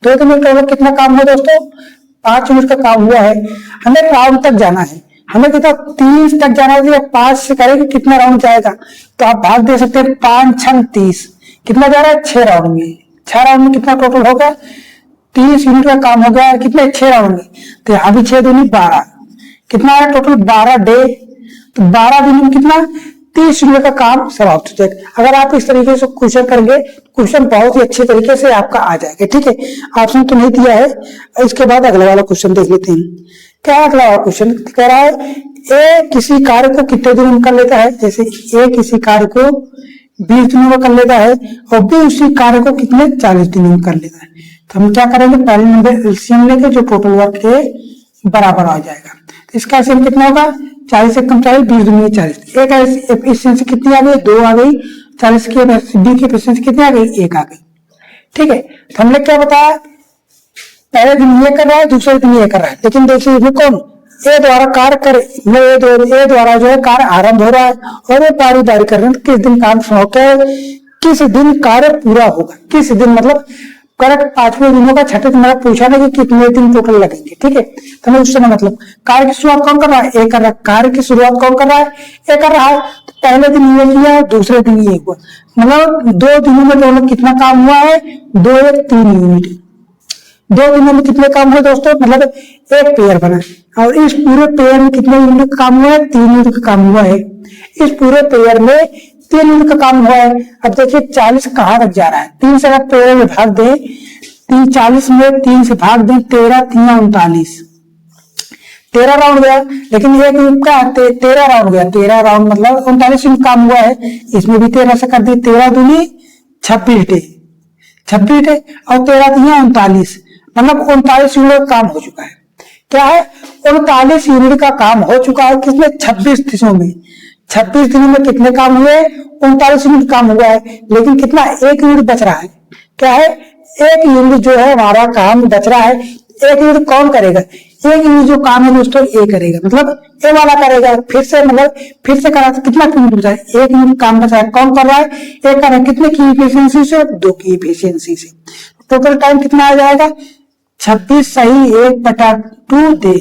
2 दिन में टोटल कितना काम हुआ दोस्तों? 5 यूनिट का काम हुआ है। हमें राउंड तक जाना है, हमें कितना? 30 तक जाना है। 5 से करेंगे कितना राउंड जाएगा? तो आप भाग दे सकते हैं, 5 6 30, कितना जा रहा है? 6 राउंड में। 6 राउंड में कितना टोटल होगा? 30 यूनिट का काम हो गया। कितने? 6 राउंड में, तो यहाँ भी 6 दूनी 12, कितना है टोटल? 12 डे। तो 12 दिन में कितना? 30 यूनिट का काम समाप्त हो जाएगा। अगर आप इस तरीके से क्वेश्चन करेंगे, क्वेश्चन बहुत ही अच्छे तरीके से आपका आ जाएगा। ठीक है, ऑप्शन तो नहीं दिया है। इसके बाद अगला वाला क्वेश्चन देख लेते हैं। क्या अगला वाला क्वेश्चन कह रहा है? ए किसी कार्य को कितने दिनों में कर लेता है? जैसे ए किसी कार्य को 20 दिनों में कर लेता है, और बी उसी कार्य को कितने? 40 दिनों में कर लेता है। तो हम क्या करेंगे? पहले नंबर एलसीएम लेंगे जो टोटल वर्क के बराबर आ जाएगा। तो इसका एलसीएम कितना होगा? 40 से कम 40, 20 दूनी 40। एक एफिशिएंसी कितनी आ गई? 2 आ गई। 40 की बी की एफिशिएंसी कितनी आ गई? 1 आ गई। ठीक है, तो हमने क्या बताया? पहले दिन ये कर रहा है, दूसरे दिन ये कर रहा है, लेकिन देखिए इसमें कौन? ए द्वारा कार्य करे, ए द्वारा जो है कार्य आरंभ हो रहा है, और ये बारी बारी कर रहे हैं। किस दिन काम समाप्त है? किस दिन कार्य पूरा होगा? किस दिन मतलब करेक्ट 5वें दिनों का 6ठे दिन पूछा ना कि कितने दिन टोटल लगेंगे। ठीक है, तो उस समय मतलब कार्य की शुरुआत कौन कर रहा है? ए कर रहा है। कार्य की शुरुआत कौन कर रहा है? ए कर रहा है। तो पहले दिन ये किया, दूसरे दिन ये हुआ, मतलब 2 दिनों में टोटल कितना काम हुआ है? 2 1 3 यूनिट। 2 दिनों में कितने काम हुए दोस्तों? मतलब एक पेयर बना, और इस पूरे पेयर में कितने यूनिट का काम हुआ है? 3 यूनिट का काम हुआ है। इस पूरे पेयर में 3 यूनिट का काम हुआ है। अब देखिए 40 कहाँ तक जा रहा है? 3 से अगर पेयर में भाग दे, 40 में 3 से भाग दे, 13 3 39, 13 राउंड गया, लेकिन एक यूनिट का 13 राउंड गया, 13 राउंड मतलब 39 यूनिट काम हुआ है। इसमें भी 13 से कर दी, 13 दूनी 26 डे, 26 डे और 13 दिया 39, मतलब 39 यूनिट का काम हो चुका है। क्या है, 39 यूनिट का काम हो चुका है किसमें, 26 दिनों में। 26 दिनों में कितने काम हुए, 39 यूनिट काम हुआ है, लेकिन कितना, एक यूनिट बच रहा है। क्या है, एक यूनिट जो है हमारा काम बच रहा है। एक यूनिट कौन करेगा, एक यूनिट जो काम है दोस्तों ए करेगा, मतलब ए वाला करेगा। फिर से मतलब फिर से करा तो कितना यूनिट बचा है, एक यूनिट काम बचा है। कौन कर रहा है, एक कर रहा है। कितने की इफिशियंसी से, 2 की इफिशियंसी से। टोटल टाइम कितना आ जाएगा, 26 सही 1/2 दे।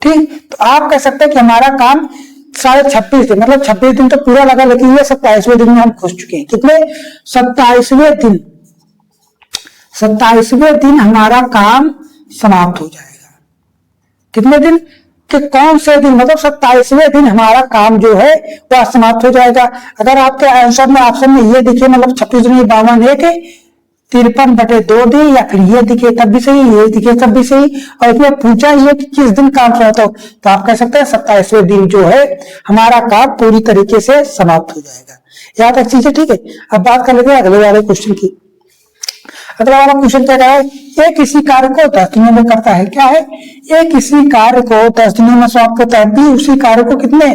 ठीक, तो आप कह सकते हैं कि हमारा काम 26.5 दिन, मतलब 26 दिन तो पूरा लगा, लेकिन ये 27वें दिन में हम घुस चुके हैं। कितने, 27वें दिन, 27वें दिन हमारा काम समाप्त हो जाएगा। कितने दिन कि कौन से दिन, मतलब 27वें दिन हमारा काम जो है वह समाप्त हो जाएगा। अगर आपके आंसर में ऑप्शन में ये दिखे, मतलब 26 दूनी 52 एक 53/2 दे, या फिर ये दिखे तब भी सही, ये दिखे तब भी सही, और इसमें पूछा ये कि किस दिन काम समाप्त हो, तो आप कह सकते हैं 27वें दिन जो है हमारा काम पूरी तरीके से समाप्त हो जाएगा। याद तक चीजें, ठीक है। अब बात कर लेते हैं अगले वाले क्वेश्चन की। अगला वाला क्वेश्चन क्या है, ये किसी कार्य को 10 दिनों में करता है। क्या है, ये किसी कार्य को 10 दिनों में समाप्त करता है। बी उसी कार्य को कितने,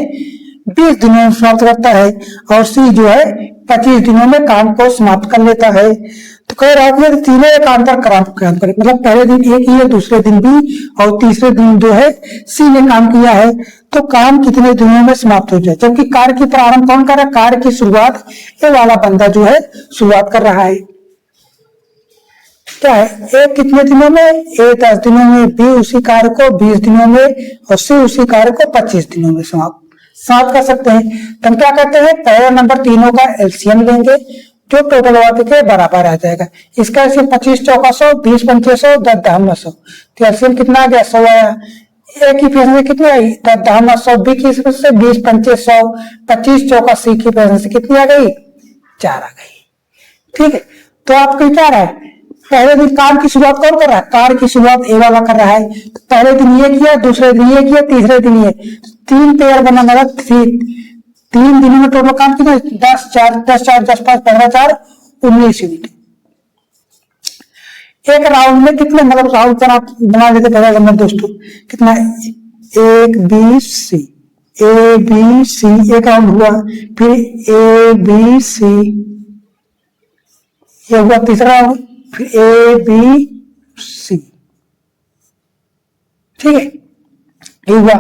20 दिनों में समाप्त करता है। और सी जो है 25 दिनों में काम को समाप्त कर लेता है। तो कह रहा है कि तीनों एकांतर काम करे, मतलब पहले दिन ए किया, दूसरे दिन बी और तीसरे दिन जो है सी ने काम किया है। तो काम कितने दिनों में समाप्त हो जाए, जबकि कार्य की प्रारंभ कौन कर रहा है, कार्य की शुरुआत ए वाला बंदा जो है शुरुआत कर रहा है। क्या है, ए कितने दिनों में, ए 10 दिनों में, बी उसी कार्य को 20 दिनों में और सी उसी कार्य को 25 दिनों में समाप्त कर सकते हैं। तो हम क्या करते हैं, पहला नंबर तीनों का एलसीएम लेंगे, जो टोटल वापस के बराबर आ जाएगा। इसका एलसीएम 25 चौका 100, 20 पंचे 100, 10 दहम 100, तो एलसीएम कितना आ गया, 100 आया। ए की एफिशिएंसी कितनी आई, 10 दहम 100, बी की एफिशिएंसी 20 पंचे 100, 25 चौका, सी की एफिशिएंसी कितनी आ गई, 4 आ गई। ठीक है, तो आपको क्या रहा है, पहले दिन काम की शुरुआत कौन कर रहा है, कार्य की शुरुआत ए वाला कर रहा है। तो पहले दिन ये किया, दूसरे दिन ये किया, तीसरे दिन ये, 3 पेयर बना, मतलब 3 दिनों में टोटल काम कितना, 10 4 10 4 10 5 15 4 19 यूनिट। एक राउंड में कितने, मतलब राउंड पर आप बना लेते पहला नंबर दोस्तों, कितना, 1 B C, A B C एक राउंड हुआ, फिर A B C ये हुआ तीसरा राउंड, फिर A B C। ठीक है, ये हुआ।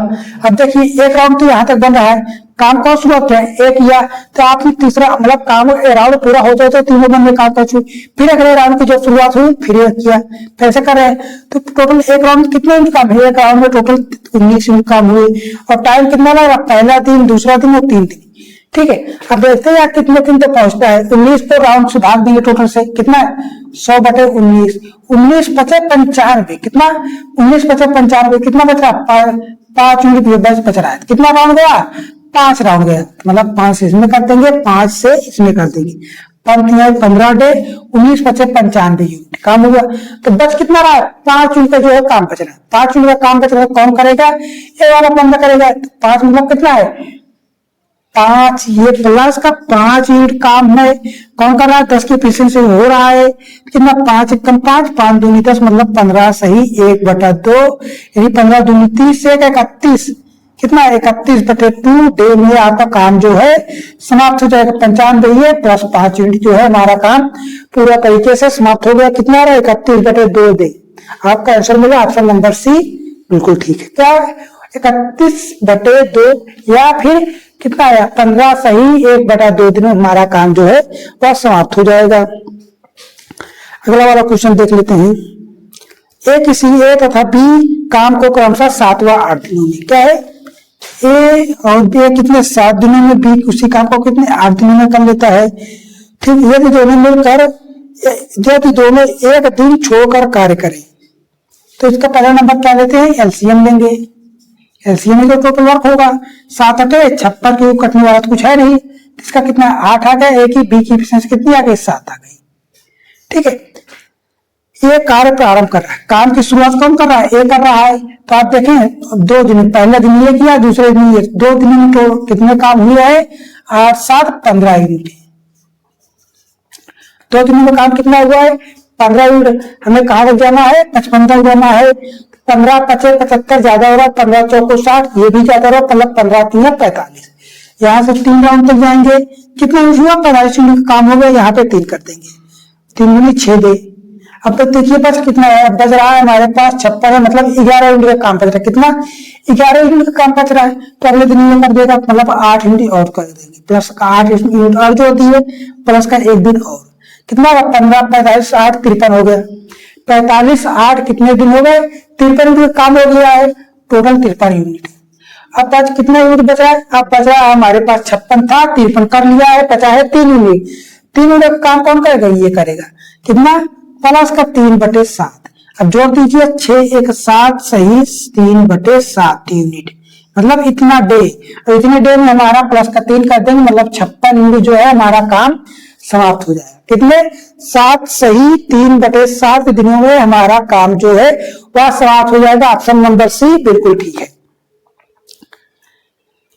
अब देखिए एक राउंड तो यहां तक बन रहा है, काम कौन शुरुआत किया, एक किया, तो आपने तीसरा मतलब काम राउंड पूरा हो जाए तो तीनों बंदे काम कर चुके, फिर अगले राउंड की जब शुरुआत हुई फिर एक किया, कैसे कर रहे हैं। तो टोटल एक राउंड कितने यूनिट काम है, एक राउंड में टोटल 19 यूनिट काम हुए। और टाइम कितना लगा, पहला दिन, दूसरा दिन और 3 दिन। ठीक है, अब देखते हैं कितने दिन तक पहुंचता है। 19 को राउंड से भाग देंगे टोटल से, कितना है, 100/19, 19 पचे 95, कितना, 19 पचे 95, कितना बच रहा, 5 यूनिट बच रहा है। कितना राउंड गया, 5 राउंड गया, मतलब 5 से इसमें कर देंगे, 5 से इसमें कर देंगे, 15 डे, 19 पचे 95 यूनिट काम हुआ। तो बच कितना रहा है, 5 यूनिट का जो है काम बच रहा है। 5 यूनिट का काम बच रहा है, कौन करेगा, ये वाला बंदा करेगा। 5 मतलब कितना है, 5, ये प्लस का 5 यूनिट काम है, कौन कर रहा है, 10 की एफिशिएंसी हो रहा है, कितना, 5 एकम 5, 5 दूनी 10, मतलब 15 सही 1/2, यानी 15 दूनी 30 से 31, कितना, 31/2 डे में आपका काम जो है समाप्त हो जाएगा। 95 ये प्लस 5 यूनिट जो है हमारा काम पूरा तरीके से समाप्त हो गया। कितना रहा, 31/2 डे। आपका आंसर मिला ऑप्शन नंबर सी, बिल्कुल ठीक है। क्या, 31/2 या फिर कितना आया, 15 सही 1/2 दिन में हमारा काम जो है वह समाप्त हो जाएगा। अगला वाला क्वेश्चन देख लेते हैं। ए किसी ए तथा बी काम को क्रमशः 7 व 8 दिनों में, क्या है, ए और बी कितने 7 दिनों में, बी उसी काम को कितने 8 दिनों में कर लेता है। ठीक, यदि दोनों मिलकर, यदि दोनों एक दिन छोड़कर कार्य करें तो इसका पहला नंबर क्या लेते हैं, एलसीएम लेंगे। एलसीएम में जो टोटल वर्क होगा 7 8 56 की कटने वाला तो कुछ है नहीं, इसका कितना 8 आ गया, ए की बी की एफिशिएंसी कितनी आ गई, 7 आ गई। ठीक है, ये कार्य प्रारंभ कर रहा है, काम की शुरुआत कौन कर रहा है, ये कर रहा है। तो आप देखें 2 दिन, पहले दिन ये किया, दूसरे दिन ये, 2 दिन में तो कितने काम हुए हैं, 8 7 15 यूनिट। 2 दिन में काम कितना हुआ है, 15 यूनिट। हमें कहाँ तक जाना है, 55 तक जाना है। 15 25 75 ज्यादा हो रहा है, 15 चौको 60, ये भी ज्यादा हो रहा है, मतलब 15 3 45। यहाँ से 3 राउंड तक जाएंगे, कितना हुआ, 45 यूनिट का काम हो गया। यहाँ पे 3 कर देंगे, 3 दूनी 6 दे। अब तक देखिए बस कितना है, बच रहा है हमारे पास 56 है, मतलब 11 यूनिट का काम बच रहा है। कितना, 11 यूनिट का काम बच रहा है। तो अगले दिन ये कर देगा, मतलब 8 यूनिट और कर देंगे, प्लस 8 यूनिट और जोड़ दिए, प्लस का 1 दिन और। कितना, 15 45 8 53 हो गया। 45 8 कितने दिन हो गए, 53 यूनिट का काम हो गया है, टोटल 53 यूनिट। अब आज कितना यूनिट बचा है, अब बच रहा है हमारे पास 56 था, 53 कर लिया है, बचा है 3 यूनिट। 3 यूनिट का काम कौन करेगा, ये करेगा। कितना, प्लस का 3/7। अब जोड़ दीजिए, 6 1 7 सही 3/7 यूनिट, मतलब इतना डे। और इतने डे में हमारा प्लस का 3 कर देंगे, मतलब 56 यूनिट जो है हमारा काम समाप्त हो जाएगा। कितने, 7 सही 3/7 दिनों में हमारा काम जो है वह समाप्त हो जाएगा। ऑप्शन नंबर सी बिल्कुल ठीक है।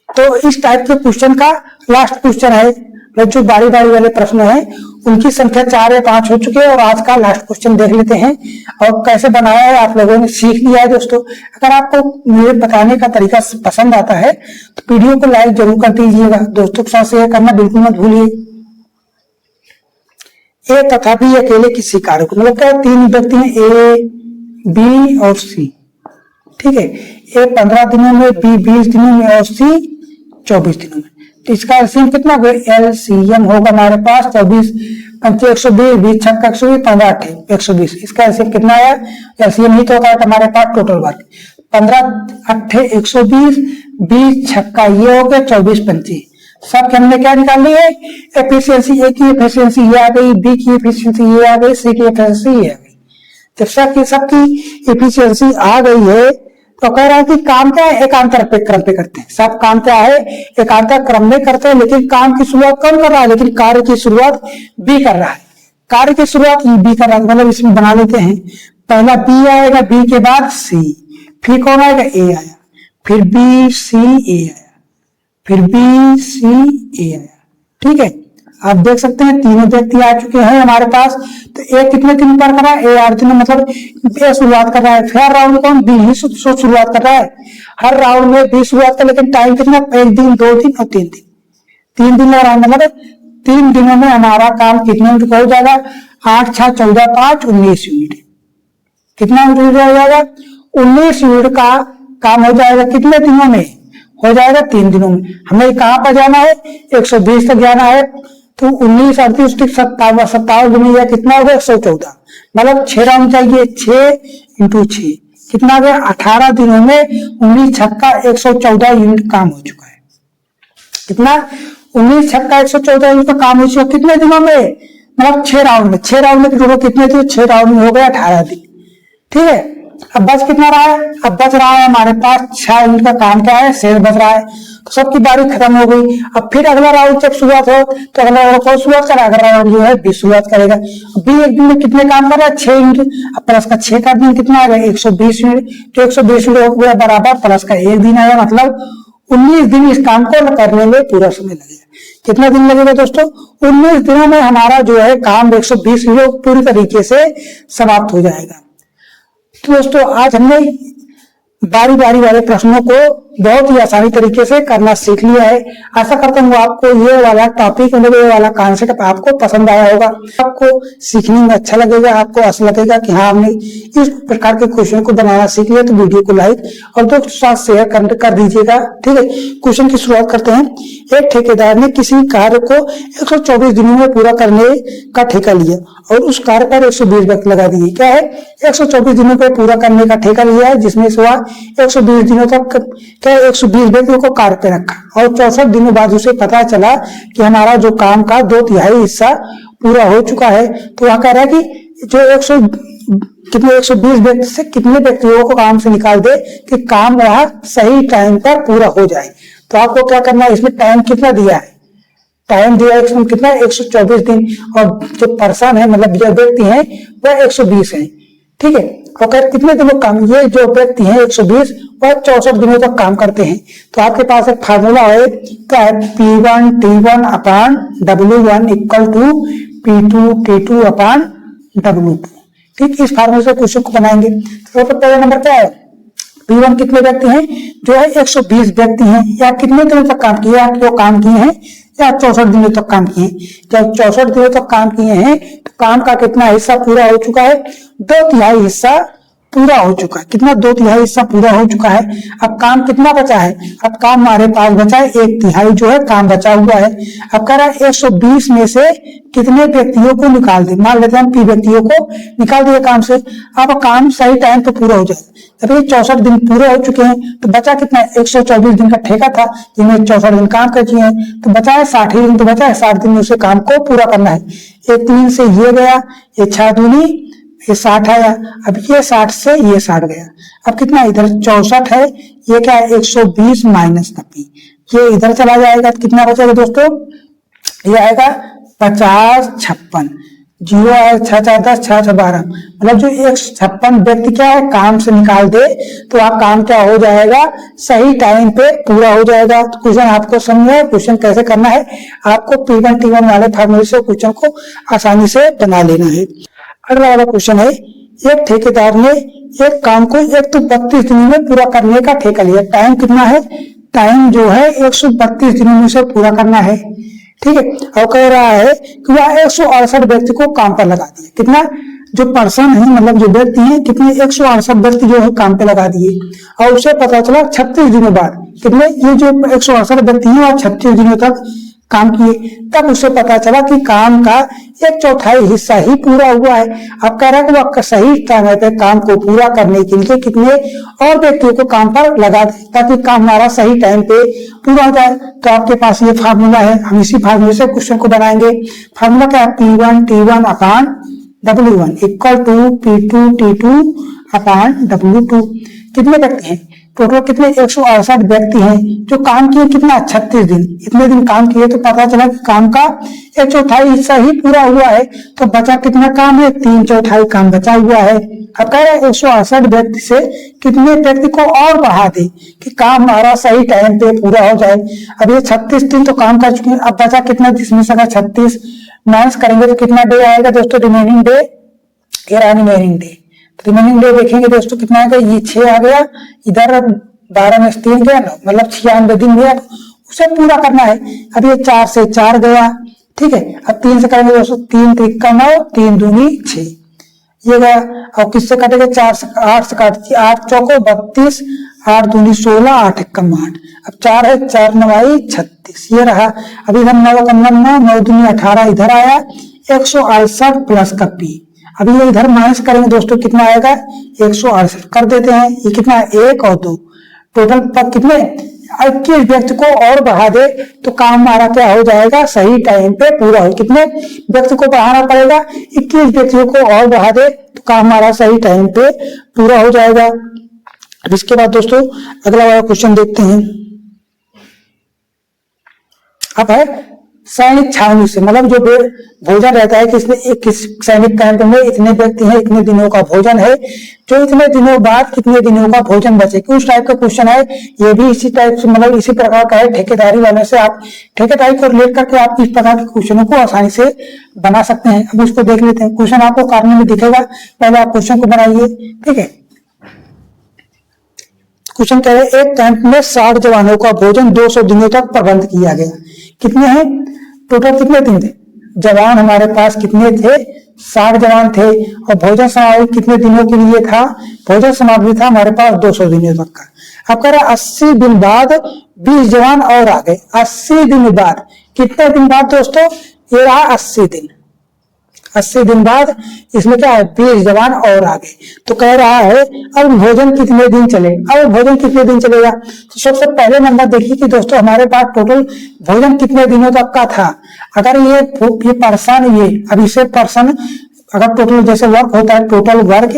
तो इस टाइप के क्वेश्चन का लास्ट क्वेश्चन है, जो बारी बारी वाले प्रश्न है उनकी संख्या 4 या 5 हो चुके हैं, और आज का लास्ट क्वेश्चन देख लेते हैं। और कैसे बनाया है आप लोगों ने सीख लिया है दोस्तों। अगर आपको मेरे बताने का तरीका पसंद आता है तो वीडियो को लाइक जरूर कर दीजिएगा, दोस्तों के साथ शेयर करना बिल्कुल मत भूलिए। ए तथा बी अकेले किसी कार्य को, मतलब क्या, 3 व्यक्ति हैं, ए बी और सी, ठीक है। ए 15 दिनों में, बी 20 दिनों में और सी 24 दिनों में। तो इसका एलसीएम कितना होगा, एलसीएम होगा हमारे पास 24 5 120, 20 6 120, 15 8 120। इसका एलसीएम कितना आया, एलसीएम ही तो होता है हमारे पास टोटल वर्क। 15 8 120, 20 6 ये हो गया, 24 25। सब हमने क्या निकाल ली है, एफिशिएंसी। ए की एफिशिएंसी ये आ गई, बी की एफिशिएंसी ये आ गई, सी की एफिशिएंसी ये आ गई। जब सबकी एफिशिएंसी आ गई है तो कह रहा है कि काम क्या है, एकांतर क्रम पे करते हैं। सब काम क्या है, एकांतर क्रम में करते हैं, लेकिन काम की शुरुआत कौन कर रहा है, लेकिन कार्य की शुरुआत बी कर रहा है। कार्य की शुरुआत बी कर रहा है, मतलब इसमें बना लेते हैं। पहला बी आएगा, बी के बाद सी, फिर कौन आएगा, ए आया, फिर बी सी ए आया, फिर बी सी ए आया, ठीक है। आप देख सकते हैं तीनों व्यक्ति आ चुके हैं हमारे पास। तो ए कितने दिन पर कर रहा है, ए 8 दिन, मतलब ए शुरुआत कर रहा है। फिर हर राउंड कौन, बी ही शुरुआत कर रहा है। हर राउंड में बी शुरुआत कर, लेकिन टाइम कितना, 1 दिन 2 दिन और 3 दिन। 3 दिन का राउंड, मतलब 3 दिनों में हमारा काम कितने यूनिट का हो जाएगा, 8 6 14 5 19 यूनिट। कितना यूनिट हो जाएगा, 19 यूनिट का काम हो जाएगा। कितने दिनों में हो जाएगा, 3 दिनों में। हमें कहां पर जाना है, 120 तक जाना है। तो 19 38 57 दिन या कितना हो गया, 114, मतलब 6 राउंड चाहिए। 6 × 6 कितना गया, 18 दिनों में 19 छक्का 114 यूनिट काम हो चुका है। कितना, 19 छक्का 114 यूनिट का काम हो चुका, कितने दिनों में, मतलब 6 राउंड में। 6 राउंड में टोटल कितने थे, 6 राउंड में हो गया 18 दिन, ठीक है। अब बच कितना रहा है, अब बच रहा है हमारे पास 6 यूनिट का काम क्या है, शेष बच रहा है। तो सबकी बारी खत्म हो गई। अब फिर अगला राउंड जब शुरुआत हो तो अगला राउंड कौन शुरुआत करेगा, अगला राउंड जो है बी शुरुआत करेगा। बी 1 दिन में कितने काम कर रहा है, 6 यूनिट। अब प्लस का 6 का दिन कितना आएगा, 120 यूनिट। तो 120 यूनिट हो गया बराबर, प्लस का 1 दिन आया, मतलब 19 दिन इस काम को करने में पूरा समय लगेगा। कितना दिन लगेगा दोस्तों, 19 दिनों में हमारा जो है काम 120 यूनिट पूरी तरीके से समाप्त हो जाएगा। तो दोस्तों आज हमने बारी बारी वाले प्रश्नों को बहुत ही आसानी तरीके से करना सीख लिया है। आशा करता हूँ आपको ये वाला टॉपिक, ये वाला कॉन्सेप्ट आपको पसंद आया होगा, आपको सीखने में अच्छा लगेगा, आपको ऐसा लगेगा कि हाँ हमने इस प्रकार के क्वेश्चन को बनाना सीख लिया। तो वीडियो को लाइक और दोस्तों के साथ शेयर कर दीजिएगा, ठीक है। क्वेश्चन की शुरुआत करते हैं। एक ठेकेदार ने किसी कार्य को 124 दिनों में पूरा करने का ठेका लिया और उस कार्य पर 120 व्यक्ति लगा दिए। क्या है, 124 दिनों पर पूरा करने का ठेका लिया है, जिसमें से 120 दिनों तक क्या 120 व्यक्तियों को कार्य पे रखा और 64 दिनों बाद उसे पता चला कि हमारा जो काम का 2/3 हिस्सा पूरा हो चुका है। तो वह कह रहा है कि जो 120 व्यक्ति से कितने व्यक्तियों को काम से निकाल दे कि काम वह सही टाइम पर पूरा हो जाए। तो आपको क्या करना है, इसमें टाइम कितना दिया है, टाइम दिया है कितना 124 दिन, और जो पर्सन है मतलब जो व्यक्ति है वह 120 है। ठीक है, और कह कितने दिनों काम, ये जो व्यक्ति है 120 वह 64 दिनों तक काम करते हैं। तो आपके पास एक फार्मूला है, क्या है, P1 T1 upon W1 equal to P2 T2 upon W2। ठीक, इस फार्मूले से क्वेश्चन को बनाएंगे। तो पहला नंबर क्या है, P1 कितने व्यक्ति हैं, जो है 120 व्यक्ति हैं, या कितने दिनों तक काम किया, जो काम किए हैं, या 64 दिनों तक काम किए। जब 64 दिनों तक काम किए हैं तो काम का कितना हिस्सा पूरा हो चुका है, 2/3 हिस्सा पूरा हो चुका है। कितना, 2/3 हिस्सा पूरा हो चुका है। अब काम कितना बचा है, अब काम हमारे पास बचा है 1/3 जो है काम बचा हुआ है। अब कह रहा है 120 में से कितने व्यक्तियों को निकाल दे, मान लेते हैं हम 3 व्यक्तियों को निकाल दिए काम से। अब काम सही टाइम पे पूरा हो जाए। जब ये 64 दिन पूरे हो चुके हैं तो बचा कितना, 124 दिन का ठेका था जिनमें 64 दिन काम कर चुके हैं, तो बचा है 60 दिन, तो बचा है 60 दिन में उसे काम को पूरा करना है। ये 3 से ये गया, ये 6 दूनी ये 60 आया, अब ये 60 से ये 60 गया। अब कितना, इधर 64 है, ये क्या है 120 माइनस 90, ये इधर चला जाएगा तो कितना बचेगा दोस्तों, ये आएगा 50 56, 0 है 6 4 10 6 6 12, मतलब जो 156 व्यक्ति क्या है काम से निकाल दे तो आप काम क्या हो जाएगा, सही टाइम पे पूरा हो जाएगा। तो क्वेश्चन आपको समझ में, क्वेश्चन कैसे करना है, आपको P1 T1 वाले फार्मूले से क्वेश्चन को आसानी से बना लेना है। अगला वाला क्वेश्चन है, एक ठेकेदार ने एक काम को 132 दिनों में पूरा करने का ठेका लिया। टाइम कितना है, टाइम जो है 132 दिनों में से पूरा करना है। ठीक है, और कह रहा है कि वह 168 व्यक्ति को काम पर लगा दिए। कितना, जो पर्सन है मतलब जो व्यक्ति है, कितने 168 व्यक्ति जो है काम पे लगा दिए, और उसे पता चला 36 दिनों बाद कितने, ये जो 168 व्यक्ति है वह 36 दिनों तक काम किए, तब उसे पता चला कि काम का 1/4 हिस्सा ही पूरा हुआ है। अब कह रहा है कि वह सही समय पे काम को पूरा करने के लिए कितने और व्यक्तियों को काम पर लगा दे ताकि काम हमारा सही टाइम पे पूरा हो जाए। तो आपके पास ये फार्मूला है, हम इसी फार्मूले से क्वेश्चन को बनाएंगे। फार्मूला क्या है, P1 T1 upon W1 equal to P2 T2 upon W2। कितने व्यक्ति हैं टोटल, कितने 168 व्यक्ति हैं जो काम किए, कितना 36 दिन, इतने दिन काम किए तो पता चला कि काम का 1/4 हिस्सा ही पूरा हुआ है। तो बचा कितना काम है, 3/4 काम बचा हुआ है। अब कह रहे 168 व्यक्ति से कितने व्यक्ति को और बढ़ा दे कि काम हमारा सही टाइम पे पूरा हो जाए। अब ये 36 दिन तो काम कर चुके हैं, अब बचा कितना, जिसमें से 36 माइनस करेंगे तो कितना डे आएगा दोस्तों, remaining day, remaining day. Remaining day देखेंगे दोस्तों कितना आएगा, ये 6 आ गया, इधर 12 में 3 गया, मतलब 96 दिन गया, उसे पूरा करना है। अब ये 4 से 4 गया, ठीक है। अब 3 से करेंगे दोस्तों, 3 3 का 9, 3 दूनी 6, ये गया। और किससे कटेगा, 4 से 8 से काट, 8 चौको 32, 8 दूनी 16, 8 एकम 8। अब 4 है, 4 9 36, ये रहा। अब इधर 9 का 9, 9 दूनी 18, इधर आया 168 प्लस का P। अभी ये इधर माइनस करेंगे दोस्तों, कितना आएगा 168 कर देते हैं, ये कितना 1 और 2 टोटल पर कितने 21 व्यक्ति को और बढ़ा दे तो काम हमारा क्या हो जाएगा, सही टाइम पे पूरा हो। कितने व्यक्ति को बढ़ाना पड़ेगा, 21 व्यक्तियों को और बढ़ा दे तो काम हमारा सही टाइम पे पूरा हो जाएगा। अब इसके बाद दोस्तों अगला वाला क्वेश्चन देखते हैं। अब है सैनिक छावनी से, मतलब जो भोजन रहता है किस सैनिक कैंप में इतने व्यक्ति हैं, इतने दिनों का भोजन है, जो इतने दिनों बाद कितने दिनों का भोजन बचे, उस टाइप का क्वेश्चन है। ये भी इसी टाइप से मतलब इसी प्रकार का है। ठेकेदारी वाले से आप ठेकेदारी को रिलेट करके आप इस प्रकार के क्वेश्चनों को आसानी से बना सकते हैं। अब उसको देख लेते हैं। क्वेश्चन आपको करने में दिखेगा, पहले आप क्वेश्चन को बनाइए, ठीक है। क्वेश्चन कह रहे एक कैंप में 60 जवानों का भोजन 200 दिनों तक प्रबंध किया गया। कितने हैं टोटल, कितने दिन थे जवान हमारे पास, कितने थे 60 जवान थे। और भोजन सामग्री कितने दिनों के लिए था, भोजन सामग्री था हमारे पास 200 दिनों तक का। अब कह रहा 80 दिन बाद 20 जवान और आ गए। 80 दिन बाद, कितने दिन बाद दोस्तों, ये रहा 80 दिन। 80 दिन बाद इसमें क्या है 20 जवान और आ गए। तो कह रहा है अब भोजन कितने दिन चलेगा, अब भोजन कितने दिन चलेगा। तो सबसे पहले नंबर देखिए कि दोस्तों हमारे पास टोटल भोजन कितने दिनों तक का था। अगर ये पर्सन, ये अब इसे पर्सन अगर टोटल जैसे वर्क होता है, टोटल वर्क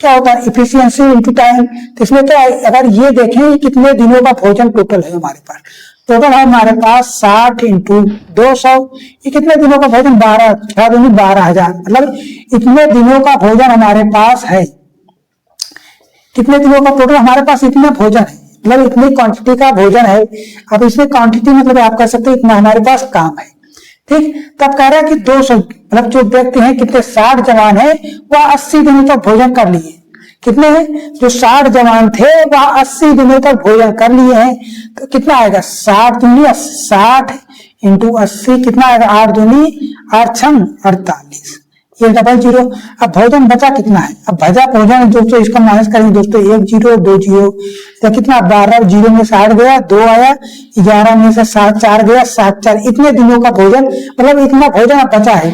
क्या होता है इफिशियंसी इनटू टाइम। तो इसमें क्या है, अगर ये देखें कितने दिनों का भोजन टोटल है हमारे पास, टोटल है हमारे पास 60 इंटू 200, ये कितने दिनों का भोजन, 12,000, मतलब इतने दिनों का भोजन हमारे पास है। कितने दिनों का टोटल हमारे पास इतना भोजन है, मतलब इतनी क्वांटिटी का भोजन है। अब इसमें क्वांटिटी मतलब आप कह सकते हैं इतना हमारे पास काम है। ठीक, तब कह रहा है कि 200 मतलब जो व्यक्ति हैं कितने, 60 जवान है वह 80 दिनों तक भोजन कर लिए। कितने हैं, जो 60 जवान थे वह 80 दिनों तक भोजन कर लिए हैं। तो कितना आएगा, 60 इंटू 80 कितना आएगा, 8 दूनी 8 छंग 48, ये डबल जीरो। अब भोजन बचा कितना है, अब बचा भोजन दोस्तों इसको माइनस करेंगे दोस्तों, 1 जीरो 2 जीरो, तो कितना 12 जीरो में 60 गया, 2 आया, 11 में से 7 4 गया, 7 4, इतने दिनों का भोजन, मतलब इतना भोजन अब बचा है,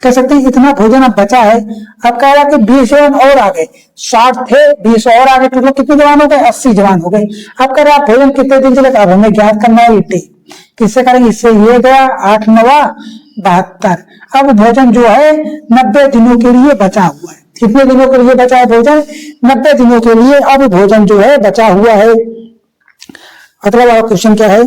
कह सकते हैं इतना भोजन अब बचा है। अब कह रहा कि 20 जवान और आगे, 60 थे 20 और आगे, टोटल कितने जवान हो गए, 80 जवान हो गए। अब कह रहा भोजन कितने दिन चलेगा, अब हमें ज्ञात करना है, किससे करेंगे, इससे ये गया 8 9 72। अब भोजन जो है 90 दिनों के लिए बचा हुआ है। कितने दिनों के लिए बचा है भोजन, 90 दिनों के लिए अब भोजन जो है बचा हुआ है। अगला क्वेश्चन क्या है,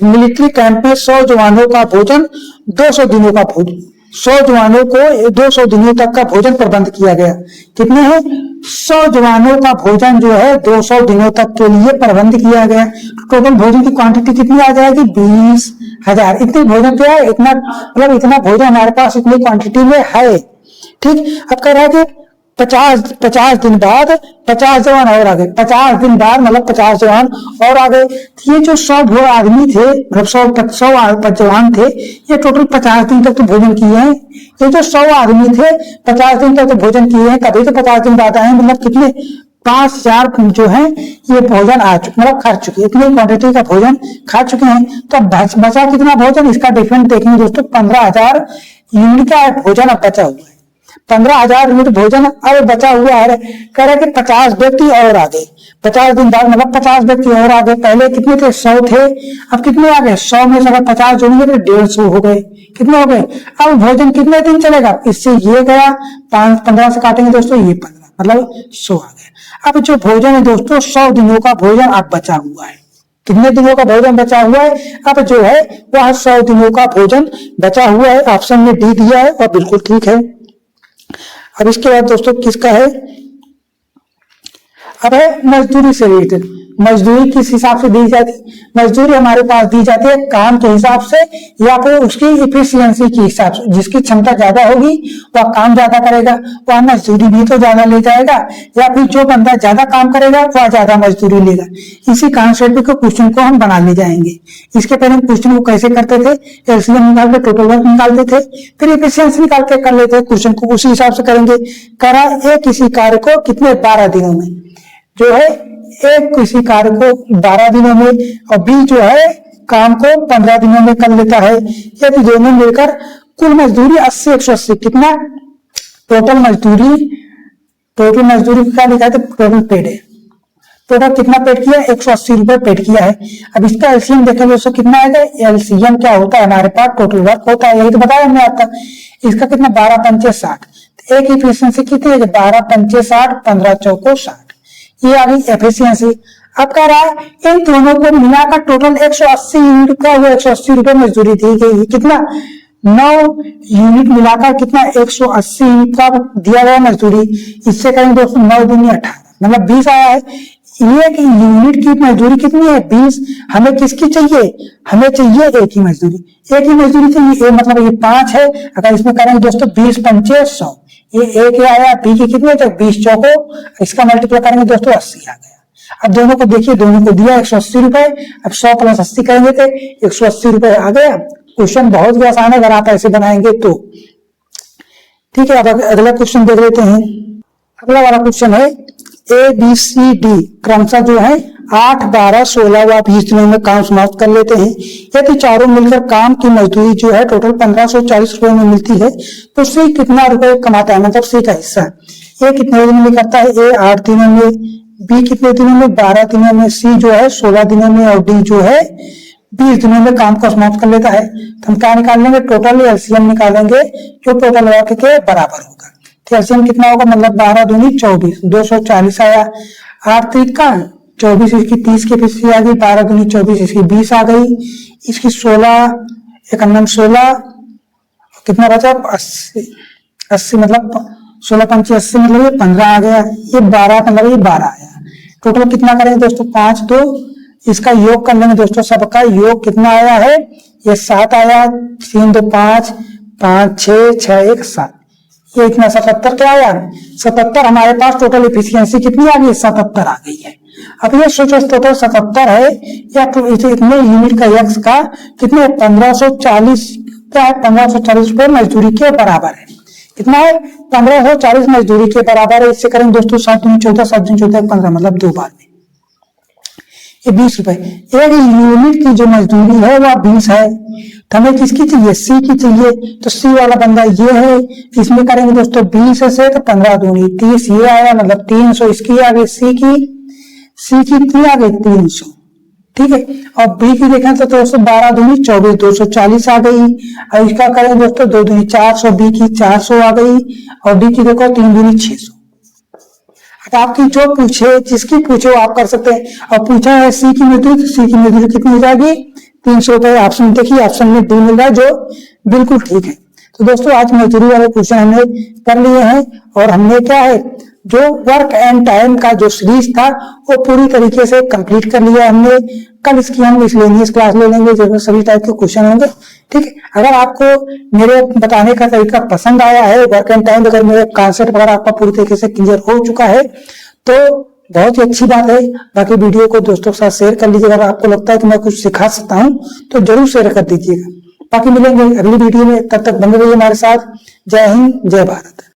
मिलिट्री कैंप में 100 जवानों का भोजन 200 दिनों का भोजन, 100 जवानों को 200 दिनों तक का भोजन प्रबंध किया गया। कितने हैं, 100 जवानों का भोजन जो है 200 दिनों तक के लिए प्रबंध किया गया। टोटल भोजन की क्वांटिटी कितनी आ जाएगी, 20,000। इतनी भोजन क्या है, इतना मतलब इतना भोजन हमारे पास इतनी क्वांटिटी में है। ठीक, अब कह रहा है कि 50 दिन बाद 50 जवान और आ गए, 50 दिन बाद मतलब 50 जवान और आ गए। ये जो 100 आदमी थे, मतलब 100 जवान थे, ये टोटल 50 दिन तक तो भोजन किए हैं। ये जो 100 आदमी थे 50 दिन तक तो भोजन किए हैं, कभी तो 50 दिन बाद आए, मतलब कितने 5000 जो है ये भोजन आ चुके, मतलब खा चुके, इतनी क्वांटिटी का भोजन खा चुके हैं। तो बचा कितना भोजन, इसका डिफरेंस देखेंगे दोस्तों, 15,000 यूनिट का भोजन अब बचा हुआ है। 15,000 यूनिट भोजन अब बचा हुआ है। कह रहे कि 50 व्यक्ति और आ गए, 50 दिन बाद मतलब 50 व्यक्ति और आ गए। पहले कितने थे, 100 थे, अब कितने आ गए, 100 में से अगर 50 जोड़ेंगे तो 150 हो गए। कितने हो गए, अब भोजन कितने दिन चलेगा, इससे ये गया 15 से काटेंगे दोस्तों, ये 15 मतलब 100 आ गए। अब जो भोजन है दोस्तों 100 दिनों का भोजन अब बचा हुआ है। कितने दिनों का भोजन बचा हुआ है, अब जो है वह 100 दिनों का भोजन बचा हुआ है। ऑप्शन में डी दिया है और बिल्कुल ठीक है। अब इसके बाद दोस्तों किसका है, अब है मजदूरी से रिलेटेड। मजदूरी किस हिसाब से दी जाती, मजदूरी हमारे पास दी जाती है काम के हिसाब से या फिर उसकी इफिशियंसी के हिसाब से। जिसकी क्षमता ज्यादा होगी वह काम ज्यादा करेगा, वह मजदूरी भी तो ज्यादा ले जाएगा, या फिर जो बंदा ज्यादा काम करेगा वह ज्यादा मजदूरी लेगा। इसी कॉन्सेप्ट के क्वेश्चन को हम बना ले जाएंगे। इसके पहले हम क्वेश्चन को कैसे करते थे, एलसीएम निकाल के टोटल वर्क निकालते थे, फिर इफिशियंसी निकाल के कर लेते हैं। क्वेश्चन को उसी हिसाब से करेंगे। करा ए किसी कार्य को कितने 12 दिनों में, जो है एक किसी कार्य को 12 दिनों में और बी जो है काम को 15 दिनों में कर लेता है। यदि दोनों मिलकर कुल मजदूरी 80 180 कितना, टोटल मजदूरी क्या लिखा है, टोटल पेड है, टोटल कितना पेड किया, 180 रुपए पेड किया है। अब इसका एलसीएम देखें दोस्तों कितना आएगा, एलसीएम क्या होता है हमारे पास टोटल वर्क होता है, यही तो बताया हमने आपका। इसका कितना 12 पंचे 60, एक इफिशियंसी कितनी है, 12 पंचे 60, 15 चौको 60, ये आ गई एफिशिएंसी। अब कह रहा है इन दोनों को मिलाकर टोटल 180 यूनिट का, वो 180 रुपए मजदूरी दी गई। कितना, 9 यूनिट मिलाकर कितना 180 यूनिट का दिया गया मजदूरी। इससे करेंगे दोस्तों 9 दूनी 18 मतलब 20 आया है। ये यूनिट की मजदूरी कितनी है, 20। हमें किसकी चाहिए, हमें चाहिए एक ही मजदूरी, एक ही मजदूरी चाहिए, मतलब ये 5 है। अगर इसमें करेंगे दोस्तों 20 पंचे 100, ये एक आया, बी की कितने, तो 20 चौको, इसका मल्टीप्लाई करेंगे दोस्तों 80 आ गया। अब दोनों को देखिए, दोनों को दिया 180 रुपए, अब 100 प्लस 80 करेंगे तो 180 रुपए आ गया। क्वेश्चन बहुत ही आसान है अगर आप ऐसे बनाएंगे तो। ठीक है, अब अगला क्वेश्चन देख लेते हैं। अगला वाला क्वेश्चन है ए बी सी डी क्रमशः जो है 8 12 16 व 20 दिनों में काम समाप्त कर लेते हैं। यदि चारों मिलकर काम की मजदूरी जो है टोटल 1540 रुपए में मिलती है तो सी कितना रुपए कमाता है, मतलब सी का हिस्सा। ए कितने दिनों में करता है, ए 8 दिनों में, बी कितने दिनों में 12 दिनों में, सी जो है 16 दिनों में और डी जो है 20 दिनों में काम को समाप्त कर लेता है। तो हम क्या निकाल लेंगे, टोटल एलसीएम निकालेंगे जो टोटल वर्क के बराबर होगा। तो एलसीएम कितना होगा, मतलब 12 दूनी 24, 240 आया, 8 3 का 24 इसकी 30 की एफिशिएंसी आ गई, 12 दूनी 24 इसकी 20 आ गई, इसकी 16 एक अन्नम 16 कितना बचा 80 मतलब 16 पंच 80 मतलब ये 15 आ गया, ये 12 मतलब ये 12 आया। टोटल कितना करेंगे दोस्तों 5 2 इसका योग कर लेंगे दोस्तों, सबका योग कितना आया है ये 7 आया, 3 2 5 5 6 6 1 7, ये इतना 77 क्या आया 77 हमारे पास टोटल एफिशिएंसी कितनी आ गई 77 आ गई है। अब ये सोचो टोटल 77 है या तो इतने यूनिट का एक्स का कितने 1540 क्या है 1540 रुपए मजदूरी के बराबर है, कितना है 1540 मजदूरी के बराबर है। इससे करेंगे दोस्तों 7 दूनी 14 7 दूनी 14 15 मतलब 2 बार में ये 20 रुपए। एक यूनिट की जो मजदूरी है वह 20 है, तो हमें किसकी चाहिए सी की चाहिए, तो सी वाला बंदा ये है, इसमें करेंगे दोस्तों 20 से तो 15 दूनी 30 ये आया मतलब 300 इसकी आ गई, सी की कितनी आ गई 300, ठीक है। और बी की देखें तो दोस्तों 12 दूनी 24 240 आ गई, और इसका करें दोस्तों 2 दूनी 400 बी की 400 आ गई, और डी की देखो 3 दूनी 600। अब आपकी जो पूछे जिसकी पूछे वो आप कर सकते हैं। और पूछा है सी की मजदूरी, तो सी की मजदूरी कितनी हो जाएगी 300 रुपए, ऑप्शन देखिए ऑप्शन में डी मिल रहा है जो बिल्कुल ठीक है। तो दोस्तों आज मजदूरी वाले क्वेश्चन हमने कर लिए हैं, और हमने क्या है जो वर्क एंड टाइम का जो सीरीज था वो पूरी तरीके से कंप्लीट कर लिया हमने। कल इसकी हम मिसलेनियस क्लास ले लेंगे जिसमें सभी टाइप के क्वेश्चन होंगे, ठीक है। अगर आपको मेरे बताने का तरीका पसंद आया है, वर्क एंड टाइम अगर मेरे कॉन्सेप्ट अगर आपका पूरी तरीके से क्लियर हो चुका है तो बहुत ही अच्छी बात है। बाकी वीडियो को दोस्तों के साथ शेयर कर लीजिएगा, अगर आपको लगता है कि मैं कुछ सिखा सकता हूँ तो जरूर शेयर कर दीजिएगा। बाकी मिलेंगे अगली वीडियो में, तब तक बने रहिए हमारे साथ। जय हिंद जय भारत।